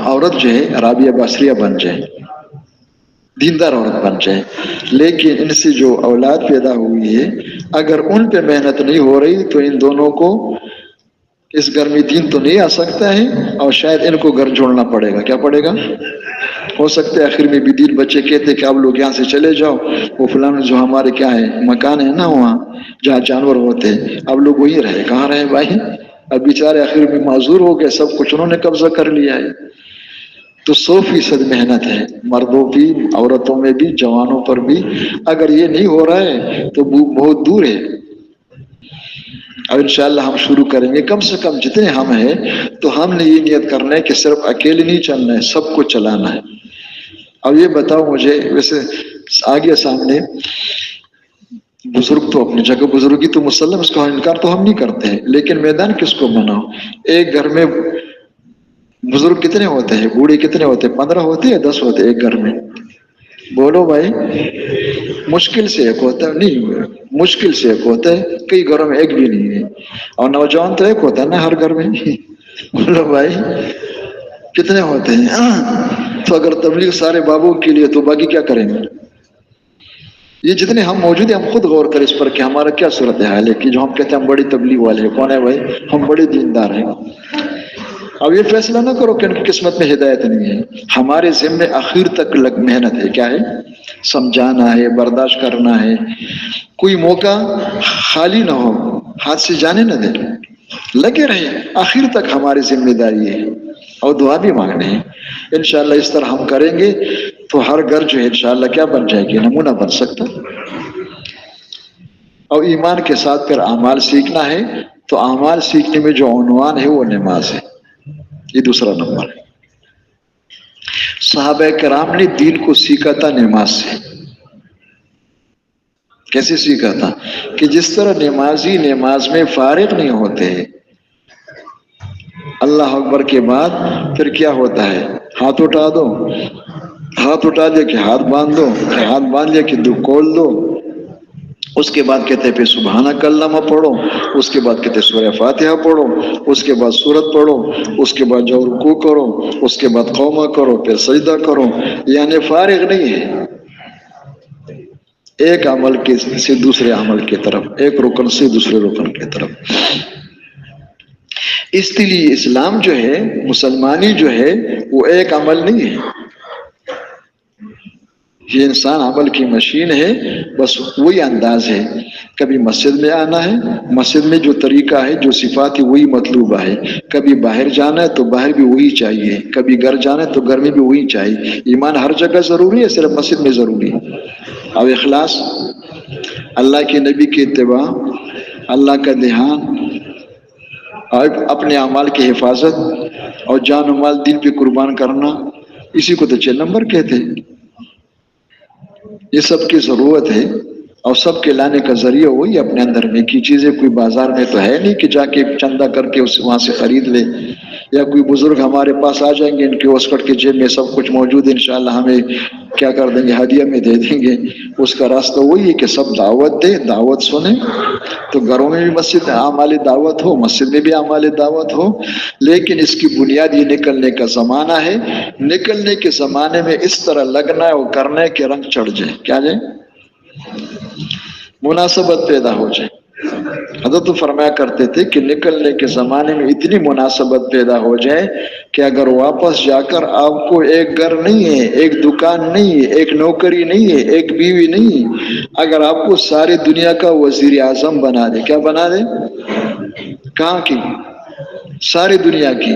عورت جو ہے رابعہ بصریہ بن جائے، دیندار عورت بن جائے، لیکن ان سے جو اولاد پیدا ہوئی ہے اگر ان پہ محنت نہیں ہو رہی تو ان دونوں کو اس گھر میں دین تو نہیں آ سکتا ہے، اور شاید ان کو گھر جوڑنا پڑے گا۔ کیا پڑے گا؟ ہو سکتا ہے آخر میں بھی دین بچے کہتے کہ آپ لوگ یہاں سے چلے جاؤ، وہ فلاں جو ہمارے کیا ہے مکان ہے نا وہاں جہاں جانور ہوتے ہیں، اب لوگ وہی رہے، کہاں رہے بھائی؟ اب بیچارے آخر میں معذور ہو گئے، سب کچھ انہوں نے قبضہ کر لیا ہے۔ تو 100% محنت ہے، مردوں بھی عورتوں میں بھی جوانوں پر بھی۔ اگر یہ نہیں ہو رہا ہے تو بہت دور ہے، اور انشاءاللہ ہم شروع کریں گے، کم سے کم جتنے ہم ہیں تو ہم نے یہ نیت کرنا ہے کہ صرف اکیلے نہیں چلنا ہے، سب کو چلانا ہے۔ اب یہ بتاؤ مجھے، ویسے آگے سامنے بزرگ تو اپنی جگہ بزرگی تو مسلم، اس کا انکار تو ہم نہیں کرتے ہیں، لیکن میدان کس کو بناؤ؟ ایک گھر میں بزرگ کتنے ہوتے ہیں؟ بوڑھے کتنے ہوتے ہیں؟ 15 ہوتے ہیں، 10 ہوتے ہیں ایک گھر میں؟ بولو بھائی، مشکل سے ایک ہوتا ہے، نہیں مشکل سے ایک ہوتا ہے، کئی گھروں میں ایک بھی نہیں ہے، اور نوجوان تو ایک ہوتا ہے نا ہر گھر میں بولو بھائی کتنے ہوتے ہیں؟ تو اگر تبلیغ سارے بابوں کے لیے تو باقی کیا کریں گے؟ یہ جتنے ہم موجود ہیں ہم خود غور کریں اس پر کہ ہمارا کیا صورتحال ہے کہ جو ہم کہتے ہیں ہم بڑی تبلیغ والے ہیں، کون ہے بھائی؟ ہم بڑے دیندار ہیں۔ اب یہ فیصلہ نہ کرو کہ ان کی قسمت میں ہدایت نہیں ہے، ہمارے ذمے آخر تک محنت ہے، کیا ہے؟ سمجھانا ہے، برداشت کرنا ہے، کوئی موقع خالی نہ ہو، ہاتھ سے جانے نہ دیں، لگے رہے آخر تک، ہماری ذمہ داری ہے، اور دعا بھی مانگنے ہیں۔ انشاءاللہ اس طرح ہم کریں گے تو ہر گھر جو ہے انشاءاللہ کیا بن جائے گی؟ نمونہ بن سکتا۔ اور ایمان کے ساتھ پھر اعمال سیکھنا ہے، تو اعمال سیکھنے میں جو عنوان ہے وہ نماز ہے، یہ دوسرا نمبر ہے۔ صحابہ کرام نے دین کو سیکھا تھا نماز سے۔ کیسے سیکھا تھا؟ کہ جس طرح نمازی نماز میں فارغ نہیں ہوتے، اللہ اکبر کے بعد پھر کیا ہوتا ہے؟ ہاتھ اٹھا دو، ہاتھ اٹھا دیا کہ ہاتھ باندھ دو، ہاتھ باندھ لیا کہ دو کھول دو، اس کے بعد کہتے ہیں پھر سبحانک اللہم پڑھو، اس کے بعد کہتے ہیں سورہ فاتحہ پڑھو، اس کے بعد سورت پڑھو، اس کے بعد جو رکوع کرو، اس کے بعد قومہ کرو، پھر سجدہ کرو، یعنی فارغ نہیں ہے، ایک عمل سے دوسرے عمل کی طرف، ایک رکن سے دوسرے رکن کی طرف۔ اس لیے اسلام جو ہے، مسلمانی جو ہے، وہ ایک عمل نہیں ہے، یہ انسان عمل کی مشین ہے، بس وہی انداز ہے۔ کبھی مسجد میں آنا ہے، مسجد میں جو طریقہ ہے، جو صفات ہے، وہی مطلوبہ ہے۔ کبھی باہر جانا ہے تو باہر بھی وہی چاہیے، کبھی گھر جانا ہے تو گھر میں بھی وہی چاہیے۔ ایمان ہر جگہ ضروری ہے، صرف مسجد میں ضروری ہے۔ اب اخلاص، اللہ کے نبی کی اتباع، اللہ کا دھیان، اور اپنے اعمال کی حفاظت اور جان و مال دین پہ قربان کرنا، اسی کو تو 6 نمبر کہتے ہیں۔ یہ سب کی ضرورت ہے، اور سب کے لانے کا ذریعہ وہی اپنے اندر میں کی چیزیں کوئی بازار میں تو ہے نہیں کہ جا کے چندہ کر کے اس وہاں سے خرید لے، یا کوئی بزرگ ہمارے پاس آ جائیں گے، ان کے واسکٹ کے جیب میں سب کچھ موجود ہے، انشاءاللہ ہمیں کیا کر دیں گے، ہدیہ میں دے دیں گے۔ اس کا راستہ وہی ہے کہ سب دعوت دے، دعوت سنیں، تو گھروں میں بھی مسجد اعمال دعوت ہو، مسجد میں بھی اعمال دعوت ہو، لیکن اس کی بنیاد یہ نکلنے کا زمانہ ہے۔ نکلنے کے زمانے میں اس طرح لگنا ہے اور کرنا ہے کہ رنگ چڑھ جائے، کیا جائے، مناسبت پیدا ہو جائے۔ حضرت فرمایا کرتے تھے کہ نکلنے کے زمانے میں اتنی مناسبت پیدا ہو جائے کہ اگر واپس جا کر آپ کو ایک گھر نہیں ہے، ایک دکان نہیں ہے، ایک نوکری نہیں ہے، ایک بیوی نہیں ہے، اگر آپ کو ساری دنیا کا وزیر اعظم بنا دے، کیا بنا دے، کہاں کی، ساری دنیا کی،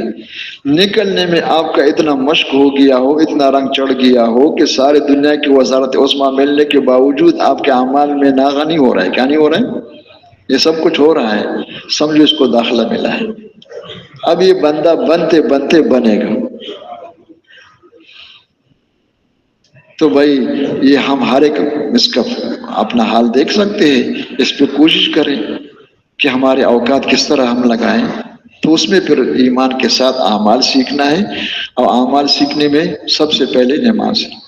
نکلنے میں آپ کا اتنا مشق ہو گیا ہو، اتنا رنگ چڑھ گیا ہو کہ ساری دنیا کی وزارت عظمیٰ ملنے کے باوجود آپ کے اعمال میں ناغہ نہیں ہو رہا ہے، کیا نہیں ہو رہا ہے، یہ سب کچھ ہو رہا ہے، سمجھو اس کو داخلہ ملا ہے۔ اب یہ بندہ بنتے بنتے بنے گا، تو بھائی یہ ہم ہر ایک اس کا اپنا حال دیکھ سکتے ہیں، اس پہ کوشش کریں کہ ہمارے اوقات کس طرح ہم لگائیں، تو اس میں پھر ایمان کے ساتھ اعمال سیکھنا ہے، اور اعمال سیکھنے میں سب سے پہلے نماز ہے۔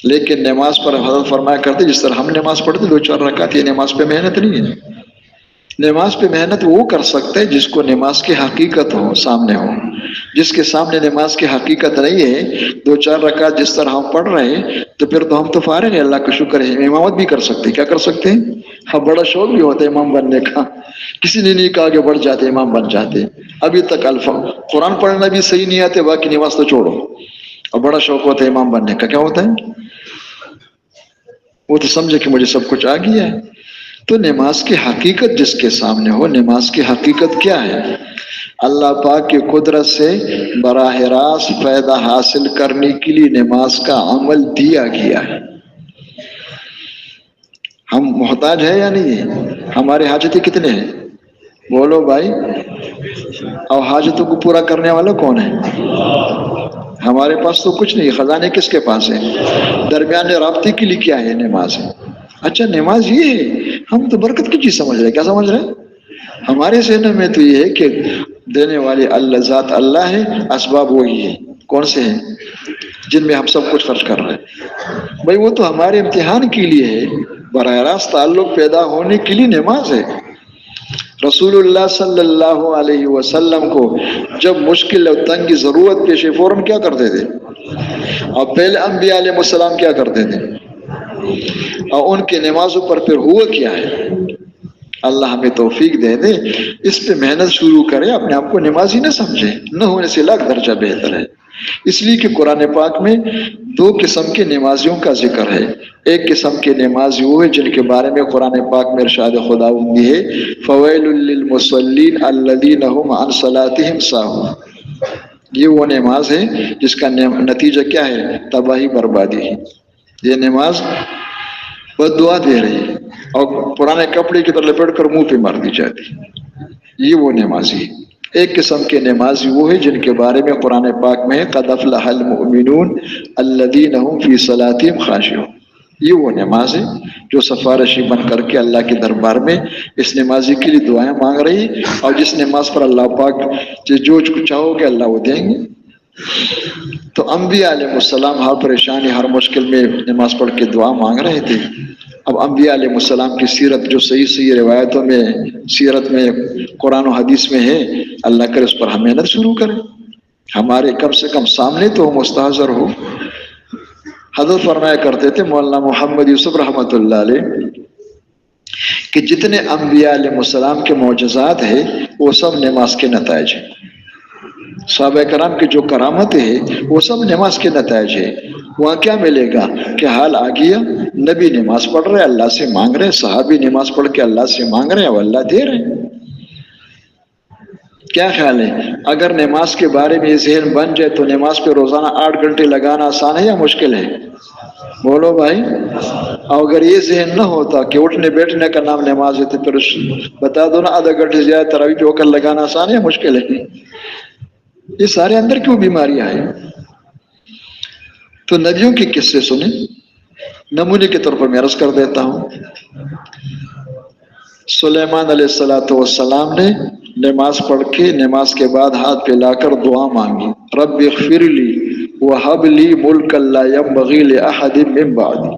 لیکن نماز پر حضرت فرمایا کرتے جس طرح ہم نماز پڑھتے 2-4 رکعت، یہ نماز پہ محنت نہیں ہے۔ نماز پہ محنت وہ کر سکتے ہیں جس کو نماز کی حقیقت ہو، سامنے ہو۔ جس کے سامنے نماز کی حقیقت نہیں ہے، 2-4 رکعت جس طرح ہم پڑھ رہے ہیں، تو پھر تو ہم تو فارغ ہیں، اللہ کا شکر ہے، امامت بھی کر سکتے ہیں۔ کیا کر سکتے ہیں؟ ہاں، بڑا شوق بھی ہوتا ہے امام بننے کا، کسی نے نہیں کہا آگے بڑھ جاتے امام بن جاتے۔ ابھی تک قرآن پڑھنا بھی صحیح نہیں آتے، باقی نماز تو چھوڑو، اور بڑا شوق ہوتا ہے امام بننے کا۔ کیا ہوتا ہے؟ وہ تو سمجھے کہ مجھے سب کچھ آ گیا ہے۔ تو نماز کی حقیقت جس کے سامنے ہو، نماز کی حقیقت کیا ہے؟ اللہ پاک کی قدرت سے براہ راست فائدہ حاصل کرنے کے لیے نماز کا عمل دیا گیا ہے۔ ہم محتاج ہے یا نہیں ہے؟ ہمارے حاجتیں کتنے ہیں؟ بولو بھائی، اور حاجتوں کو پورا کرنے والا کون ہے؟ ہمارے پاس تو کچھ نہیں، خزانے کس کے پاس ہے؟ درمیان رابطے کے لیے کیا ہے؟ نماز ہے۔ اچھا نماز یہ ہے، ہم تو برکت کی چیز سمجھ رہے ہیں، کیا سمجھ رہے ہیں؟ ہمارے ذہن میں تو یہ ہے کہ دینے والے اللہ ذات اللہ ہے، اسباب وہی ہے۔ کون سے ہیں؟ جن میں ہم سب کچھ خرچ کر رہے ہیں۔ بھائی وہ تو ہمارے امتحان کے لیے ہے، براہ راست تعلق پیدا ہونے کے لیے نماز ہے۔ رسول اللہ صلی اللہ علیہ وسلم کو جب مشکل اور تنگی ضرورت پیش فوراً کیا کرتے تھے؟ اور پہلے انبیاء علیہ السلام کیا کرتے تھے؟ اور ان کے نمازوں پر پھر ہوا کیا ہے؟ اللہ ہمیں توفیق دے دے، اس پہ محنت شروع کرے، اپنے آپ کو نمازی نہ سمجھے، نہ ہونے سے لاکھ درجہ بہتر ہے۔ اس لیے کہ قرآن پاک میں 2 قسم کے نمازیوں کا ذکر ہے۔ ایک قسم کے نمازی وہ ہے جن کے بارے میں قرآن پاک میں ارشاد خداوندی ہے فویل للمصلین الذین هم عن صلاتهم ساہون۔ یہ وہ نماز ہے جس کا نتیجہ کیا ہے؟ تباہی، بربادی ہے۔ یہ نماز بد دعا دے رہی ہے اور پرانے کپڑے کی طرح لپیٹ کر منہ پہ مار دی جاتی ہے۔ یہ وہ نمازی ہے۔ ایک قسم کے نمازی وہ ہے جن کے بارے میں قرآن پاک میں قد افلح المؤمنون الذین هم فی صلاتهم خاشعون۔ یہ وہ نماز ہے جو سفارشی بن کر کے اللہ کے دربار میں اس نمازی کے لیے دعائیں مانگ رہی، اور جس نماز پر اللہ پاک جو کچھ چاہو گے اللہ وہ دیں گے۔ تو انبیاء علیہ السلام ہر پریشانی، ہر مشکل میں نماز پڑھ کے دعا مانگ رہے تھے۔ اب انبیاء علیہ السلام کی سیرت جو صحیح روایتوں میں، سیرت میں، قرآن و حدیث میں ہے، اللہ کرے اس پر ہم محنت شروع کریں، ہمارے کم سے کم سامنے تو مستحضر ہو۔ حضرت فرمایا کرتے تھے مولانا محمد یوسف رحمۃ اللہ علیہ کہ جتنے انبیاء علیہ السلام کے معجزات ہیں وہ سب نماز کے نتائج ہیں، صحابہ کرام کی جو کرامت ہے وہ سب نماز کے نتائج ہے۔ وہاں کیا ملے گا کہ حال آ گیا، نبی نماز پڑھ رہے اللہ سے مانگ رہے، صحابی نماز پڑھ کے اللہ سے مانگ رہے اور اللہ دے رہے ہیں۔ کیا خیال ہے اگر نماز کے بارے میں یہ ذہن بن جائے تو نماز پہ روزانہ 8 گھنٹے لگانا آسان ہے یا مشکل ہے؟ بولو بھائی۔ اور اگر یہ ذہن نہ ہوتا کہ اٹھنے بیٹھنے کا نام نماز ہے تو پھر بتا دو نا، آدھا گھنٹے سے زیادہ تراویح پہ وقت لگانا آسان ہے یا مشکل ہے؟ یہ سارے اندر کیوں بیماریاں ہیں؟ تو نبیوں کے قصے سنیں، نمونے کے طور پر میں عرض کر دیتا ہوں۔ سلیمان علیہ السلام نے نماز پڑھ کے نماز کے بعد ہاتھ پھیلا کر دعا مانگی، رب اغفر لی وہب لی ملکا لا ینبغی لأحد من بعدی۔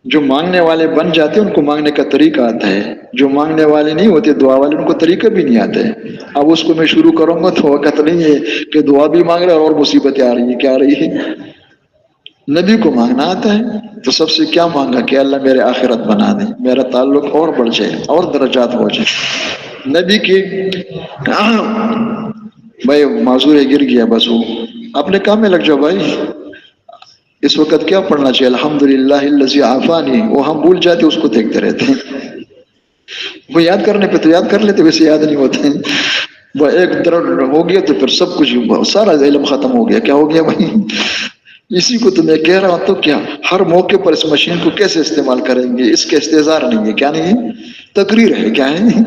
جو مانگنے والے بن جاتے ہیں ان کو مانگنے کا طریقہ آتا ہے، جو مانگنے والے نہیں ہوتے دعا والے ان کو طریقہ بھی نہیں آتا ہے۔ اب اس کو میں شروع کروں گا تو وقت نہیں ہے کہ دعا بھی مانگ رہے اور مصیبتیں آ رہی ہیں، کیا آ رہی ہے؟ نبی کو مانگنا آتا ہے تو سب سے کیا مانگا کہ اللہ میرے آخرت بنا دے، میرا تعلق اور بڑھ جائے اور درجات ہو جائے۔ نبی کی بھائی معذور ہے گر گیا، بس وہ اپنے کام میں لگ جاؤ بھائی۔ اس وقت کیا پڑھنا چاہیے؟ الحمدللہ الذی عافانی، وہ ہم بھول جاتے اس کو دیکھتے رہتے ہیں، وہ یاد کرنے پہ تو یاد کر لیتے ویسے یاد نہیں ہوتے ہیں۔ وہ ایک طرف ہو گیا تو پھر سب کچھ سارا علم ختم ہو گیا۔ کیا ہو گیا بھائی؟ اسی کو تو میں کہہ رہا ہوں، تو کیا ہر موقع پر اس مشین کو کیسے استعمال کریں گے؟ اس کے استحضار نہیں ہے، کیا نہیں ہے؟ تقریر ہے، کیا ہے؟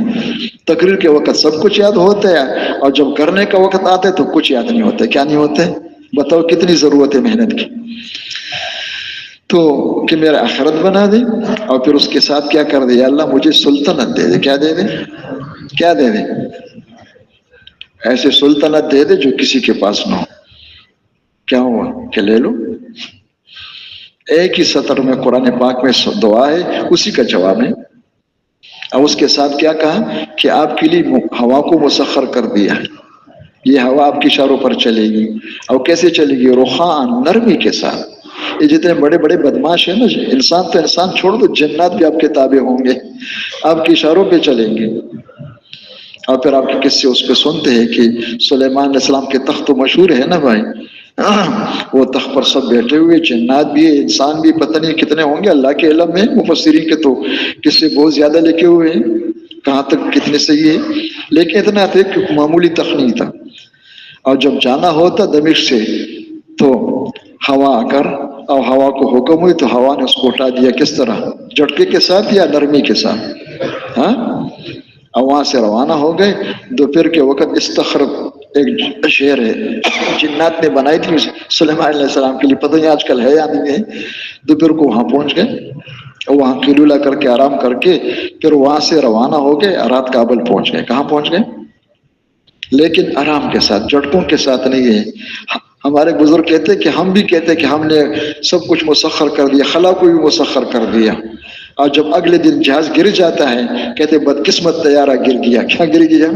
تقریر کے وقت سب کچھ یاد ہوتا ہے اور جب کرنے کا وقت آتا ہے تو کچھ یاد نہیں ہوتا ہے، کیا نہیں ہوتا ہے؟ بتاؤ کتنی ضرورت ہے محنت کی۔ تو کہ میرا آخرت بنا دے اور پھر اس کے ساتھ کیا کر دے؟ یا اللہ مجھے سلطنت دے دے۔ کیا دے دے؟ کیا دے دے؟ ایسے سلطنت دے دے جو کسی کے پاس نہ ہو۔ کیا ہوا کہ لے لو؟ ایک ہی سطر میں قرآن پاک میں دعا ہے، اسی کا جواب ہے۔ اور اس کے ساتھ کیا کہا کہ آپ کے لیے ہوا کو مسخر کر دیا، یہ ہوا آپ کی اشاروں پر چلے گی۔ اور کیسے چلے گی؟ رخان، نرمی کے ساتھ۔ یہ جتنے بڑے بڑے بدماش ہیں نا، انسان تو انسان چھوڑ دو، جنات بھی آپ کے تابع ہوں گے، آپ کے اشاروں پہ چلیں گے۔ اور پھر آپ کے قصے اس پہ سنتے ہیں کہ سلیمان علیہ السلام کے تخت تو مشہور ہے نا بھائی، وہ تخت پر سب بیٹھے ہوئے، جنات بھی انسان بھی، پتہ نہیں کتنے ہوں گے، اللہ کے علم میں۔ مفسرین کے تو قصے بہت زیادہ لکھے ہوئے ہیں، کہاں تک کتنے صحیح ہے، لیکن اتنا تھا کہ معمولی تخت نہیں تھا۔ اور جب جانا ہوتا دمشق سے تو ہوا آ کر اور ہوا کو حکم ہوئی تو ہوا نے اس کو اٹھا دیا۔ کس طرح؟ جھٹکے کے ساتھ یا نرمی کے ساتھ؟ ہاں، اور وہاں سے روانہ ہو گئے۔ دوپہر کے وقت استخر ایک شہر ہے، جنات نے بنائی تھی سلیمان علیہ السلام کے لیے، پتہ نہیں آج کل ہے یا نہیں ہے۔ دوپہر کو وہاں پہنچ گئے، وہاں قیلولہ کر کے آرام کر کے پھر وہاں سے روانہ ہو گئے، رات کابل پہنچ گئے۔ کہاں پہنچ گئے؟ لیکن آرام کے ساتھ، جھٹکوں کے ساتھ نہیں ہے۔ ہمارے بزرگ کہتے کہ ہم بھی کہتے کہ ہم نے سب کچھ مسخر کر دیا، خلا کو بھی مسخر کر دیا۔ اور جب اگلے دن جہاز گر جاتا ہے کہتے بدقسمت طیارہ گر گیا۔ کیا گر گیا؟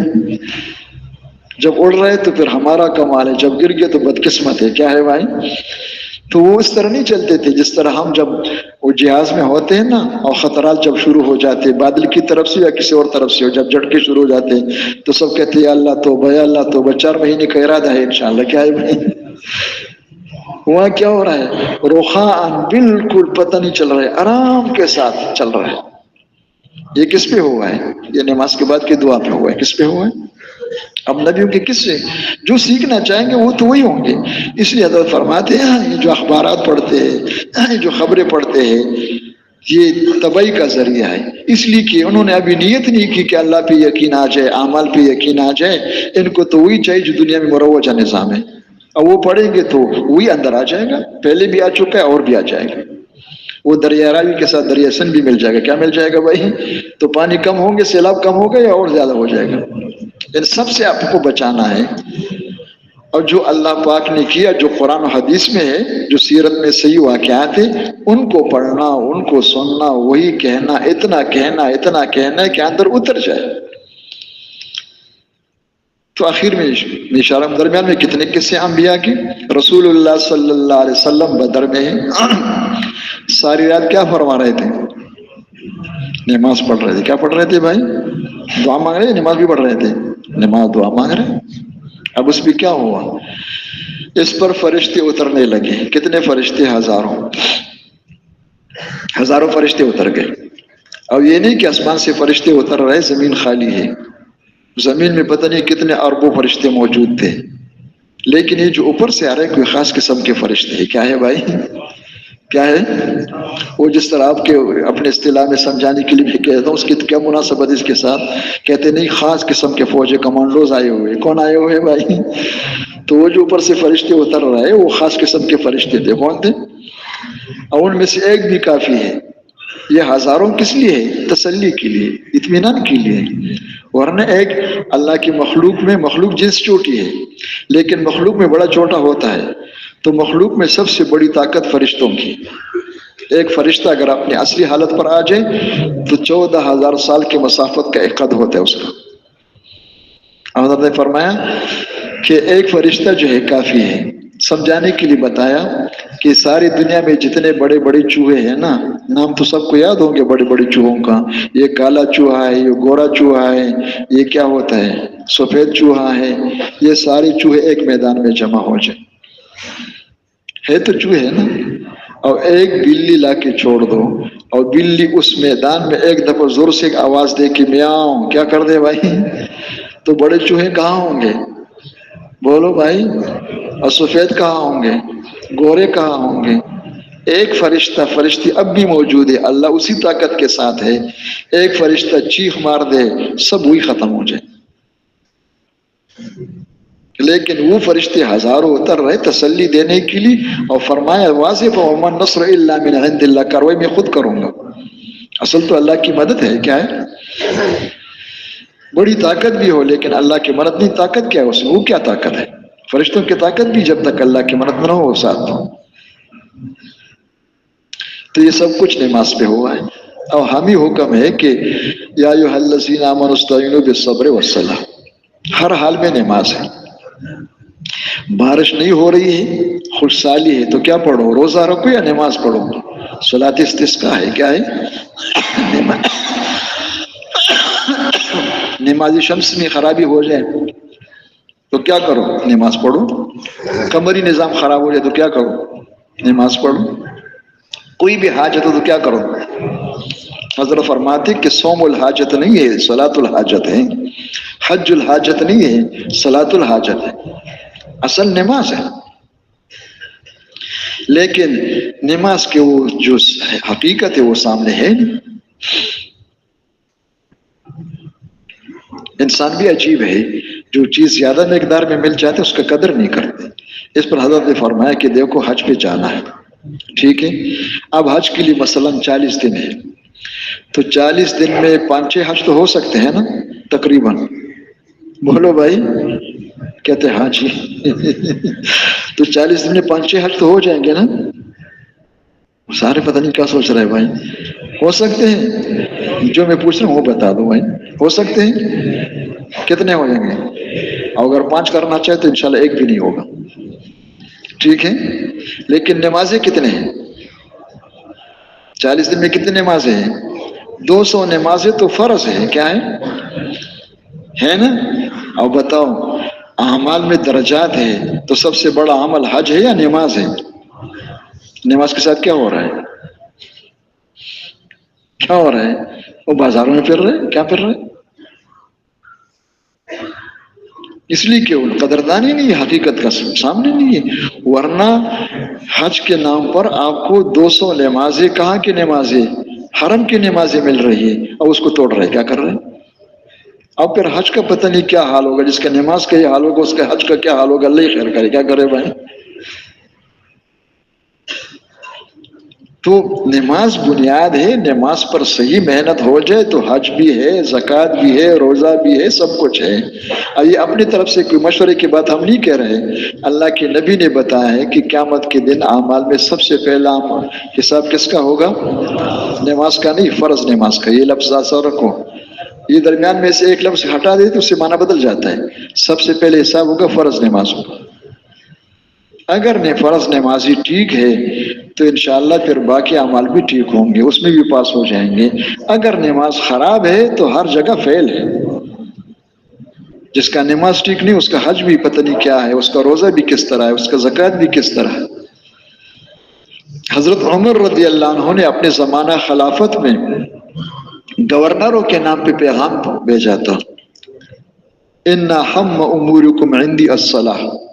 جب اڑ رہے تو پھر ہمارا کمال ہے، جب گر گیا تو بدقسمت ہے۔ کیا ہے بھائی؟ تو وہ اس طرح نہیں چلتے تھے جس طرح ہم جب وہ جہاز میں ہوتے ہیں نا، اور خطرات جب شروع ہو جاتے بادل کی طرف سے یا کسی اور طرف سے ہو، جب جھٹکے شروع ہو جاتے تو سب کہتے ہیں یا اللہ توبہ، یا اللہ توبہ، 4 مہینے کا ارادہ ہے انشاءاللہ۔ کیا ہے بھائی؟ وہاں کیا ہو رہا ہے؟ روخان، بالکل پتہ نہیں چل رہا ہے، آرام کے ساتھ چل رہا ہے۔ یہ کس پہ ہوا ہے؟ یہ نماز کے بعد کی دعا پہ ہوا ہے۔ کس پہ ہوا ہے؟ اب نبیوں کے قصے جو سیکھنا چاہیں گے وہ تو وہی ہوں گے۔ اس لیے حضرت فرماتے ہیں یہ جو اخبارات پڑھتے ہیں، جو خبریں پڑھتے ہیں، یہ تباہی کا ذریعہ ہے۔ اس لیے کہ انہوں نے ابھی نیت نہیں کی کہ اللہ پہ یقین آ جائے، اعمال پہ یقین آ جائے۔ ان کو تو وہی چاہیے جو دنیا میں مروجہ نظام ہے، اور وہ پڑھیں گے تو وہی اندر آ جائے گا۔ پہلے بھی آ چکا ہے اور بھی آ جائے گا۔ وہ دریا راوی کے ساتھ دریا سن بھی مل جائے گا۔ کیا مل جائے گا بھائی؟ تو پانی کم ہوں گے، سیلاب کم ہوگا یا اور زیادہ ہو جائے گا؟ ان سب سے آپ کو بچانا ہے۔ اور جو اللہ پاک نے کیا، جو قرآن و حدیث میں ہے، جو سیرت میں صحیح واقعات ہیں، ان کو پڑھنا، ان کو سننا، وہی کہنا، اتنا کہنا کہ اندر اتر جائے۔ تو آخر میں اشارہ درمیان میں کتنے قصے انبیاء کے؟ رسول اللہ صلی اللہ علیہ وسلم بدر میں ہیں، ساری رات کیا فرما رہے تھے؟ نماز پڑھ رہے تھے. کیا پڑھ رہے تھے بھائی؟ دعا مانگ رہے، نماز بھی پڑھ رہے تھے. نماز دعا مانگ رہے. اب اس پہ کیا ہوا؟ اس پر فرشتے اترنے لگے. کتنے فرشتے؟ ہزاروں فرشتے اتر گئے. اب یہ نہیں کہ آسمان سے فرشتے اتر رہے، زمین خالی ہے. زمین میں پتہ نہیں کتنے اربوں فرشتے موجود تھے، لیکن یہ جو اوپر سے آ رہے کوئی خاص قسم کے فرشتے ہیں. کیا ہے بھائی؟ کیا ہے وہ؟ جس طرح آپ کے اپنے اصطلاح میں سمجھانے کے لیے بھی کہتا ہوں، اس کی کیا مناسبت اس کے ساتھ؟ کہتے نہیں خاص قسم کے فوجی کمانڈوز آئے ہوئے. کون آئے ہوئے بھائی؟ تو وہ جو اوپر سے فرشتے اتر رہے وہ خاص قسم کے فرشتے تھے. کون تھے؟ اور ان میں سے ایک بھی کافی ہے. یہ ہزاروں کس لیے ہے؟ تسلی کے لیے، اطمینان کے لیے. ورنہ ایک اللہ کی مخلوق جنس چھوٹی ہے، لیکن مخلوق میں بڑا چھوٹا ہوتا ہے. تو مخلوق میں سب سے بڑی طاقت فرشتوں کی. ایک فرشتہ اگر اپنی اصلی حالت پر آ جائے تو 14,000 سال کی مسافت کا ایک قد ہوتا ہے اس کا. حضرت نے فرمایا کہ ایک فرشتہ جو ہے کافی ہے. سمجھانے کے لیے بتایا کہ ساری دنیا میں جتنے بڑے بڑے چوہے ہیں نا، نام تو سب کو یاد ہوں گے بڑے بڑے چوہوں کا. یہ کالا چوہا ہے، یہ گورا چوہا ہے، یہ کیا ہوتا ہے سفید چوہا ہے. یہ سارے چوہے ایک میدان میں جمع ہو جائیں، ہے تو چوہے نا. اور ایک بلی لا کے چھوڑ دو، اور بلی اس میدان میں ایک دفعہ زور سے آواز دے کہ میاؤں کیا کر دے بھائی، تو بڑے چوہے کہاں ہوں گے؟ بولو بھائی. اور سفید کہاں ہوں گے؟ گورے کہاں ہوں گے؟ ایک فرشتی اب بھی موجود ہے. اللہ اسی طاقت کے ساتھ ہے. ایک فرشتہ چیخ مار دے سب وہی ختم ہو جائے. لیکن وہ فرشتے ہزاروں اتر رہے تسلی دینے کے لیے، اور فرمایا واضح ومن نصر الا من عند اللہ، کاروائی میں خود کروں گا. اصل تو اللہ کی مدد ہے. کیا ہے؟ بڑی طاقت بھی ہو لیکن اللہ کی مدد نہیں. طاقت کیا ہے اس میں؟ وہ کیا طاقت ہے؟ فرشتوں کی طاقت بھی جب تک اللہ کی مدد نہ ہو ساتھ. تو یہ سب کچھ نماز پہ ہوا ہے. اور ہم ہی حکم ہے کہ یا ایھا الذین آمنوا استعینوا بالصبر والصلاۃ. ہر حال میں نماز ہے. بارش نہیں ہو رہی ہے، خوشحالی ہے، تو کیا پڑھو؟ روزہ رکھو یا نماز پڑھو؟ صلاۃ استسقاء ہے. کیا ہے؟ نماز شمس میں خرابی ہو جائے تو کیا کرو؟ نماز پڑھو. قمری نظام خراب ہو جائے تو کیا کرو؟ نماز پڑھو. کوئی بھی حاجت ہو تو کیا کرو؟ حضرت فرماتے کہ صوم الحاجت نہیں ہے، صلاۃ الحاجت ہے. حج الحاجت نہیں ہے، صلاۃ الحاجت ہے. اصل نماز ہے. لیکن نماز کے وہ جو حقیقت ہے وہ سامنے ہے. انسان بھی عجیب ہے، جو چیز زیادہ مقدار میں مل جاتے اس کا قدر نہیں کرتے. اس پر حضرت نے فرمایا کہ دیکھو حج پہ جانا ہے، ٹھیک ہے. اب حج کے لیے مثلاً 40 دن ہے، تو 40 دن میں 5-6 حج تو ہو سکتے ہیں نا تقریباً. بولو بھائی. کہتے ہاں جی. تو 40 دن میں 5-6 حج تو ہو جائیں گے نا. سارے پتہ نہیں کیا سوچ رہے بھائی. ہو سکتے ہیں؟ جو میں پوچھ رہا ہوں وہ بتا دو بھائی. ہو سکتے ہیں؟ کتنے ہو جائیں گے؟ اور اگر 5 کرنا چاہے تو انشاءاللہ ایک بھی نہیں ہوگا. ٹھیک ہے. لیکن نمازیں کتنے ہیں؟ 40 دن میں کتنی نمازیں ہیں؟ 200 نمازیں تو فرض ہیں. کیا ہے نا؟ اور بتاؤ اعمال میں درجات ہے، تو سب سے بڑا عمل حج ہے یا نماز ہے؟ نماز کے ساتھ کیا ہو رہا ہے؟ کیا ہو رہا ہے؟ وہ بازاروں میں پھر رہے. کیا پھر رہے؟ اس لیے کہ وہ قدردانی نہیں ہے، حقیقت کا سامنے نہیں ہے. ورنہ حج کے نام پر آپ کو 200 نمازیں، کہاں کی نمازیں؟ حرم کی نمازیں مل رہی ہے، اور اس کو توڑ رہے. کیا کر رہے ہیں؟ اب پھر حج کا پتہ نہیں کیا حال ہوگا. جس کا نماز کا یہ حال ہوگا اس کا حج کا کیا حال ہوگا؟ اللہ ہی خیر کرے. کیا کرے بھائی؟ تو نماز بنیاد ہے. نماز پر صحیح محنت ہو جائے تو حج بھی ہے، زکوٰۃ بھی ہے، روزہ بھی ہے، سب کچھ ہے. اب یہ اپنی طرف سے کوئی مشورے کی بات ہم نہیں کہہ رہے. اللہ کے نبی نے بتایا ہے کہ قیامت کے دن اعمال میں سب سے پہلا حساب کس کا ہوگا؟ نماز کا نہیں، فرض نماز کا. یہ لفظ ایسا رکھو، یہ درمیان میں سے ایک لفظ ہٹا دے تو اس سے معنی بدل جاتا ہے. سب سے پہلے حساب ہوگا فرض نماز ہوگا. اگر فرض نمازی ٹھیک ہے تو انشاءاللہ پھر باقی اعمال بھی ٹھیک ہوں گے، اس میں بھی پاس ہو جائیں گے۔ اگر نماز خراب ہے تو ہر جگہ فیل ہے۔ جس کا نماز ٹھیک نہیں، اس کا حج بھی پتہ نہیں کیا ہے، اس کا روزہ بھی کس طرح ہے، اس کا زکوٰۃ بھی کس طرح ہے۔ حضرت عمر رضی اللہ عنہ نے اپنے زمانہ خلافت میں گورنروں کے نام پہ پیغام بھیجا تھا، ان اہم امورکم عندی الصلاۃ،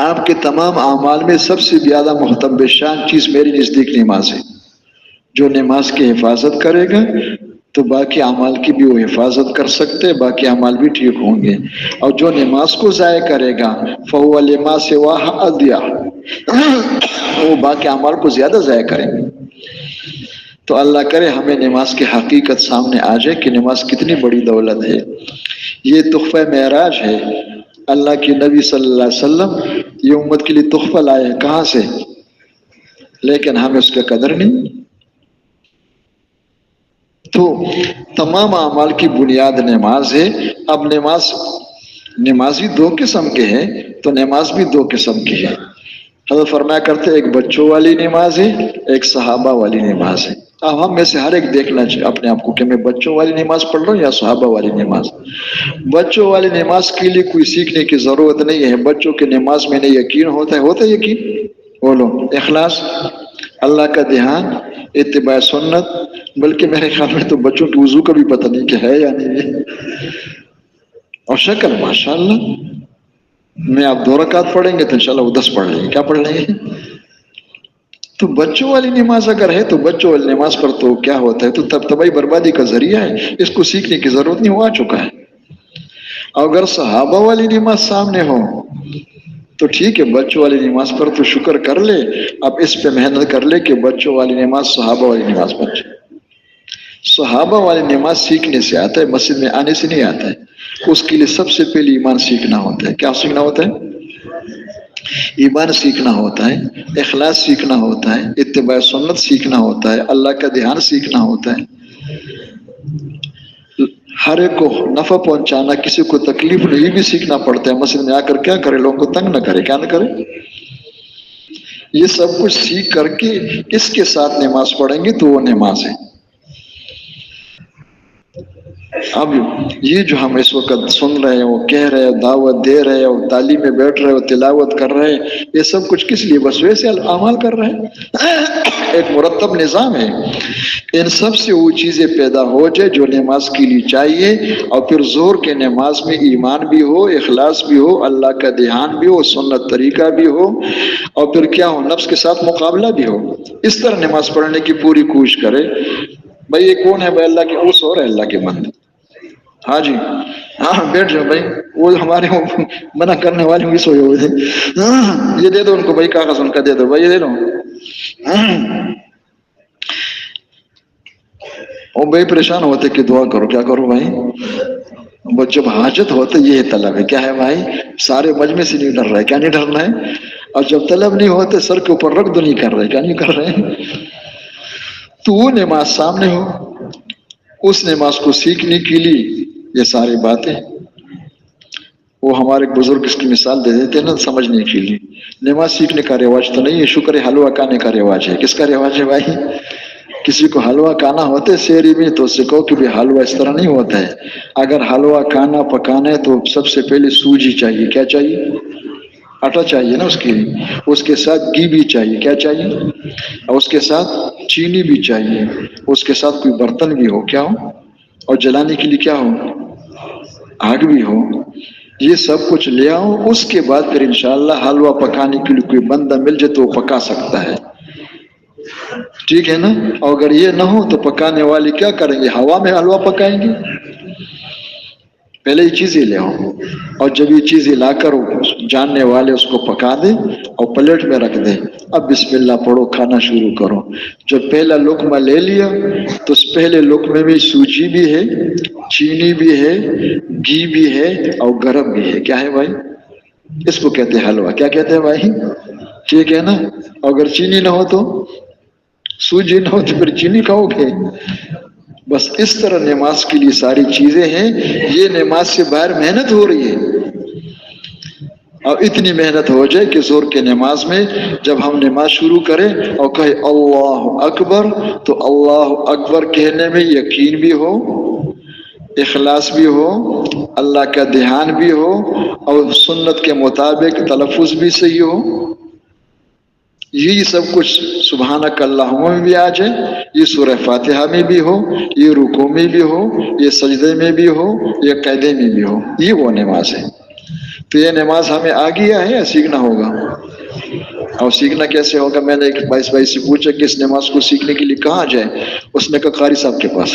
آپ کے تمام اعمال میں سب سے زیادہ محتم شان چیز میری نزدیک نماز ہے۔ جو نماز کی حفاظت کرے گا تو باقی اعمال کی بھی وہ حفاظت کر سکتے، باقی اعمال بھی ٹھیک ہوں گے۔ اور جو نماز کو ضائع کرے گا فهو لما سواها اضيع، وہ باقی اعمال کو زیادہ ضائع کریں گے۔ تو اللہ کرے ہمیں نماز کی حقیقت سامنے آ جائے کہ نماز کتنی بڑی دولت ہے۔ یہ تحفہ معراج ہے، اللہ کی نبی صلی اللہ علیہ وسلم یہ امت کے لیے تحفہ لائے ہیں، کہاں سے؟ لیکن ہمیں اس کا قدر نہیں۔ تو تمام اعمال کی بنیاد نماز ہے۔ اب نمازی دو قسم کے ہیں، تو نماز بھی دو قسم کی ہے۔ حضرت فرمایا کرتے ایک بچوں والی نماز ہے، ایک صحابہ والی نماز ہے۔ اب ہم میں سے ہر ایک دیکھنا چاہیے اپنے آپ کو کہ میں بچوں والی نماز پڑھ رہا ہوں یا صحابہ والی نماز۔ بچوں والی نماز کے لیے کوئی سیکھنے کی ضرورت نہیں ہے، بچوں کی نماز میں نہیں یقین ہوتا ہے یقین، بولو اخلاص، اللہ کا دھیان، اتباع سنت۔ بلکہ میرے خیال میں تو بچوں کی وضو کا بھی پتہ نہیں کہ ہے یا نہیں ہے، اور شکل ماشاءاللہ میں آپ 2 رکعت پڑھیں گے تو انشاءاللہ وہ 10 پڑھ لیں گے، کیا پڑھ لیں گے؟ تو بچوں والی نماز اگر ہے تو بچوں والی نماز پر تو کیا ہوتا ہے، تو تباہی بربادی کا ذریعہ ہے، اس کو سیکھنے کی ضرورت نہیں، ہو آ چکا ہے۔ اگر صحابہ والی نماز سامنے ہو تو ٹھیک ہے، بچوں والی نماز پر تو شکر کر لے، اب اس پہ محنت کر لے کہ بچوں والی نماز صحابہ والی نماز بن جائے۔ صحابہ والی نماز سیکھنے سے آتا ہے، مسجد میں آنے سے نہیں آتا ہے۔ اس کے لیے سب سے پہلے ایمان سیکھنا ہوتا ہے۔ کیا سیکھنا ہوتا ہے؟ ایمان سیکھنا ہوتا ہے، اخلاص سیکھنا ہوتا ہے، اتباع سنت سیکھنا ہوتا ہے، اللہ کا دھیان سیکھنا ہوتا ہے، ہر ایک کو نفع پہنچانا، کسی کو تکلیف نہیں، یہ بھی سیکھنا پڑتا ہے۔ مسجد میں آ کر کیا کرے، لوگوں کو تنگ نہ کرے، کیا نہ کرے، یہ سب کچھ سیکھ کر کے اس کے ساتھ نماز پڑھیں گے تو وہ نماز ہے۔ اب یہ جو ہم اس وقت سن رہے ہیں، وہ کہہ رہے ہیں، دعوت دے رہے ہیں، اور تعلیم میں بیٹھ رہے ہیں، تلاوت کر رہے ہیں، یہ سب کچھ کس لیے؟ بس ویسے اعمال کر رہے ہیں، ایک مرتب نظام ہے۔ ان سب سے وہ چیزیں پیدا ہو جائے جو نماز کے لیے چاہیے، اور پھر ظہر کے نماز میں ایمان بھی ہو، اخلاص بھی ہو، اللہ کا دھیان بھی ہو، سنت طریقہ بھی ہو، اور پھر کیا ہو، نفس کے ساتھ مقابلہ بھی ہو۔ اس طرح نماز پڑھنے کی پوری کوشش کرے۔ بھائی یہ کون ہے؟ بھائی اللہ کے اس اور ہے، اللہ کے بندے۔ ہاں جی، ہاں بیٹھ جاؤ بھائی، وہ ہمارے منع کرنے والے بھی سوئے ہوئے تھے۔ یہ دے دو ان کو بھائی، کاغذ ان کا دے دو بھائی، یہ دے دو۔ اور بھائی پریشان ہوتے کہ دعا کرو، کیا کرو بھائی؟ بس جب حاجت ہوتے یہ طلب ہے، کیا ہے بھائی؟ سارے مجمع سے نہیں ڈر رہے، کیا نہیں ڈر رہے؟ اور جب طلب نہیں ہوتے سر کے اوپر رکھ دو نہیں کر رہے، کیا نہیں کر رہے؟ تو وہ نماز سامنے ہو، اس نماز کو سیکھنے کے لیے یہ ساری باتیں وہ ہمارے بزرگ اس کی مثال دے دیتے ہیں نا سمجھنے کے لیے۔ نماز سیکھنے کا رواج تو نہیں ہے، شکر ہے حلوہ کھانے کا رواج ہے۔ کس کا رواج ہے بھائی؟ کسی کو حلوہ کھانا ہوتا ہے شہری میں تو اس سے کہو کہ حلوہ اس طرح نہیں ہوتا ہے۔ اگر حلوہ کھانا پکانا ہے تو سب سے پہلے سوجی چاہیے، کیا چاہیے؟ آٹا چاہیے نا اس کے لیے، اس کے ساتھ گھی بھی چاہیے، کیا چاہیے؟ اور اس کے ساتھ چینی بھی چاہیے، اس کے ساتھ کوئی برتن بھی ہو، کیا ہو، اور جلانے کے لیے کیا ہو، آگ بھی ہو۔ یہ سب کچھ لے آؤ، اس کے بعد پھر انشاءاللہ حلوہ پکانے کے لیے کوئی بندہ مل جائے تو وہ پکا سکتا ہے، ٹھیک ہے نا؟ اور اگر یہ نہ ہو تو پکانے والے کیا کریں گے؟ ہوا میں حلوہ پکائیں گے۔ پہلے یہ چیزیں لے آؤ، اور جب یہ چیزیں لا کر جاننے والے اس کو پکا دیں اور پلیٹ میں رکھ دیں، اب بسم اللہ پڑھو، کھانا شروع کرو۔ جب پہلا لقمہ لے لیا تو اس پہلے لقمے میں سوجی بھی ہے، چینی بھی ہے، گھی بھی ہے، اور گرم بھی ہے، کیا ہے بھائی؟ اس کو کہتے ہیں حلوہ۔ کیا کہتے ہیں بھائی؟ ٹھیک ہے نا؟ اگر چینی نہ ہو تو، سوجی نہ ہو تو پھر چینی کھاؤ گے؟ بس اس طرح نماز کے لیے ساری چیزیں ہیں۔ یہ نماز سے باہر محنت ہو رہی ہے، اور اتنی محنت ہو جائے کہ زور کے نماز میں جب ہم نماز شروع کریں اور کہے اللہ اکبر تو اللہ اکبر کہنے میں یقین بھی ہو، اخلاص بھی ہو، اللہ کا دھیان بھی ہو، اور سنت کے مطابق تلفظ بھی صحیح ہو، یہی سب کچھ سبحانک اللہم میں بھی آ جائے، یہ سورہ فاتحہ میں بھی ہو، یہ رکوع میں بھی ہو، یہ سجدے میں بھی ہو، یہ قعدے میں بھی ہو، یہ وہ نماز ہے۔ تو یہ نماز ہمیں آ گیا ہے یا سیکھنا ہوگا؟ اور سیکھنا کیسے ہوگا؟ میں نے ایک بھائی سے پوچھا کہ اس نماز کو سیکھنے کے لیے کہاں جائے؟ اس نے کہا قاری صاحب کے پاس۔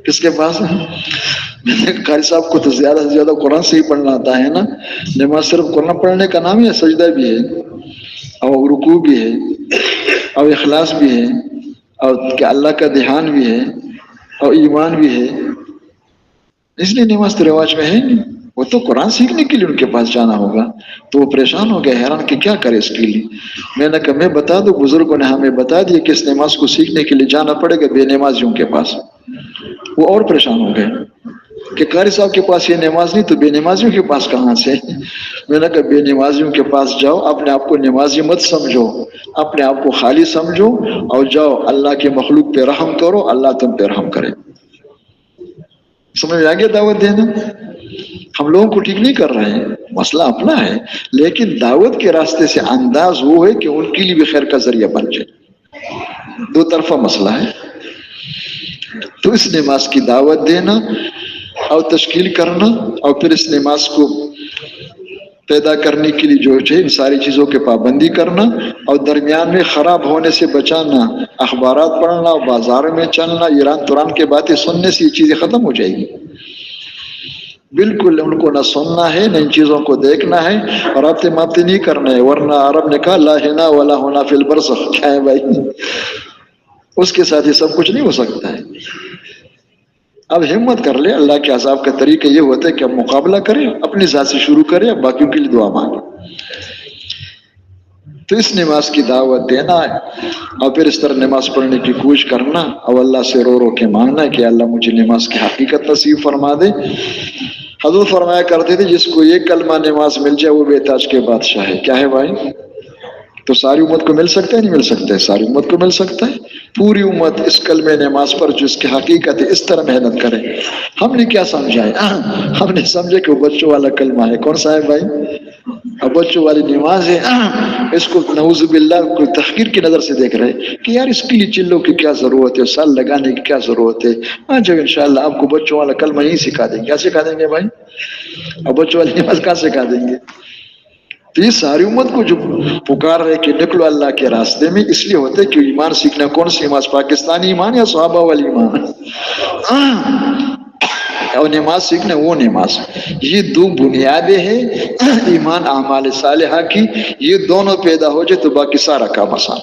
کس کے پاس؟ میں نے کہا قاری صاحب کو تو زیادہ سے زیادہ قرآن سے ہی پڑھنا آتا ہے نا، نماز صرف قرآن پڑھنے کا نام ہے، سجدہ بھی ہے اور رکوع بھی ہے اور اخلاص بھی ہے اور کہ اللہ کا دھیان بھی ہے اور ایمان بھی ہے، اس لیے نماز تو رواج میں ہے نہیں۔ وہ تو قرآن سیکھنے کے لیے ان کے پاس جانا ہوگا، تو وہ پریشان ہو گیا، حیران کہ کیا کرے اس کے لیے۔ میں نے کہا میں بتا دوں، بزرگوں نے ہمیں بتا دیا کہ اس نماز کو سیکھنے کے لیے جانا پڑے گا بے نمازیوں کے پاس۔ وہ اور پریشان ہو گئے کہ قاری صاحب کے پاس یہ نماز نہیں تو بے نمازیوں کے پاس کہاں سے؟ میں نے کہا بے نمازیوں کے پاس جاؤ، اپنے آپ کو نمازی مت سمجھو، اپنے آپ کو خالی سمجھو اور جاؤ اللہ کے مخلوق پہ رحم کرو، اللہ تم پہ رحم کرے۔ سمجھ میں آ گیا دعوت دینا؟ ہم لوگوں کو ٹھیک نہیں کر رہے ہیں، مسئلہ اپنا ہے، لیکن دعوت کے راستے سے انداز وہ ہے کہ ان کے لیے بھی خیر کا ذریعہ بن جائے، دو طرفہ مسئلہ ہے۔ تو اس نماز کی دعوت دینا اور تشکیل کرنا اور پھر اس نماز کو پیدا کرنے کے لیے جو ہے ان ساری چیزوں کے پابندی کرنا اور درمیان میں خراب ہونے سے بچانا، اخبارات پڑھنا اور بازاروں میں چلنا، ایران توران کے باتیں سننے سے یہ چیزیں ختم ہو جائے گی۔ بالکل ان کو نہ سننا ہے نہ ان چیزوں کو دیکھنا ہے، اور رابطے مابطے نہیں کرنا ہے، ورنہ عرب نے کہا لا ہنا ولا ہونا فی البرزخ، کیا ہے بھائی، اس کے ساتھ یہ سب کچھ نہیں ہو سکتا ہے۔ اب ہمت کر لے، اللہ کے عذاب کا طریقہ یہ ہوتا ہے کہ اب مقابلہ کریں، اپنی ذات سے شروع کریں، اب باقیوں کے لیے دعا مانگیں۔ تو اس نماز کی دعوت دینا ہے اور پھر اس طرح نماز پڑھنے کی کوشش کرنا اور اللہ سے رو رو کے مانگنا کہ اللہ مجھے نماز کی حقیقت نصیب فرما دے۔ حضور فرمایا کرتے تھے جس کو یہ کلمہ نماز مل جائے وہ بے تاج کے بادشاہ ہے۔ کیا ہے بھائی؟ تو ساری امت کو مل سکتا ہے نہیں مل سکتا ہے؟ ساری امت کو مل سکتا ہے، پوری امت اس کلمہ نماز پر جو اس کی حقیقت ہے اس طرح محنت کرے۔ ہم نے کیا سمجھا ہے؟ ہم نے سمجھا کہ وہ بچوں والا کلمہ ہے۔ کون سا ہے بھائی؟ اب بچوں والی نماز ہے، اس کو نعوذ باللہ کوئی تحقیر کی نظر سے دیکھ رہے کہ یار اس کے لیے چلوں کی کیا ضرورت ہے، سال لگانے کی کیا ضرورت ہے۔ ہاں جب انشاءاللہ آپ کو بچوں والا کلمہ یہی سکھا دیں گے۔ کیا سکھا دیں گے بھائی؟ اب بچوں والی نماز کہاں سکھا دیں گے؟ تو یہ ساری امت کو جو پکار رہے کہ نکلو اللہ کے راستے میں، اس لیے ہوتے کہ ایمان سیکھنا کون سی نماز، پاکستانی ایمان یا صحابہ والی ایمان، اور نماز سیکھنا وہ نماز، یہ دو بنیادیں ہیں ایمان اعمال صالحہ کی، یہ دونوں پیدا ہو جائے تو باقی سارا کام آسان۔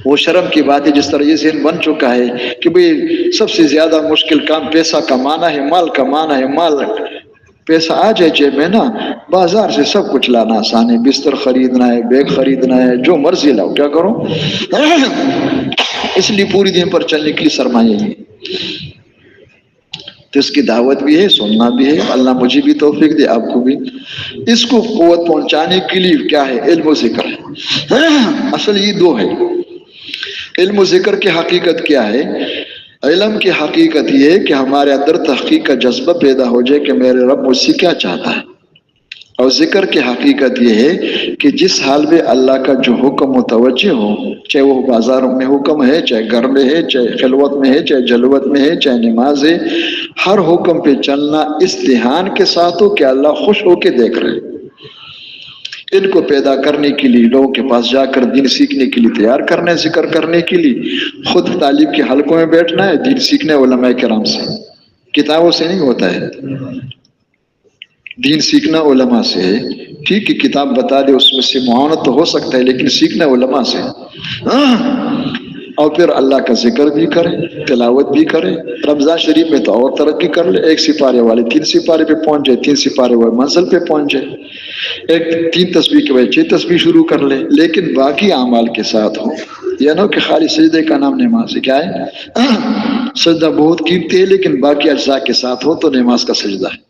وہ شرم کی بات ہے، جس طرح یہ ذہن بن چکا ہے کہ بھئی سب سے زیادہ مشکل کام پیسہ کمانا ہے، مال کمانا ہے، مال پیسہ آ جائے جیب میں نا، بازار سے سب کچھ لانا آسان ہے، بستر خریدنا ہے، بیگ خریدنا ہے، جو مرضی لاؤ، کیا کرو؟ اس لیے پوری دن پر چلنے کے لیے سرمایہ ہے۔ تو اس کی دعوت بھی ہے، سننا بھی ہے، اللہ مجھے بھی توفیق دے، آپ کو بھی۔ اس کو قوت پہنچانے کے لیے کیا ہے؟ علم و ذکر ہے۔ اصل یہ دو ہے، علم و ذکر کی حقیقت کیا ہے؟ علم کی حقیقت یہ ہے کہ ہمارے اندر تحقیق کا جذبہ پیدا ہو جائے کہ میرے رب مجھ سے کیا چاہتا ہے، اور ذکر کی حقیقت یہ ہے کہ جس حال میں اللہ کا جو حکم متوجہ ہو، چاہے وہ بازاروں میں حکم ہے، چاہے گھر میں ہے، چاہے خلوت میں ہے، چاہے جلوت میں ہے، چاہے نماز ہے، ہر حکم پہ چلنا اس دھیان کے ساتھ ہو کہ اللہ خوش ہو کے دیکھ رہے۔ ان کو پیدا کرنے کے لیے لوگوں کے پاس جا کر دین سیکھنے کے لیے تیار کرنا ہے، ذکر کرنے کے لیے خود تعلیم کے حلقوں میں بیٹھنا ہے، دین سیکھنا ہے علماء کرام سے، کتابوں سے نہیں ہوتا ہے۔ دین سیکھنا علماء سے ہے، ٹھیک ہے کتاب بتا دے اس میں سے معاونت تو ہو سکتا ہے، لیکن سیکھنا علماء سے، اور پھر اللہ کا ذکر بھی کرے، تلاوت بھی کرے۔ رمضان شریف میں تو اور ترقی کر لے، 1 سپارے والے 3 سپارے پہ پہنچ جائے، 3 سپارے والے منزل پہ پہنچ جائے، ایک 3 تسبیح کے بعد 6 تسبیح شروع کر لے، لیکن باقی اعمال کے ساتھ ہو، یہ نہ کہ خالی سجدے کا نام نماز ہے۔ کیا ہے؟ سجدہ بہت قیمتی ہے، لیکن باقی اجزاء کے ساتھ ہو تو نماز کا سجدہ ہے۔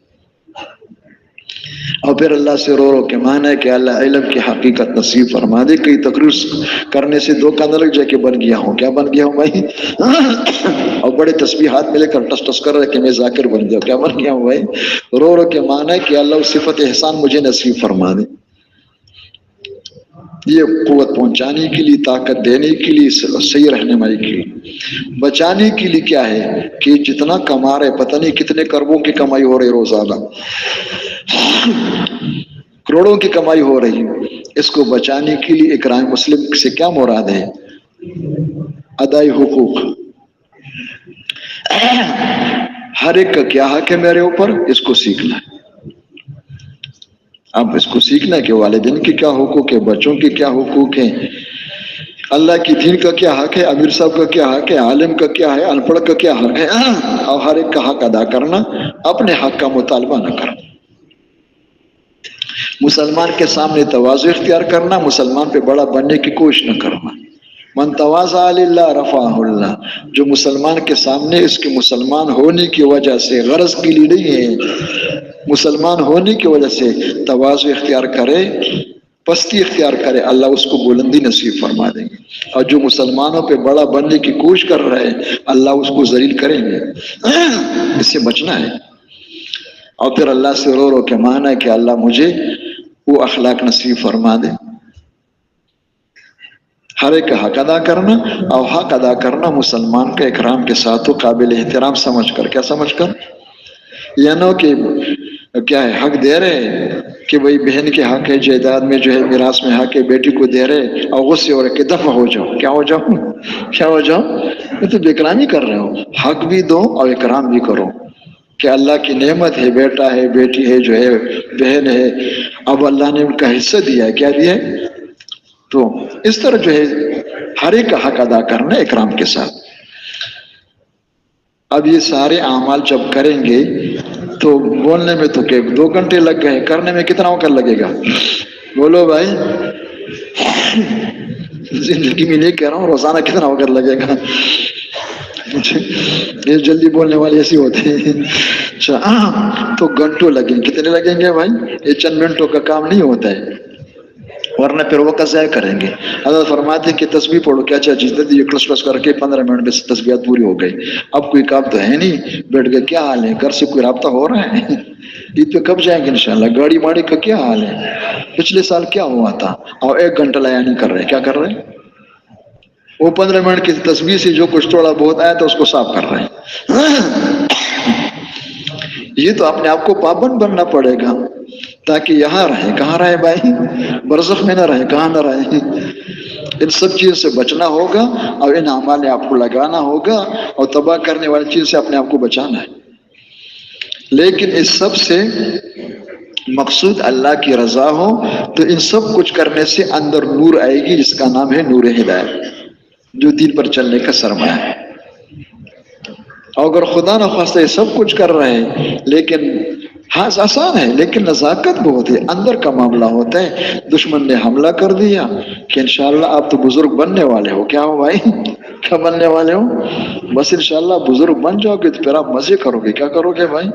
اور پھر اللہ سے رو رو کے مانا ہے کہ اللہ علم کی حقیقت نصیب فرما دے. کئی تقریر کرنے سے دو کان لگ جائے کہ بن گیا ہوں. کیا بن گیا ہوں بھائی؟ اور بڑے تسبیح ہاتھ میں لے کر ٹس ٹس کر رہے کہ میں ذاکر بن گیا. کیا بن گیا ہوں بھائی؟ رو رو کے مانا ہے کہ اللہ صفت احسان مجھے نصیب فرما دے. یہ قوت پہنچانے کے لیے، طاقت دینے کے لیے، صحیح رہنمائی کے لیے. بچانے کے لیے کیا ہے کہ جتنا کما رہے پتہ نہیں کتنے کروڑوں کی کمائی ہو رہی روزانہ، کروڑوں کی کمائی ہو رہی. اس کو بچانے کے لیے اکرام مسلم سے کیا مراد ہے؟ ادائی حقوق. ہر ایک کا کیا حق ہے میرے اوپر، اس کو سیکھنا ہے. اب اس کو سیکھنا ہے کہ والدین کے کیا حقوق ہے، بچوں کے کیا حقوق ہیں، اللہ کی دین کا کیا حق ہے، امیر صاحب کا کیا حق ہے، عالم کا کیا ہے، ان پڑھ کا کیا حق ہے. اور ہر ایک کا حق ادا کرنا، اپنے حق کا مطالبہ نہ کرنا. مسلمان کے سامنے تواضع اختیار کرنا، مسلمان پہ بڑا بننے کی کوشش نہ کرنا. من تواضع للہ رفعہ اللہ. جو مسلمان کے سامنے اس کے مسلمان ہونے کی وجہ سے، غرض کے لیے نہیں ہے، مسلمان ہونے کی وجہ سے تواضع اختیار کرے، پستی اختیار کرے، اللہ اس کو بلندی نصیب فرما دیں گے. اور جو مسلمانوں پہ بڑا بننے کی کوشش کر رہے ہیں، اللہ اس کو ذلیل کریں گے. اس سے بچنا ہے. اور پھر اللہ سے رو رو کے مانا ہے کہ اللہ مجھے وہ اخلاق نصیب فرما دے. ہر ایک کا حق ادا کرنا، اور حق ادا کرنا مسلمان کے اکرام کے ساتھ ہو، قابل احترام سمجھ کر. کیا سمجھ کر؟ یہ نہ کہ کیا ہے حق دے رہے کہ بھائی بہن کے حق ہے، جائیداد میں جو ہے میراث میں حق ہے، بیٹی کو دے رہے اور غصے ہو رہے کہ دفع ہو جاؤ. کیا ہو جاؤ؟ کیا ہو جاؤ؟ یہ تو بیکرامی کر رہے ہو. حق بھی دو اور اکرام بھی کرو کہ اللہ کی نعمت ہے، بیٹا ہے، بیٹی ہے، جو ہے بہن ہے، اب اللہ نے ان کا حصہ دیا ہے. کیا دیا ہے؟ تو اس طرح جو ہے ہر ایک کا حق ادا کرنا اکرام کے ساتھ. اب یہ سارے اعمال جب کریں گے تو بولنے میں تو کہ 2 گھنٹے لگ گئے، کرنے میں کتنا وقت لگے گا؟ بولو بھائی. زندگی میں نہیں کہہ رہا ہوں، روزانہ کتنا وقت لگے گا؟ یہ جلدی بولنے والے ایسے ہوتے ہیں. تو گھنٹوں لگیں. کتنے لگیں گے بھائی؟ یہ چند منٹوں کا کام نہیں ہوتا ہے، ورنہ پھر وقت ضائع کریں گے. حضرت فرماتے ہیں کہ تسبیح پڑھو. کیا چاہیے جتنے یہ کلس کلس کر کے 15 منٹ میں تسبیحات پوری ہو گئی. اب کوئی کام تو ہے نہیں، بیٹھ گئے. کیا حال ہے؟ گھر سے کوئی رابطہ ہو رہا ہے؟ عید پہ کب جائیں گے انشاءاللہ؟ گاڑی واڑی کا کیا حال ہے؟ پچھلے سال کیا ہوا تھا؟ اور 1 گھنٹہ لایا نہیں کر رہے. کیا کر رہے؟ وہ 15 منٹ کی تسبیح سے جو کچھ تھوڑا بہت آیا تو اس کو صاف کر رہے ہیں. یہ تو اپنے آپ کو پابند بننا پڑے گا تاکہ یہاں رہے. کہاں رہے بھائی؟ برزخ میں نہ رہے. کہاں نہ رہے؟ ان سب چیزوں سے بچنا ہوگا اور ان اعمال میں آپ کو لگانا ہوگا اور تباہ کرنے والی چیز سے اپنے آپ کو بچانا ہے. لیکن اس سب سے مقصود اللہ کی رضا ہو تو ان سب کچھ کرنے سے اندر نور آئے گی، جس کا نام ہے نور ہدایت، جو دین پر چلنے کا سرمایہ ہے. اور اگر خدا نہ خواستہ یہ سب کچھ کر رہے ہیں، لیکن ہاں آسان ہے لیکن نزاکت بہت ہے، اندر کا معاملہ ہوتا ہے. دشمن نے حملہ کر دیا کہ انشاءاللہ آپ تو بزرگ بننے والے ہو. کیا ہو بھائی؟ کیا بننے والے ہو؟ بس انشاءاللہ بزرگ بن جاؤ گے تو پھر آپ مزے کرو گے. کیا کرو گے بھائی؟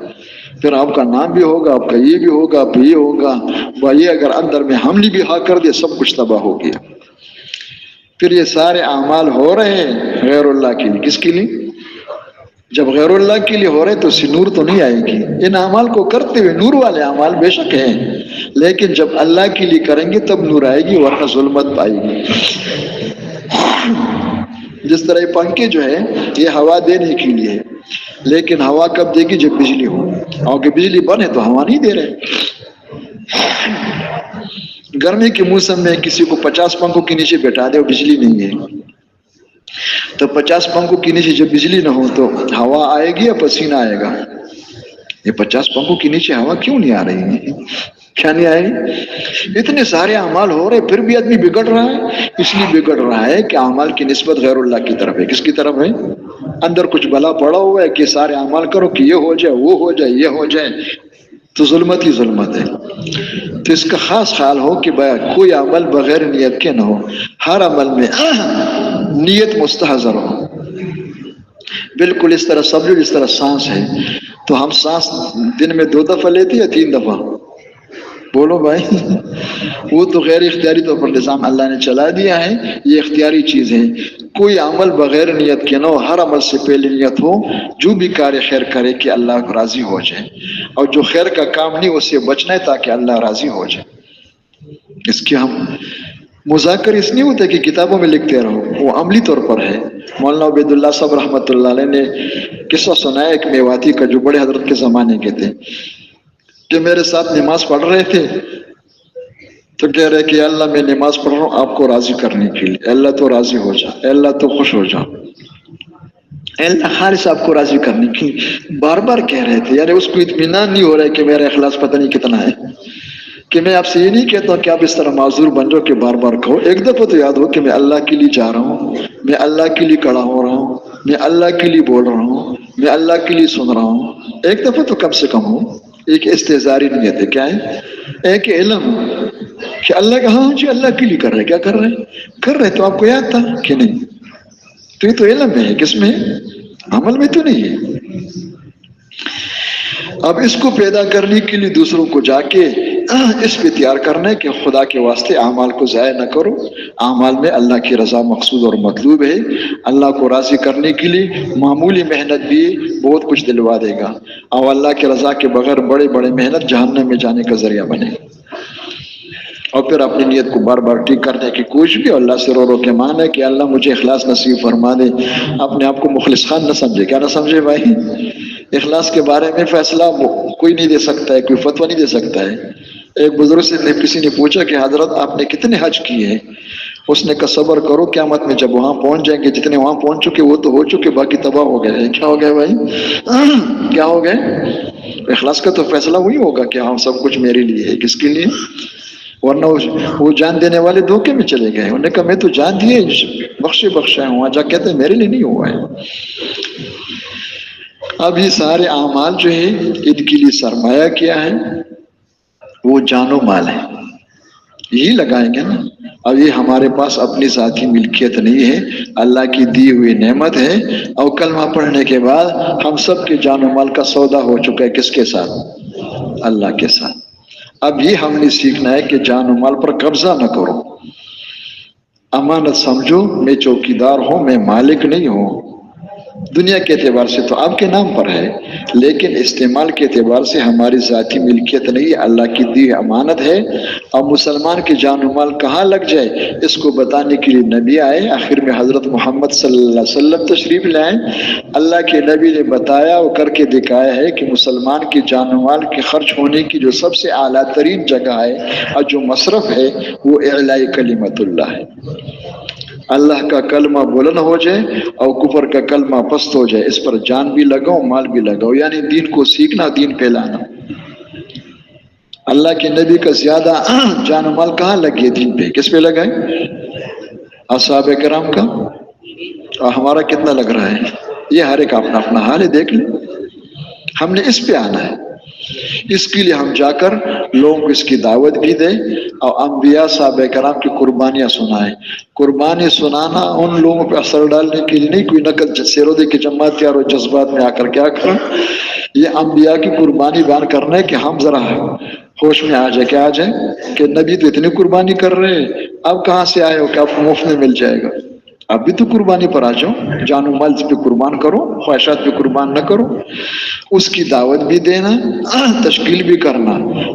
پھر آپ کا نام بھی ہوگا، آپ کا یہ بھی ہوگا، آپ یہ ہوگا. بھائی اگر اندر میں حملے بھی ہاں کر دیا سب کچھ تباہ ہو گیا. پھر یہ سارے اعمال ہو رہے ہیں غیر اللہ کے لیے. کس کے لیے؟ جب غیر اللہ کے لیے ہو رہے تو اس سے نور تو نہیں آئے گی. ان اعمال کو کرتے ہوئے نور والے اعمال بے شک ہیں، لیکن جب اللہ کے لیے کریں گے تب نور آئے گی، ورنہ ظلمت آئے گی. جس طرح یہ پنکھے جو ہے یہ ہوا دینے کے لیے ہے، لیکن ہوا کب دے گی؟ جب بجلی ہو. اور کہ بجلی بنے تو ہوا نہیں دے رہے. گرمی کے موسم میں کسی کو 50 پنکھوں کے نیچے بیٹھا دے اور بجلی نہیں ہے تو 50 پنکھوں کے نیچے جب بجلی نہ ہو تو ہوا آئے گی یا پسینہ آئے گا؟ یہ 50 پنکھوں کے نیچے ہوا کیوں نہیں آ رہی ہے؟ کیا نہیں آئے گی؟ اتنے سارے اعمال ہو رہے پھر بھی آدمی بگڑ رہا ہے. اس لیے بگڑ رہا ہے کہ اعمال کی نسبت غیر اللہ کی طرف ہے. کس کی طرف ہے؟ اندر کچھ بلا پڑا ہوا ہے کہ سارے اعمال کرو کہ یہ ہو جائے، وہ ہو جائے، یہ ہو جائے، تو ظلمت ہی ظلمت ہے. تو اس کا خاص خیال ہو کہ کوئی عمل بغیر نیت کے نہ ہو. ہر عمل میں نیت مستحضر ہو. بالکل اس طرح سمجھو جس طرح سانس ہے تو ہم سانس دن میں 2 دفعہ لیتے یا 3 دفعہ؟ بولو بھائی وہ تو غیر اختیاری طور پر نظام اللہ نے چلا دیا ہے، یہ اختیاری چیز ہے۔ کوئی عمل بغیر نیت کے نہ ہو، ہر عمل سے پہلے نیت ہو، جو بھی کار خیر کرے کہ اللہ کو راضی ہو جائے، اور جو خیر کا کام نہیں اس سے بچنا ہے تاکہ اللہ راضی ہو جائے۔ اس کے ہم مذاکر اس نہیں ہوتا کہ کتابوں میں لکھتے رہو، وہ عملی طور پر ہے۔ مولانا عبید اللہ صاحب رحمۃ اللہ علیہ نے قصہ سنایا ایک میواتی کا جو بڑے حضرت کے زمانے کے تھے، کہ میرے ساتھ نماز پڑھ رہے تھے تو کہہ رہے کہ اللہ میں نماز پڑھ رہا ہوں آپ کو راضی کرنے کے لیے، اللہ تو راضی ہو جا، اللہ تو خوش ہو جا، اللہ خالص آپ کو راضی کرنے کے لیے بار بار کہہ رہے تھے۔ یعنی اس کو اطمینان نہیں ہو رہا ہے کہ میرا اخلاص پتہ نہیں کتنا ہے، کہ میں آپ سے یہ نہیں کہتا ہوں کہ آپ اس طرح معذور بن جاؤ کہ بار بار کہو، ایک دفعہ تو یاد ہو کہ میں اللہ کے لیے جا رہا ہوں، میں اللہ کے لیے کھڑا ہو رہا ہوں، میں اللہ کے لیے بول رہا ہوں، میں اللہ کے لیے سن رہا ہوں، ایک دفعہ تو کم سے کم ہو۔ ایک استحضاری نیت ہے، کیا ہے؟ ایک علم کہ اللہ کا، ہاں جی اللہ کے لیے کر رہے، کیا کر رہے کر رہے تو آپ کو یاد تھا کہ نہیں؟ تو یہ تو علم ہے، کس میں؟ عمل میں تو نہیں ہے۔ اب اس کو پیدا کرنے کے لیے دوسروں کو جا کے اس پہ تیار کرنا ہے کہ خدا کے واسطے اعمال کو ضائع نہ کرو، اعمال میں اللہ کی رضا مقصود اور مطلوب ہے۔ اللہ کو راضی کرنے کے لیے معمولی محنت بھی بہت کچھ دلوا دے گا، اور اللہ کی رضا کے بغیر بڑے بڑے محنت جہنم میں جانے کا ذریعہ بنے۔ اور پھر اپنی نیت کو بار بار ٹھیک کرنے کی کوشش بھی، اللہ سے رو رو کے مانے کہ اللہ مجھے اخلاص نصیب فرما دے۔ اپنے آپ کو مخلص خان نہ سمجھے، کیا نہ سمجھے بھائی؟ اخلاص کے بارے میں فیصلہ کوئی نہیں دے سکتا ہے، کوئی فتویٰ نہیں دے سکتا ہے۔ ایک بزرگ سے کسی نے پوچھا کہ حضرت آپ نے کتنے حج کیے ہیں؟ اس نے کہا صبر کرو، قیامت میں جب وہاں پہنچ جائیں گے جتنے وہاں پہنچ چکے وہ تو ہو چکے، باقی تباہ ہو گئے۔ کیا ہو گئے بھائی؟ کیا ہو گئے؟ اخلاص کا تو فیصلہ وہی ہوگا کہ ہاں سب کچھ میرے لیے ہے، کس کے لیے؟ ورنہ وہ جان دینے والے دھوکے میں چلے گئے، انہوں نے کہا میں تو جان دیے بخشے ہوں، جا کہتے ہیں میرے لیے نہیں ہوا ہے۔ اب یہ سارے اعمال جو ہے ان کے لیے سرمایہ کیا ہے؟ وہ جان و مال ہے، یہی لگائیں گے نا۔ اب یہ ہمارے پاس اپنی ذاتی ملکیت نہیں ہے، اللہ کی دی ہوئی نعمت ہے، اور کلمہ پڑھنے کے بعد ہم سب کے جان و مال کا سودا ہو چکا ہے، کس کے ساتھ؟ اللہ کے ساتھ۔ اب یہ ہم نے سیکھنا ہے کہ جان و مال پر قبضہ نہ کرو، امانت سمجھو، میں چوکیدار ہوں، میں مالک نہیں ہوں۔ دنیا کے اعتبار سے تو آپ کے نام پر ہے، لیکن استعمال کے اعتبار سے ہماری ذاتی ملکیت نہیں، اللہ کی دی امانت ہے۔ اور مسلمان کے جان و مال کہاں لگ جائے اس کو بتانے کے لیے نبی آئے، آخر میں حضرت محمد صلی اللہ علیہ وسلم تشریف لائیں۔ اللہ کے نبی نے بتایا اور کر کے دکھایا ہے کہ مسلمان کے جان و مال کے خرچ ہونے کی جو سب سے اعلیٰ ترین جگہ ہے اور جو مصرف ہے وہ اعلاء کلمت اللہ ہے۔ اللہ کا کلمہ بلند ہو جائے اور کفر کا کلمہ پست ہو جائے، اس پر جان بھی لگاؤ مال بھی لگاؤ، یعنی دین کو سیکھنا، دین پھیلانا۔ اللہ کے نبی کا زیادہ جان و مال کہاں لگے؟ دین پہ۔ کس پہ لگا ہے؟ اصحاب کرام کا۔ اور ہمارا کتنا لگ رہا ہے؟ یہ ہر ایک اپنا اپنا حال ہے، دیکھ لیں۔ ہم نے اس پہ آنا ہے، اس کے لیے ہم جا کر لوگوں کو اس کی دعوت بھی دیں اور انبیاء صحابہ کرام کی قربانیاں سنائیں۔ قربانی سنانا ان لوگوں پہ اثر ڈالنے کے لیے نہیں، کوئی نقل سیرودے کی جماعت تیار ہو جذبات میں آ کر کیا کریں۔ یہ انبیاء کی قربانی بیان کرنا ہے کہ ہم ذرا ہوش میں آ جائے، کیا آ جائے کہ نبی تو اتنی قربانی کر رہے ہیں، اب کہاں سے آئے ہو کہ آپ کو مفت میں مل جائے گا؟ اب بھی تو قربانی پر آ جاؤ، جان و مال پہ قربان کرو، خواہشات پہ قربان نہ کرو۔ اس کی دعوت بھی دینا، تشکیل بھی کرنا،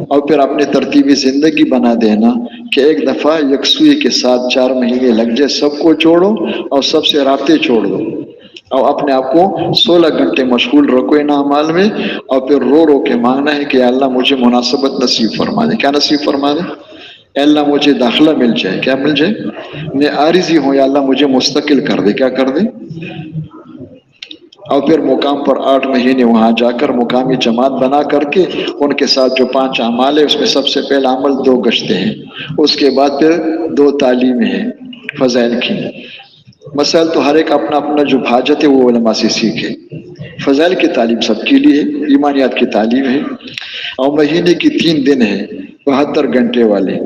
اور پھر اپنے ترتیبی زندگی بنا دینا کہ ایک دفعہ یکسوئی کے ساتھ 4 مہینے لگ جائے، سب کو چھوڑو اور سب سے رابطے چھوڑ دو، اور اپنے آپ کو 16 گھنٹے مشغول رکھو ان اعمال میں، اور پھر رو رو کے مانگنا ہے کہ اللہ مجھے مناسبت نصیب فرما دے۔ کیا نصیب فرما دے؟ اللہ مجھے داخلہ مل جائے، کیا مل جائے؟ میں عارضی ہوں یا اللہ مجھے مستقل کر دے، کیا کر دے؟ اور پھر مقام پر 8 مہینے وہاں جا کر مقامی جماعت بنا کر کے ان کے ساتھ جو 5 اعمال ہے اس میں سب سے پہلا عمل 2 گشتیں ہیں، اس کے بعد پھر 2 تعلیمیں ہیں فضائل کی۔ مسائل تو ہر ایک اپنا اپنا جو حاجت ہے وہ علماء سے سیکھے۔ فضائل کی تعلیم سب کے لیے ہے، ایمانیات کی تعلیم ہے، اور مہینے کی 3 دن ہے 72 گھنٹے والے،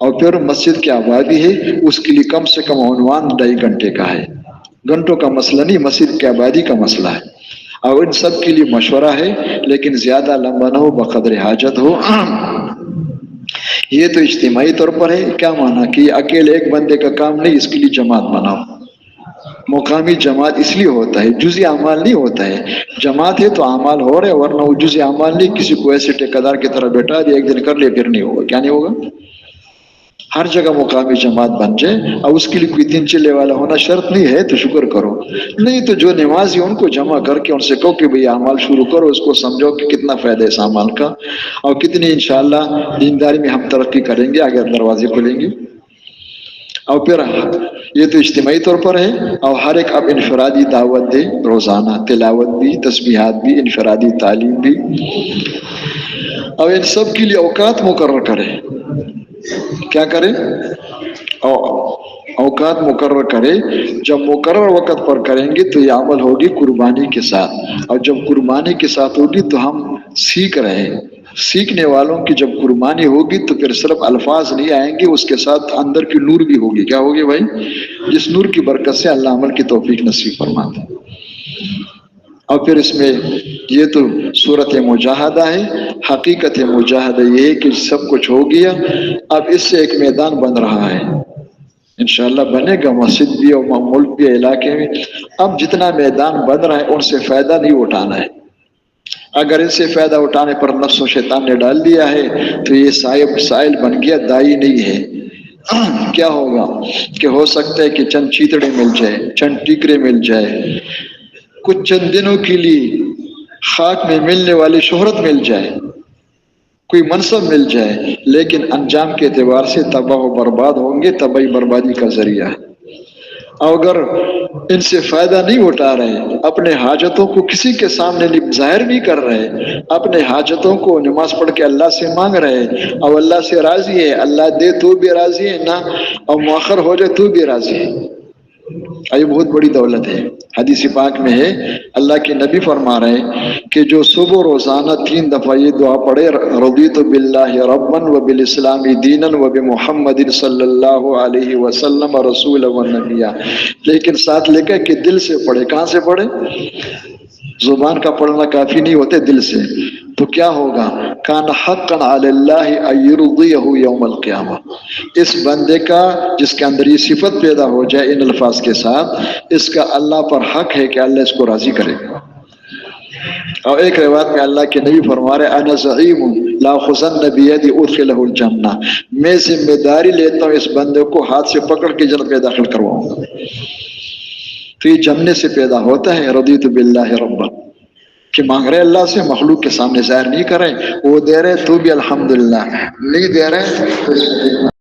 اور پھر مسجد کی آبادی ہے، اس کے لیے کم سے کم عنوان 2.5 گھنٹے کا ہے۔ گھنٹوں کا مسئلہ نہیں، مسجد کی آبادی کا مسئلہ ہے، اور ان سب کے لیے مشورہ ہے، لیکن زیادہ لمبا نہ ہو، بقدر حاجت ہو۔ یہ تو اجتماعی طور پر ہے. کیا مانا کہ یہ اکیلے ایک بندے کا کام نہیں، اس کے لیے جماعت بناؤ. مقامی جماعت اس لیے ہوتا ہے، جزئی اعمال نہیں ہوتا ہے. جماعت ہے تو اعمال ہو رہے، ورنہ وہ جزئی اعمال نہیں. کسی کو ایسے ٹھیکیدار کی طرح بیٹھا دیا، ایک دن کر لے پھر نہیں ہوگا. کیا نہیں ہوگا؟ ہر جگہ مقامی جماعت بن جائے. اور اس کے لیے کوئی 3 چلے والا ہونا شرط نہیں ہے تو شکر کرو. نہیں تو جو نمازی ان کو جمع کر کے ان سے کہو کہ بھئی اعمال شروع کرو، اس کو سمجھو کہ کتنا فائدہ ہے اس اعمال کا، اور کتنی انشاءاللہ دینداری میں ہم ترقی کریں گے، آگے دروازے کھلیں گے. اور پھر یہ تو اجتماعی طور پر ہے. اور ہر ایک اب انفرادی دعوت دے، روزانہ تلاوت بھی، تسبیحات بھی، انفرادی تعلیم بھی. اور ان سب کے لیے اوقات مقرر کرے. کیا کرے؟ اوقات مقرر کرے. جب مقرر وقت پر کریں گے تو یہ عمل ہوگی قربانی کے ساتھ. اور جب قربانی کے ساتھ ہوگی تو ہم سیکھ رہے ہیں. سیکھنے والوں کی جب قربانی ہوگی تو پھر صرف الفاظ نہیں آئیں گے، اس کے ساتھ اندر کی نور بھی ہوگی. کیا ہوگی بھائی؟ جس نور کی برکت سے اللہ عمل کی توفیق نصیب فرماتے ہیں. اور پھر اس میں یہ تو صورت مجاہدہ ہے. حقیقت مجاہدہ یہ ہے کہ سب کچھ ہو گیا، اب اس سے ایک میدان بن رہا ہے. انشاءاللہ بنے گا، مسجد بھی اور ملک بھی، علاقے میں. اب جتنا میدان بن رہا ہے ان سے فائدہ نہیں اٹھانا ہے. اگر ان سے فائدہ اٹھانے پر نفس و شیطان نے ڈال دیا ہے تو یہ سائل بن گیا، دائی نہیں ہے. کیا ہوگا کہ ہو سکتا ہے کہ چند چیتڑے مل جائے، چند ٹیکرے مل جائے، کچھ چند دنوں کے لیے خاک میں ملنے والی شہرت مل جائے، کوئی منصب مل جائے، لیکن انجام کے اعتبار سے تباہ و برباد ہوں گے. تباہی بربادی کا ذریعہ ہے. اگر ان سے فائدہ نہیں اٹھا رہے، اپنے حاجتوں کو کسی کے سامنے ظاہر نہیں کر رہے، اپنے حاجتوں کو نماز پڑھ کے اللہ سے مانگ رہے، اور اللہ سے راضی ہے، اللہ دے تو بھی راضی ہے نا، اور مؤخر ہو جائے تو بھی راضی ہے. یہ بہت بڑی دولت ہے. حدیث پاک میں ہے، اللہ کے نبی فرما رہے ہیں کہ جو صبح روزانہ 3 دفعہ یہ دعا پڑھے، رضیت باللہ ربا وبالاسلام دینا وبمحمد صلی اللہ علیہ وسلم رسول و نبیہ، لیکن ساتھ لکھا کہ دل سے پڑھے. کہاں سے پڑھے؟ زبان کا پڑھنا کافی نہیں ہوتے، دل سے. تو کیا ہوگا؟ کان حقا علی اللہ ان یرضیہ یوم القیامہ. اس بندے کا جس کے اندر یہ صفت پیدا ہو جائے ان الفاظ کے ساتھ، اس کا اللہ پر حق ہے کہ اللہ اس کو راضی کرے گا. اور ایک روایت میں اللہ کے نبی فرما رہے انا زعیم لاخذن بیدی ادخلہ الجنہ، میں ذمہ داری لیتا ہوں اس بندے کو ہاتھ سے پکڑ کے جنت میں داخل کرواؤں گا. تو یہ جمنے سے پیدا ہوتا ہے. رضیت باللہ ربا کہ مانگ رہے اللہ سے، مخلوق کے سامنے ظاہر نہیں کریں. وہ دے رہے تو بھی الحمدللہ، نہیں دے رہے